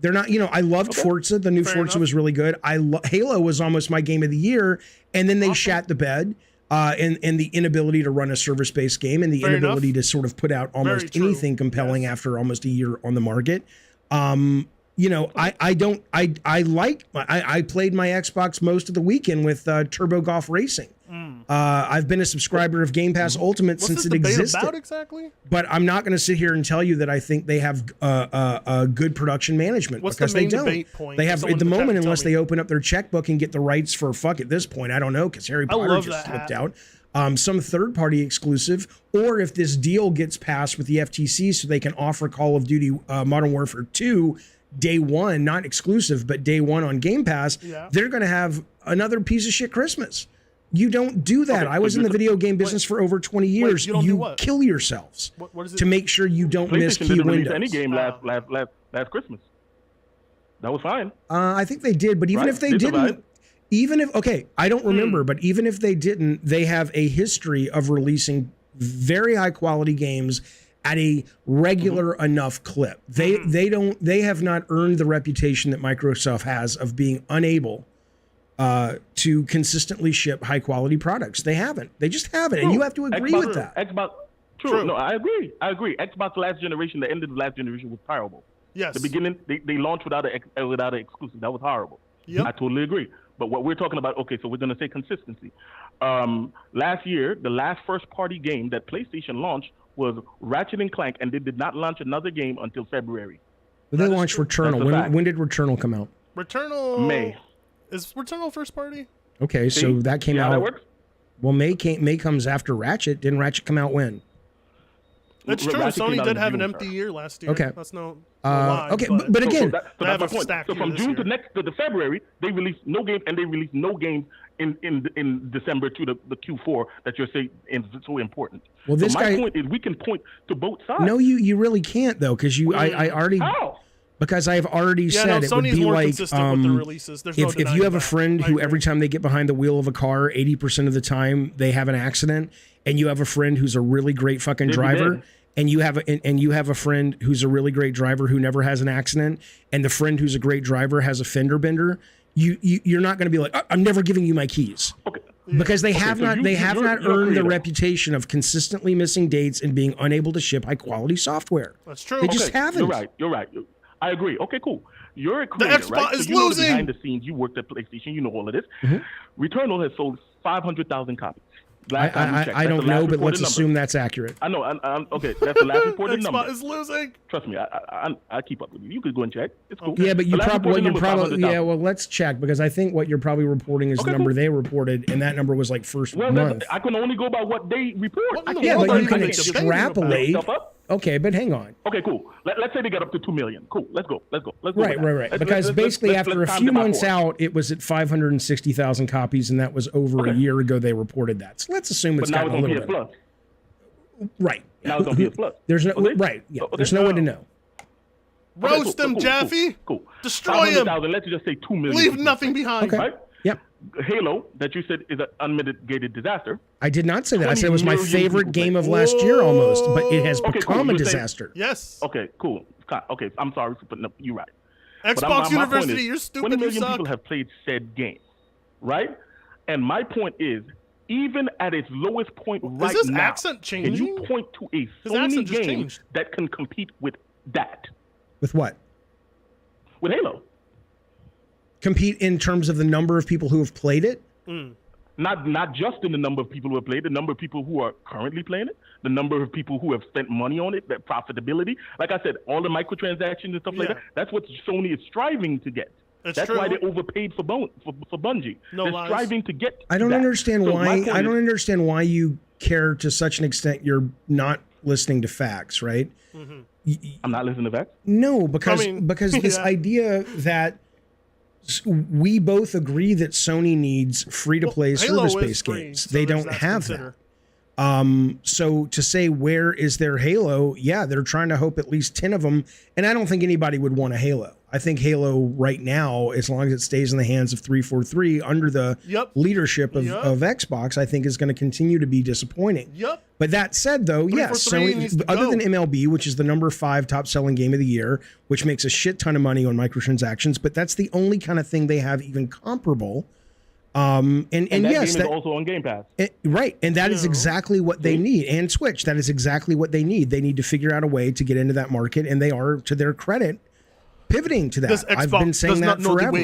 They're not, I loved Forza. The new Forza was really good. Halo was almost my game of the year, and then they shat the bed. And the inability to run a service-based game and the inability to sort of put out almost anything compelling after almost a year on the market. I played my Xbox most of the weekend with Turbo Golf Racing. I've been a subscriber of Game Pass Ultimate since it existed. About exactly? But I'm not going to sit here and tell you that I think they have a good production management. What's because the main they don't. debate point? They have at the moment, unless they open up their checkbook and get the rights for at this point, I don't know, because Harry Potter just slipped out. Some third-party exclusive, or if this deal gets passed with the FTC so they can offer Call of Duty Modern Warfare 2 day one, not exclusive, but day one on Game Pass, they're going to have another piece of shit Christmas. You don't do that. I was in the video game business for over 20 years. You kill yourselves to make sure you don't miss key didn't windows. Any game last Christmas. That was fine. I think they did, but even if they didn't, I don't remember, but even if they didn't, they have a history of releasing very high quality games at a regular enough clip. They have not earned the reputation that Microsoft has of being unable to consistently ship high quality products. They haven't. They just haven't, and you have to agree with that. Xbox. True. No, I agree. Xbox last generation, the end of the last generation was terrible. Yes. The beginning, they launched without an exclusive. That was horrible. Yep. I totally agree. But what we're talking about, so we're going to say consistency. Last year, the last first-party game that PlayStation launched was Ratchet & Clank, and they did not launch another game until February. But they launched Returnal. When did Returnal come out? Returnal. May. Is Returnal first party? Okay, so that came out. That works? Well, May comes after Ratchet. Didn't Ratchet come out when? That's true. Sony did have an empty year last year. Okay. That's no lie. Okay, but again, that's my point. So from June to February, they released no games, and they released no games in December to the Q4 that you're saying is so important. Well, this my point is we can point to both sides. No, you really can't though, because I already. How? Because I've already said it would be like with the releases. If you have a friend who every time they get behind the wheel of a car, 80% of the time they have an accident, and you have a friend who's a really great fucking driver, and you have a friend who's a really great driver who never has an accident, and the friend who's a great driver has a fender bender, you're not going to be like, I'm never giving you my keys. Okay. Because they have not earned the reputation of consistently missing dates and being unable to ship high quality software. That's true. They just haven't. You're right. I agree. Okay, cool. You're a creator, the Xbox right? is so you know losing. Behind the scenes, you worked at PlayStation. You know all of this. Returnal has sold 500,000 copies. I don't know, but let's assume that's accurate. I know. Okay, that's the last reported number. Xbox is losing. Trust me, I keep up with you. You could go and check. It's cool. Yeah, but well, let's check, because I think what you're probably reporting is the number they reported, and that number was like first month. I can only go by what they report. But you can extrapolate. Okay, but hang on. Okay, cool. Let's say they got up to 2 million. Cool. Let's go. Right. Because basically, after a few months out, it was at 560,000 copies, and that was over a year ago. They reported that. So let's assume it's gotten a little bit. Plus. Right. Now it's gonna be a plus. There's no right. Yeah. There's no way to know. Roast them, Jaffe. Cool. Destroy him. Let's just say 2 million. Leave nothing behind. Okay. Right? Yep. Halo, that you said is an unmitigated disaster. I did not say that. I said it was my favorite game of last year almost, but it has become a disaster. Yes. Okay, cool. Okay, I'm sorry for putting up. You're right. Xbox University, you're stupid. 20 million you suck. people have played said game, right? And my point is, even at its lowest point right his now, accent changing? can you point to a Sony game that can compete with that? With what? With Halo. Compete in terms of the number of people who have played it? Not just in the number of people who have played, the number of people who are currently playing it, the number of people who have spent money on it, that profitability. Like I said, all the microtransactions and stuff like that, that's what Sony is striving to get. That's why they overpaid for Bungie. They're striving to get I don't understand why I don't understand why you care to such an extent you're not listening to facts, right? I'm not listening to facts? No, because this idea that we both agree that Sony needs free-to-play service-based games. They don't have that. So to say where is their Halo? Yeah, they're trying to hope at least 10 of them. And I don't think anybody would want a Halo. I think Halo right now, as long as it stays in the hands of 343 under the leadership of Xbox, I think is going to continue to be disappointing. But that said, though, yes, Sony, other than MLB, which is the number 5 top selling game of the year, which makes a shit ton of money on microtransactions, but that's the only kind of thing they have even comparable. And yes, game is also on Game Pass. Right. And that is exactly what they need. And Twitch, that is exactly what they need. They need to figure out a way to get into that market. And they are, to their credit, pivoting to that. I've been saying that forever.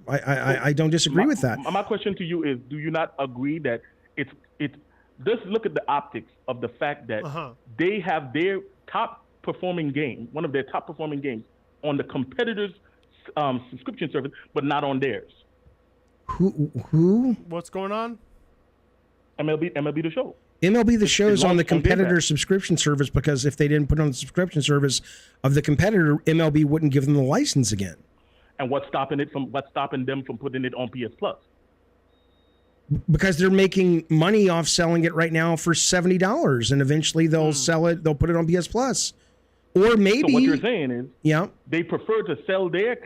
I don't disagree with that. My question to you is, do you not agree that it's just look at the optics of the fact that they have their top performing game, one of their top performing games on the competitors' subscription service, but not on theirs. Who? What's going on? MLB The Show. MLB The Show is on the competitor subscription service because if they didn't put it on the subscription service of the competitor, MLB wouldn't give them the license again. And what's stopping them from putting it on PS Plus? Because they're making money off selling it right now for $70, and eventually they'll sell it. They'll put it on PS Plus, or maybe. So what you're saying is, they prefer to sell their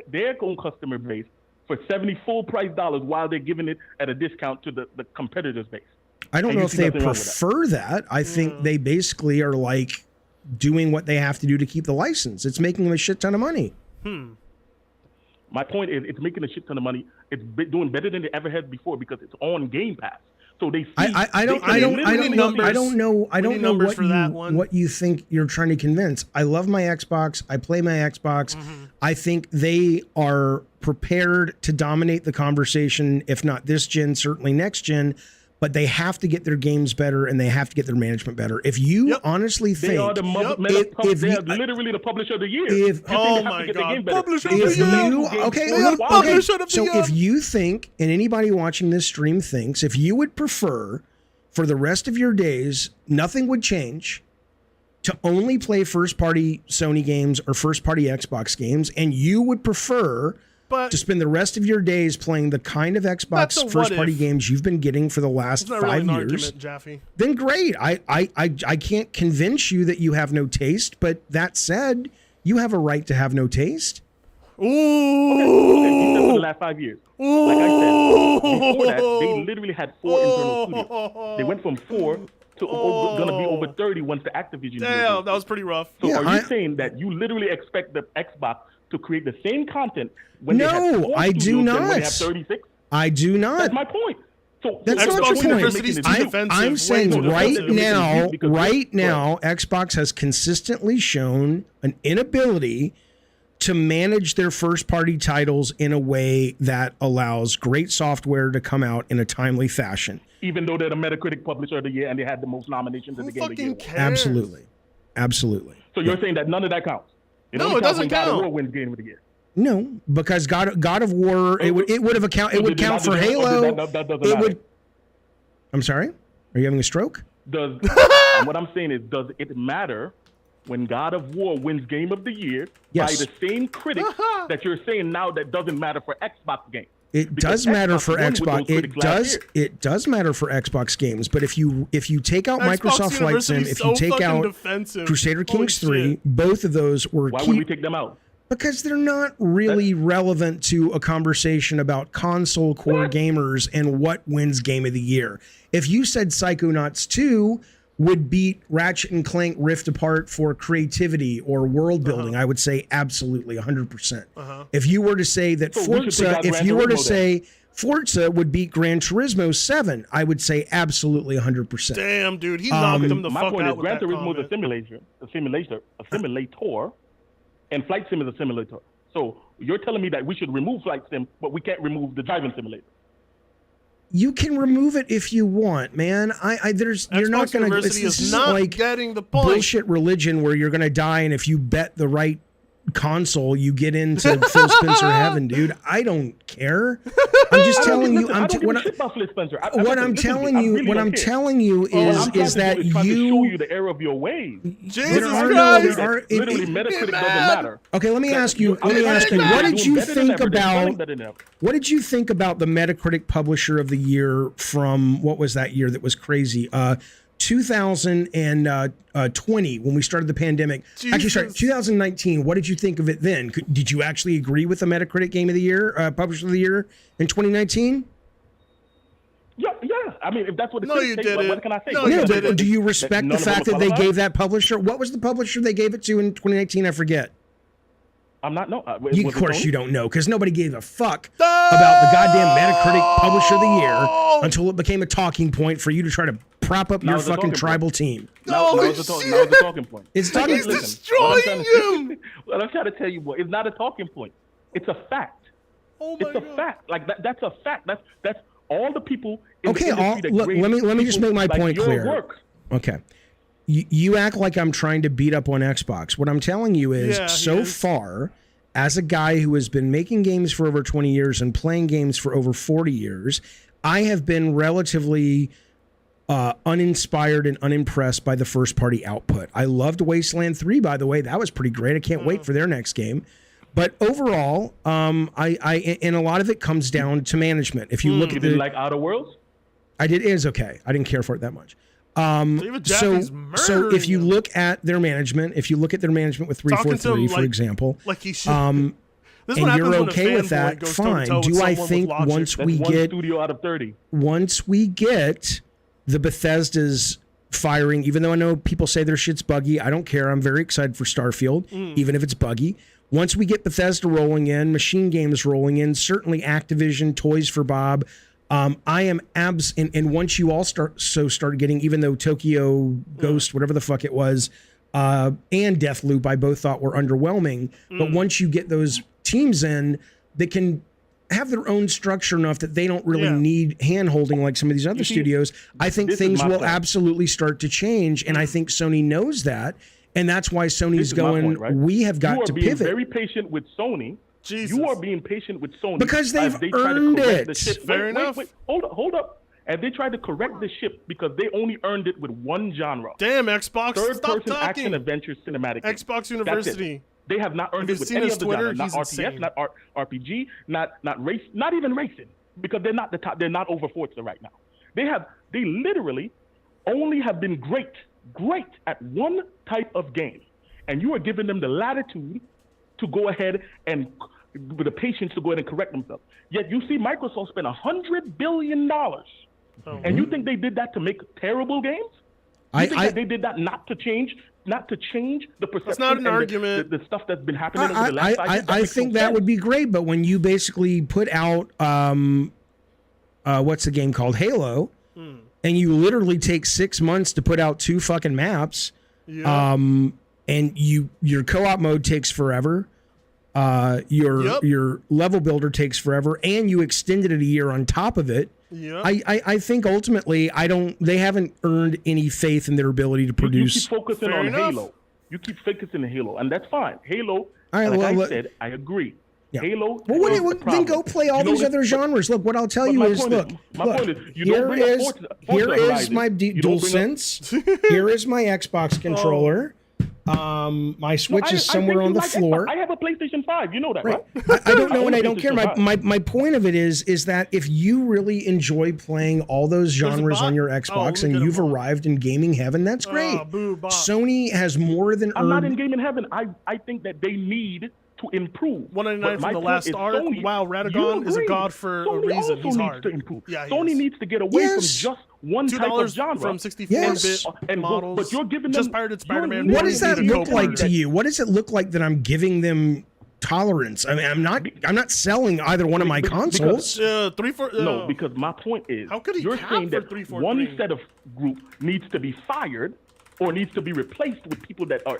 own customer base for $70 full price while they're giving it at a discount to the competitors' base. I don't know if they prefer that. I think they basically are like doing what they have to do to keep the license. It's making them a shit ton of money. My point is, it's making a shit ton of money. It's doing better than it ever has before because it's on Game Pass. So they see. I don't know what you think you're trying to convince. I love my Xbox. I play my Xbox. I think they are prepared to dominate the conversation, if not this gen, certainly next gen. But they have to get their games better and they have to get their management better. If you honestly think they are literally the publisher of the year. Publisher of the year. If you think, and anybody watching this stream thinks, if you would prefer for the rest of your days, nothing would change, to only play first-party Sony games or first-party Xbox games, and you would prefer to spend the rest of your days playing the kind of Xbox first-party games you've been getting for the last 5 years, then great. I can't convince you that you have no taste, but that said, you have a right to have no taste. Okay, for the last 5 years. Like I said, before that, they literally had 4 internal studios. They went from 4 to going to be over 30 once the Activision deal. Damn, that was pretty rough. So are you saying that you literally expect the Xbox to create the same content when they have 4 I do not. When they have 36? I do not. That's my point. So that's not your point. I'm saying right now, Xbox has consistently shown an inability to manage their first-party titles in a way that allows great software to come out in a timely fashion. Even though they're the Metacritic Publisher of the Year and they had the most nominations in the Game of the Year. Absolutely. So you're saying that none of that counts? It doesn't count. God of War wins Game of the Year. No, because God of War, it would have account. It would count for Halo. It would. I'm sorry. Are you having a stroke? What I'm saying is, does it matter when God of War wins Game of the Year by the same critics that you're saying now that doesn't matter for Xbox games? It does matter for Xbox. It does matter for Xbox games. But if you take out Microsoft Flight Sim, if you take out Crusader Kings 3, both of those were. Why would we take them out? Because they're not really relevant to a conversation about console core gamers and what wins Game of the Year. If you said Psychonauts 2 would beat Ratchet and Clank Rift Apart for creativity or world building, I would say absolutely 100%. If you were to say that Forza would beat Gran Turismo 7, I would say absolutely 100%. Damn, dude, he knocked him the fuck out. My point is, Gran Turismo is a simulator, and Flight Sim is a simulator. So you're telling me that we should remove Flight Sim, but we can't remove the driving simulator. You can remove it if you want, man. You're not going to. This is not like getting the point. Bullshit religion where you're going to die, and if you bet the right console, you get into Phil Spencer heaven, dude. I don't care. I'm just telling you. I don't give a shit about Phil Spencer. What I'm telling you. What I'm telling you is that trying to show you the error of your ways. Jesus Christ! Literally, Metacritic doesn't matter. Okay, let me ask you. What did you think about? What did you think about the Metacritic Publisher of the Year from what was that year that was crazy? 2020 when we started the pandemic. Jesus. Actually, sorry, 2019. What did you think of it then? Did you actually agree with the Metacritic Game of the Year, Publisher of the Year in 2019? Yeah. I mean, if that's what it No, you didn't. What can I say? No, you didn't. Do you respect the fact that they gave that publisher? What was the publisher they gave it to in 2019? I forget. I'm not. No. Of course you don't know because nobody gave a fuck about the goddamn Metacritic Publisher of the Year until it became a talking point for you to try to prop up your fucking tribal team. Now it's a talking point. It's talking. He's destroying him. Well, I'm trying to tell you, boy, it's not a talking point. It's a fact. Oh my God. It's a fact. Like that's a fact. That's all the people. In Okay. the industry that Look, grade let me just make my like point your clear. Work. Okay. You act like I'm trying to beat up on Xbox. What I'm telling you is, so far, as a guy who has been making games for over 20 years and playing games for over 40 years, I have been relatively uninspired and unimpressed by the first party output. I loved Wasteland 3, by the way. That was pretty great. I can't wait for their next game. But overall, I and a lot of it comes down to management. If you look at the like Outer Worlds, it is okay. I didn't care for it that much. So if you look at their management, with 343, for example, like he should. And you're okay with that, fine. Do I think once we get studio out of 30, once we get the Bethesda's firing, even though I know people say their shit's buggy, I don't care. I'm very excited for Starfield, even if it's buggy. Once we get Bethesda rolling in, Machine Games rolling in, certainly Activision, Toys for Bob. I am and once you all start getting, even though Tokyo Ghost, whatever the fuck it was, and Deathloop, I both thought were underwhelming. But once you get those teams in that can have their own structure enough that they don't really need hand holding like some of these other studios, I think things will absolutely start to change. And I think Sony knows that. And that's why Sony's going, we have got to pivot. You are being very patient with Sony. Jesus. You are being patient with Sony because they've earned it. Fair enough. Wait, hold up. And they tried to correct the ship because they only earned it with one genre. Damn, Xbox. Third-person action adventure cinematic. Xbox University. They have not earned it with any other genre. Not RTS, not RPG, not race, not even racing, because they're not the top. They're not over Forza right now. They literally only have been great at one type of game, and you are giving them the latitude to go ahead and with the patience to go ahead and correct themselves. Yet you see Microsoft spend $100 billion, and you think they did that to make terrible games? You think that they did that not to change the perception? That's not an argument. The stuff that's been happening over the last 5 years. I think that would be great, but when you basically put out what's the game called, Halo, and you literally take 6 months to put out 2 fucking maps, and your co-op mode takes forever. Your level builder takes forever, and you extended it a year on top of it. I think ultimately they haven't earned any faith in their ability to produce. You keep focusing on Halo. You keep focusing on Halo, and that's fine. Halo, I said, I agree. Yeah. Halo. Well, then go play all these other genres. Look, what I'll tell you is, here is my DualSense. Here is my Xbox controller. My Switch is somewhere on the floor. I have a PlayStation 5. You know that, right? I don't know, and I don't care. My point of it is that if you really enjoy playing all those genres on your Xbox and you've arrived in gaming heaven, that's great. Sony has more than I'm not in gaming heaven. I think that they need to improve. 199 from the last art. Wow, Radagon is a god for a reason. He's hard. Yeah, Sony needs to get away from just one type of genre. From 64-bit models. But you're giving them just pirated Spider-Man. What does that look like to you? What does it look like that I'm giving them tolerance? I mean, I'm not selling either one of my consoles. No, because my point is, how could you're saying that one set of group needs to be fired or needs to be replaced with people that are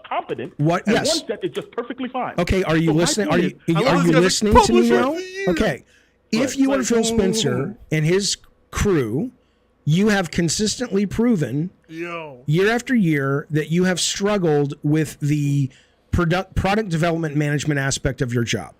competent. What? And Yes. one set is just perfectly fine. Okay, are you listening? Are you listening to me now? Okay, if you are Phil Spencer and his crew, you have consistently proven year after year that you have struggled with the product development management aspect of your job.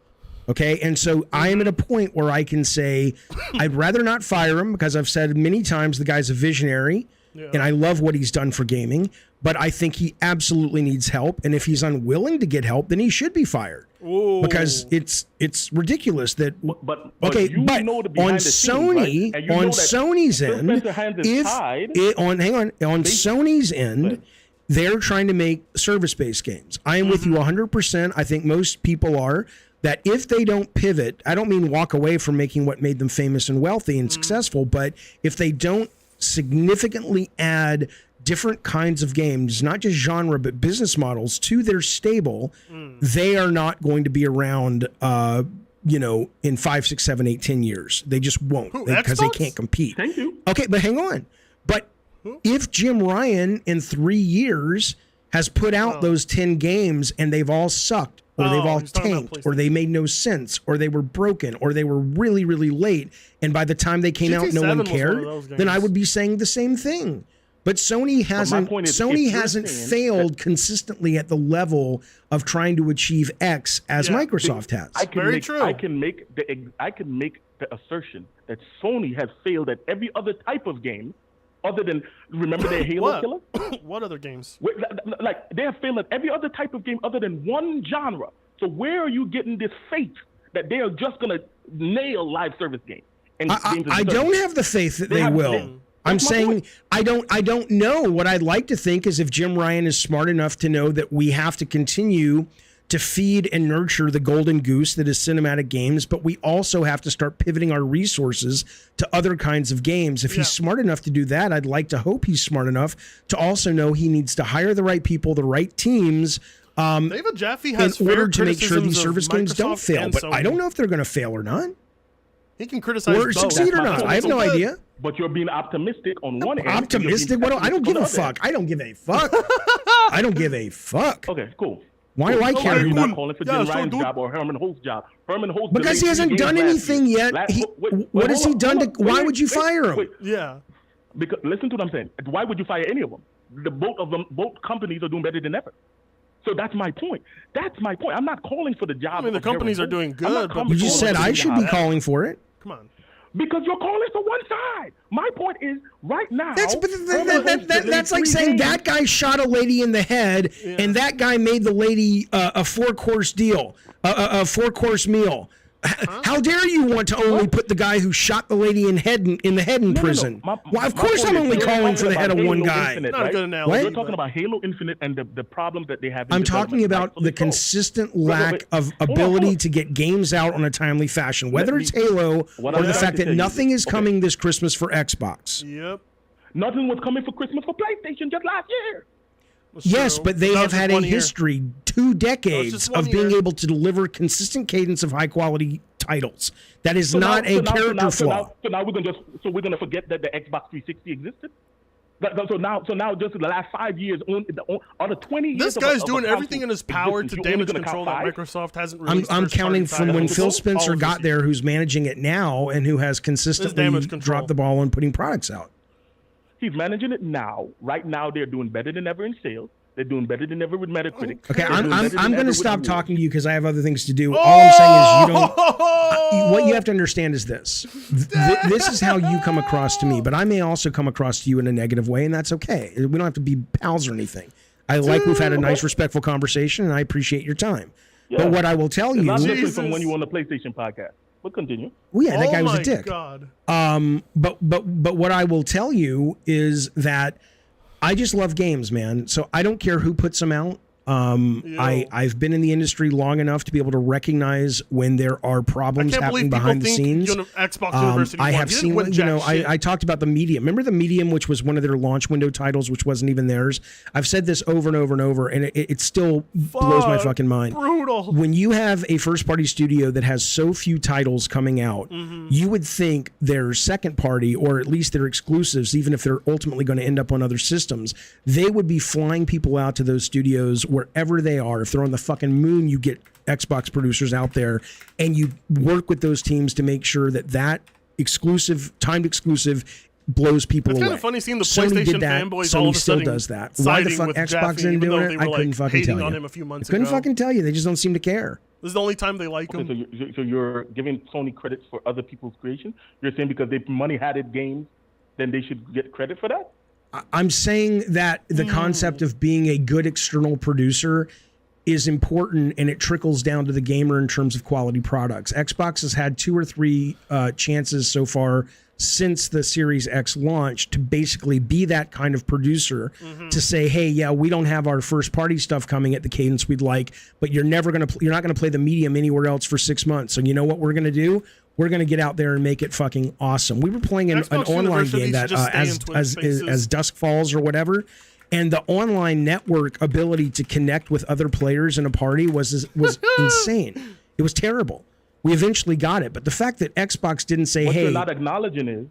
Okay. And so I am at a point where I can say, I'd rather not fire him because I've said many times the guy's a visionary and I love what he's done for gaming, but I think he absolutely needs help. And if he's unwilling to get help, then he should be fired. Ooh. Because it's ridiculous that but okay, you but know the on behind the Sony, scenes, right? on Sony's end, on Sony's end, they're trying to make service-based games. I am with you 100%. I think most people are. That if they don't pivot, I don't mean walk away from making what made them famous and wealthy and successful, but if they don't significantly add different kinds of games, not just genre, but business models to their stable, they are not going to be around, in 5, 6, 7, 8, 10 years. They just won't because they can't compete. Thank you. Okay, but hang on. But if Jim Ryan in 3 years has put out those 10 games and they've all sucked, or they've all tanked, or they made no sense, or they were broken, or they were really, really late, and by the time they came out, no one cared, then I would be saying the same thing. But Sony hasn't failed consistently at the level of trying to achieve X as Microsoft has. I can make the assertion that Sony has failed at every other type of game, other than remember their Halo killer. What other games? Like they have failed at every other type of game other than one genre. So where are you getting this faith that they are just gonna nail live service games? I don't have the faith that they will. I'm saying I don't know. What I'd like to think is if Jim Ryan is smart enough to know that we have to continue to feed and nurture the golden goose that is cinematic games, but we also have to start pivoting our resources to other kinds of games. If he's smart enough to do that, I'd like to hope he's smart enough to also know he needs to hire the right people, the right teams, David Jaffe has in order to make sure these service games don't fail. But I don't know if they're going to fail or not. He can criticize or succeed or not. I have no idea. But you're being optimistic on one end. Optimistic? What? I don't give a fuck. I don't give a fuck. I don't give a fuck. Okay, cool. Why do I care? You're not calling for Jim Ryan's job or Herman Holtz's job. Herman Holtz because he hasn't done anything yet. What has he done? Why would you fire him? Yeah. Because listen to what I'm saying. Why would you fire any of them? Both companies are doing better than ever. So that's my point. I'm not calling for the job. I mean, the companies are doing good. But you just said I should be calling for it. Come on. Because you're calling for one side. My point is, right now... That's like saying that guy shot a lady in the head, and that guy made the lady a 4-course deal, a 4-course meal. How dare you want to only put the guy who shot the lady in the head in prison? No. Well, of course I'm only calling for the head of one guy. Infinite, Not a good analogy. You're talking about Halo Infinite and the problems that they have. I'm talking about the consistent lack of ability to get games out on a timely fashion, whether it's Halo or the fact that nothing is coming this Christmas for Xbox. Yep. Nothing was coming for Christmas for PlayStation just last year. Yes, but they have had a history, 2 decades of being able to deliver consistent cadence of high quality titles. That is not a character flaw. So now we're gonna forget that the Xbox 360 existed. So now just in the last 5 years, on the 20 years, this guy's doing everything in his power to damage control that Microsoft hasn't released. I'm counting from when Phil Spencer got there, who's managing it now and who has consistently dropped the ball on putting products out. He's managing it now. Right now, they're doing better than ever in sales. They're doing better than ever with Metacritic. Okay, I'm going to stop talking to you because I have other things to do. All I'm saying is you don't. What you have to understand is this. This is how you come across to me, but I may also come across to you in a negative way, and that's okay. We don't have to be pals or anything. We've had a nice, respectful conversation, and I appreciate your time. Yeah. But what I will tell you, I'm different from when you were on the PlayStation podcast. But continue. Well, yeah, that guy was a dick. God. But what I will tell you is that I just love games, man. So I don't care who puts them out. I've been in the industry long enough to be able to recognize when there are problems happening behind the scenes. Xbox University I have seen, I talked about the Medium. Remember the Medium, which was one of their launch window titles, which wasn't even theirs. I've said this over and over and over, and it still blows my fucking mind. Brutal. When you have a first-party studio that has so few titles coming out, you would think their second-party, or at least their exclusives, even if they're ultimately going to end up on other systems, they would be flying people out to those studios wherever they are. If they're on the fucking moon, you get Xbox producers out there, and you work with those teams to make sure that exclusive, timed exclusive, blows people away. It's kind of funny seeing the Sony PlayStation did that. fanboys Sony all of a still sudden does that. Why the fuck Xbox didn't do it? I couldn't fucking tell you. On him a few months I couldn't ago. fucking tell you. They just don't seem to care. This is the only time they like them. Okay, so you're giving Sony credit for other people's creation? You're saying because they money had it games, then they should get credit for that? I'm saying that the concept of being a good external producer is important, and it trickles down to the gamer in terms of quality products. Xbox has had 2 or 3 chances so far since the Series X launch to basically be that kind of producer, to say, hey, yeah, we don't have our first party stuff coming at the cadence we'd like, but you're not going to play the medium anywhere else for 6 months. So you know what we're going to do? We're going to get out there and make it fucking awesome. We were playing an online game that as Dusk Falls or whatever, and the online network ability to connect with other players in a party was insane. It was terrible. We eventually got it, but the fact that Xbox didn't say, what hey... you're not acknowledging is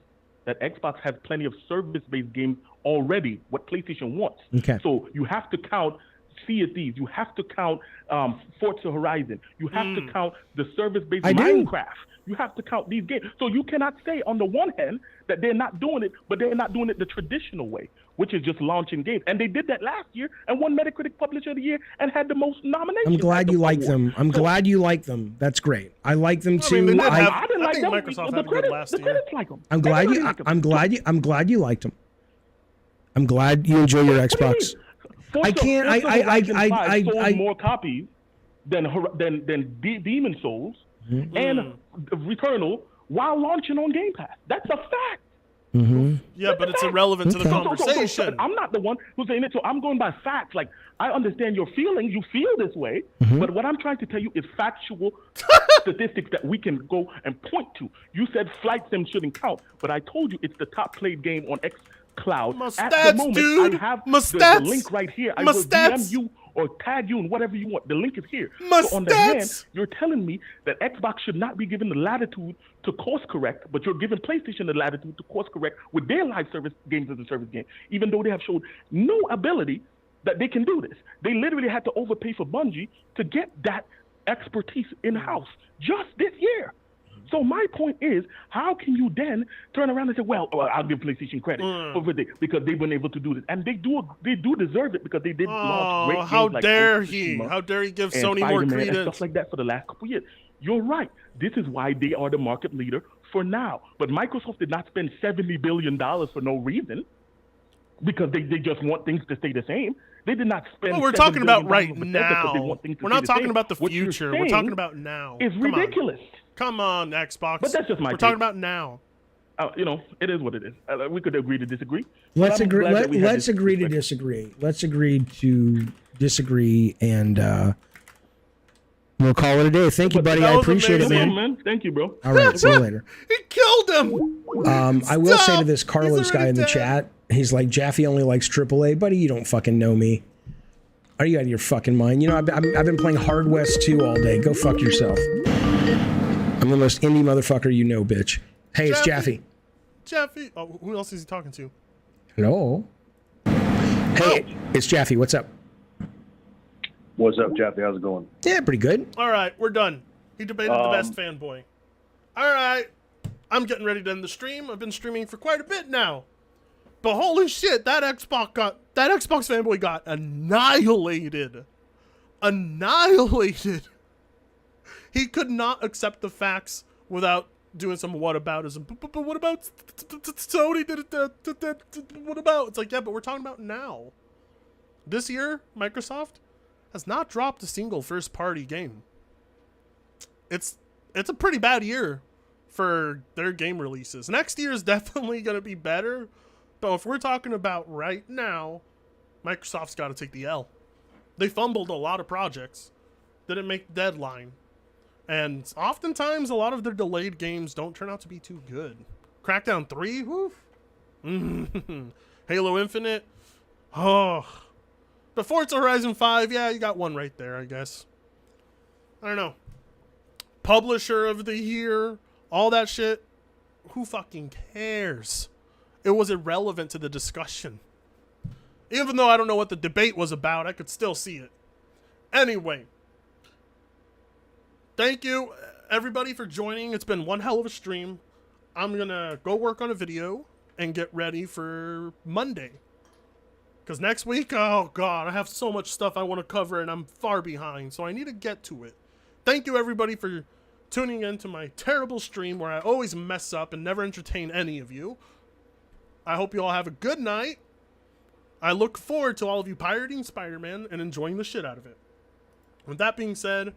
that Xbox has plenty of service-based games already, what PlayStation wants. Okay. So you have to count Sea of Thieves. You have to count Forza Horizon. You have to count the service-based Minecraft. You have to count these games. So you cannot say on the one hand that they're not doing it, but they're not doing it the traditional way, which is just launching games. And they did that last year and won Metacritic Publisher of the Year and had the most nominations. I'm glad you like them. I'm glad you like them. That's great. I like them too. I didn't like think them. Microsoft had good last year. Like them. I'm glad you liked them. I'm glad you enjoy your Xbox. I can't. I sold more copies than Demon Souls and Returnal while launching on Game Pass. That's a fact. Yeah, but it's irrelevant to the conversation. So I'm not the one who's saying it, so I'm going by facts. Like, I understand your feelings. You feel this way, but what I'm trying to tell you is factual statistics that we can go and point to. You said Flight Sim shouldn't count, but I told you it's the top played game on xCloud. At the moment, dude. I have the link right here. I will DM you or tag you and whatever you want. The link is here. So on the hand, you're telling me that Xbox should not be given the latitude to course correct, but you're giving PlayStation the latitude to course correct with their live service games as a service game, even though they have showed no ability that they can do this. They literally had to overpay for Bungie to get that expertise in-house just this year. So my point is, how can you then turn around and say, well I'll give PlayStation credit because they've been able to do this, and they do deserve it because they did launch great games how like dare he? How dare he give Sony more Spiderman credence? And stuff like that for the last couple years. You're right. This is why they are the market leader for now. But Microsoft did not spend $70 billion for no reason because they just want things to stay the same. They did not spend. Well, we're talking about right now. We're not talking about the future. We're talking about now. It's ridiculous. Come on, Xbox. But that's just my We're talking about now. It is what it is. We could agree to disagree. Let's agree. Let's agree to disagree. Let's agree to disagree, and we'll call it a day. Thank you, buddy. I appreciate it, man. Thank you, bro. All right. See you later. He killed him. I will say to this Carlos guy in the chat, he's like, Jaffe only likes AAA. Buddy, you don't fucking know me. Are you out of your fucking mind? You know, I've been playing Hard West 2 all day. Go fuck yourself. I'm the most indie motherfucker you know, bitch. Hey, it's Jaffe. Jaffe. Oh, who else is he talking to? Hello. Hey, it's Jaffe. What's up? What's up, Jaffe? How's it going? Yeah, pretty good. All right, we're done. He debated the best fanboy. All right, I'm getting ready to end the stream. I've been streaming for quite a bit now. But holy shit, that Xbox fanboy got annihilated. Annihilated. He could not accept the facts without doing some whataboutism. But what about Sony? What about? It's like, yeah, but we're talking about now. This year, Microsoft has not dropped a single first-party game. It's a pretty bad year for their game releases. Next year is definitely going to be better. But if we're talking about right now, Microsoft's got to take the L. They fumbled a lot of projects. Didn't make the deadline. And oftentimes, a lot of their delayed games don't turn out to be too good. Crackdown 3? Woof. Halo Infinite? Oh. But Forza Horizon 5, yeah, you got one right there, I guess. I don't know. Publisher of the year, all that shit. Who fucking cares? It was irrelevant to the discussion. Even though I don't know what the debate was about, I could still see it. Anyway. Thank you, everybody, for joining. It's been one hell of a stream. I'm going to go work on a video and get ready for Monday. Because next week, oh God, I have so much stuff I want to cover and I'm far behind. So I need to get to it. Thank you, everybody, for tuning in to my terrible stream where I always mess up and never entertain any of you. I hope you all have a good night. I look forward to all of you pirating Spider-Man and enjoying the shit out of it. With that being said,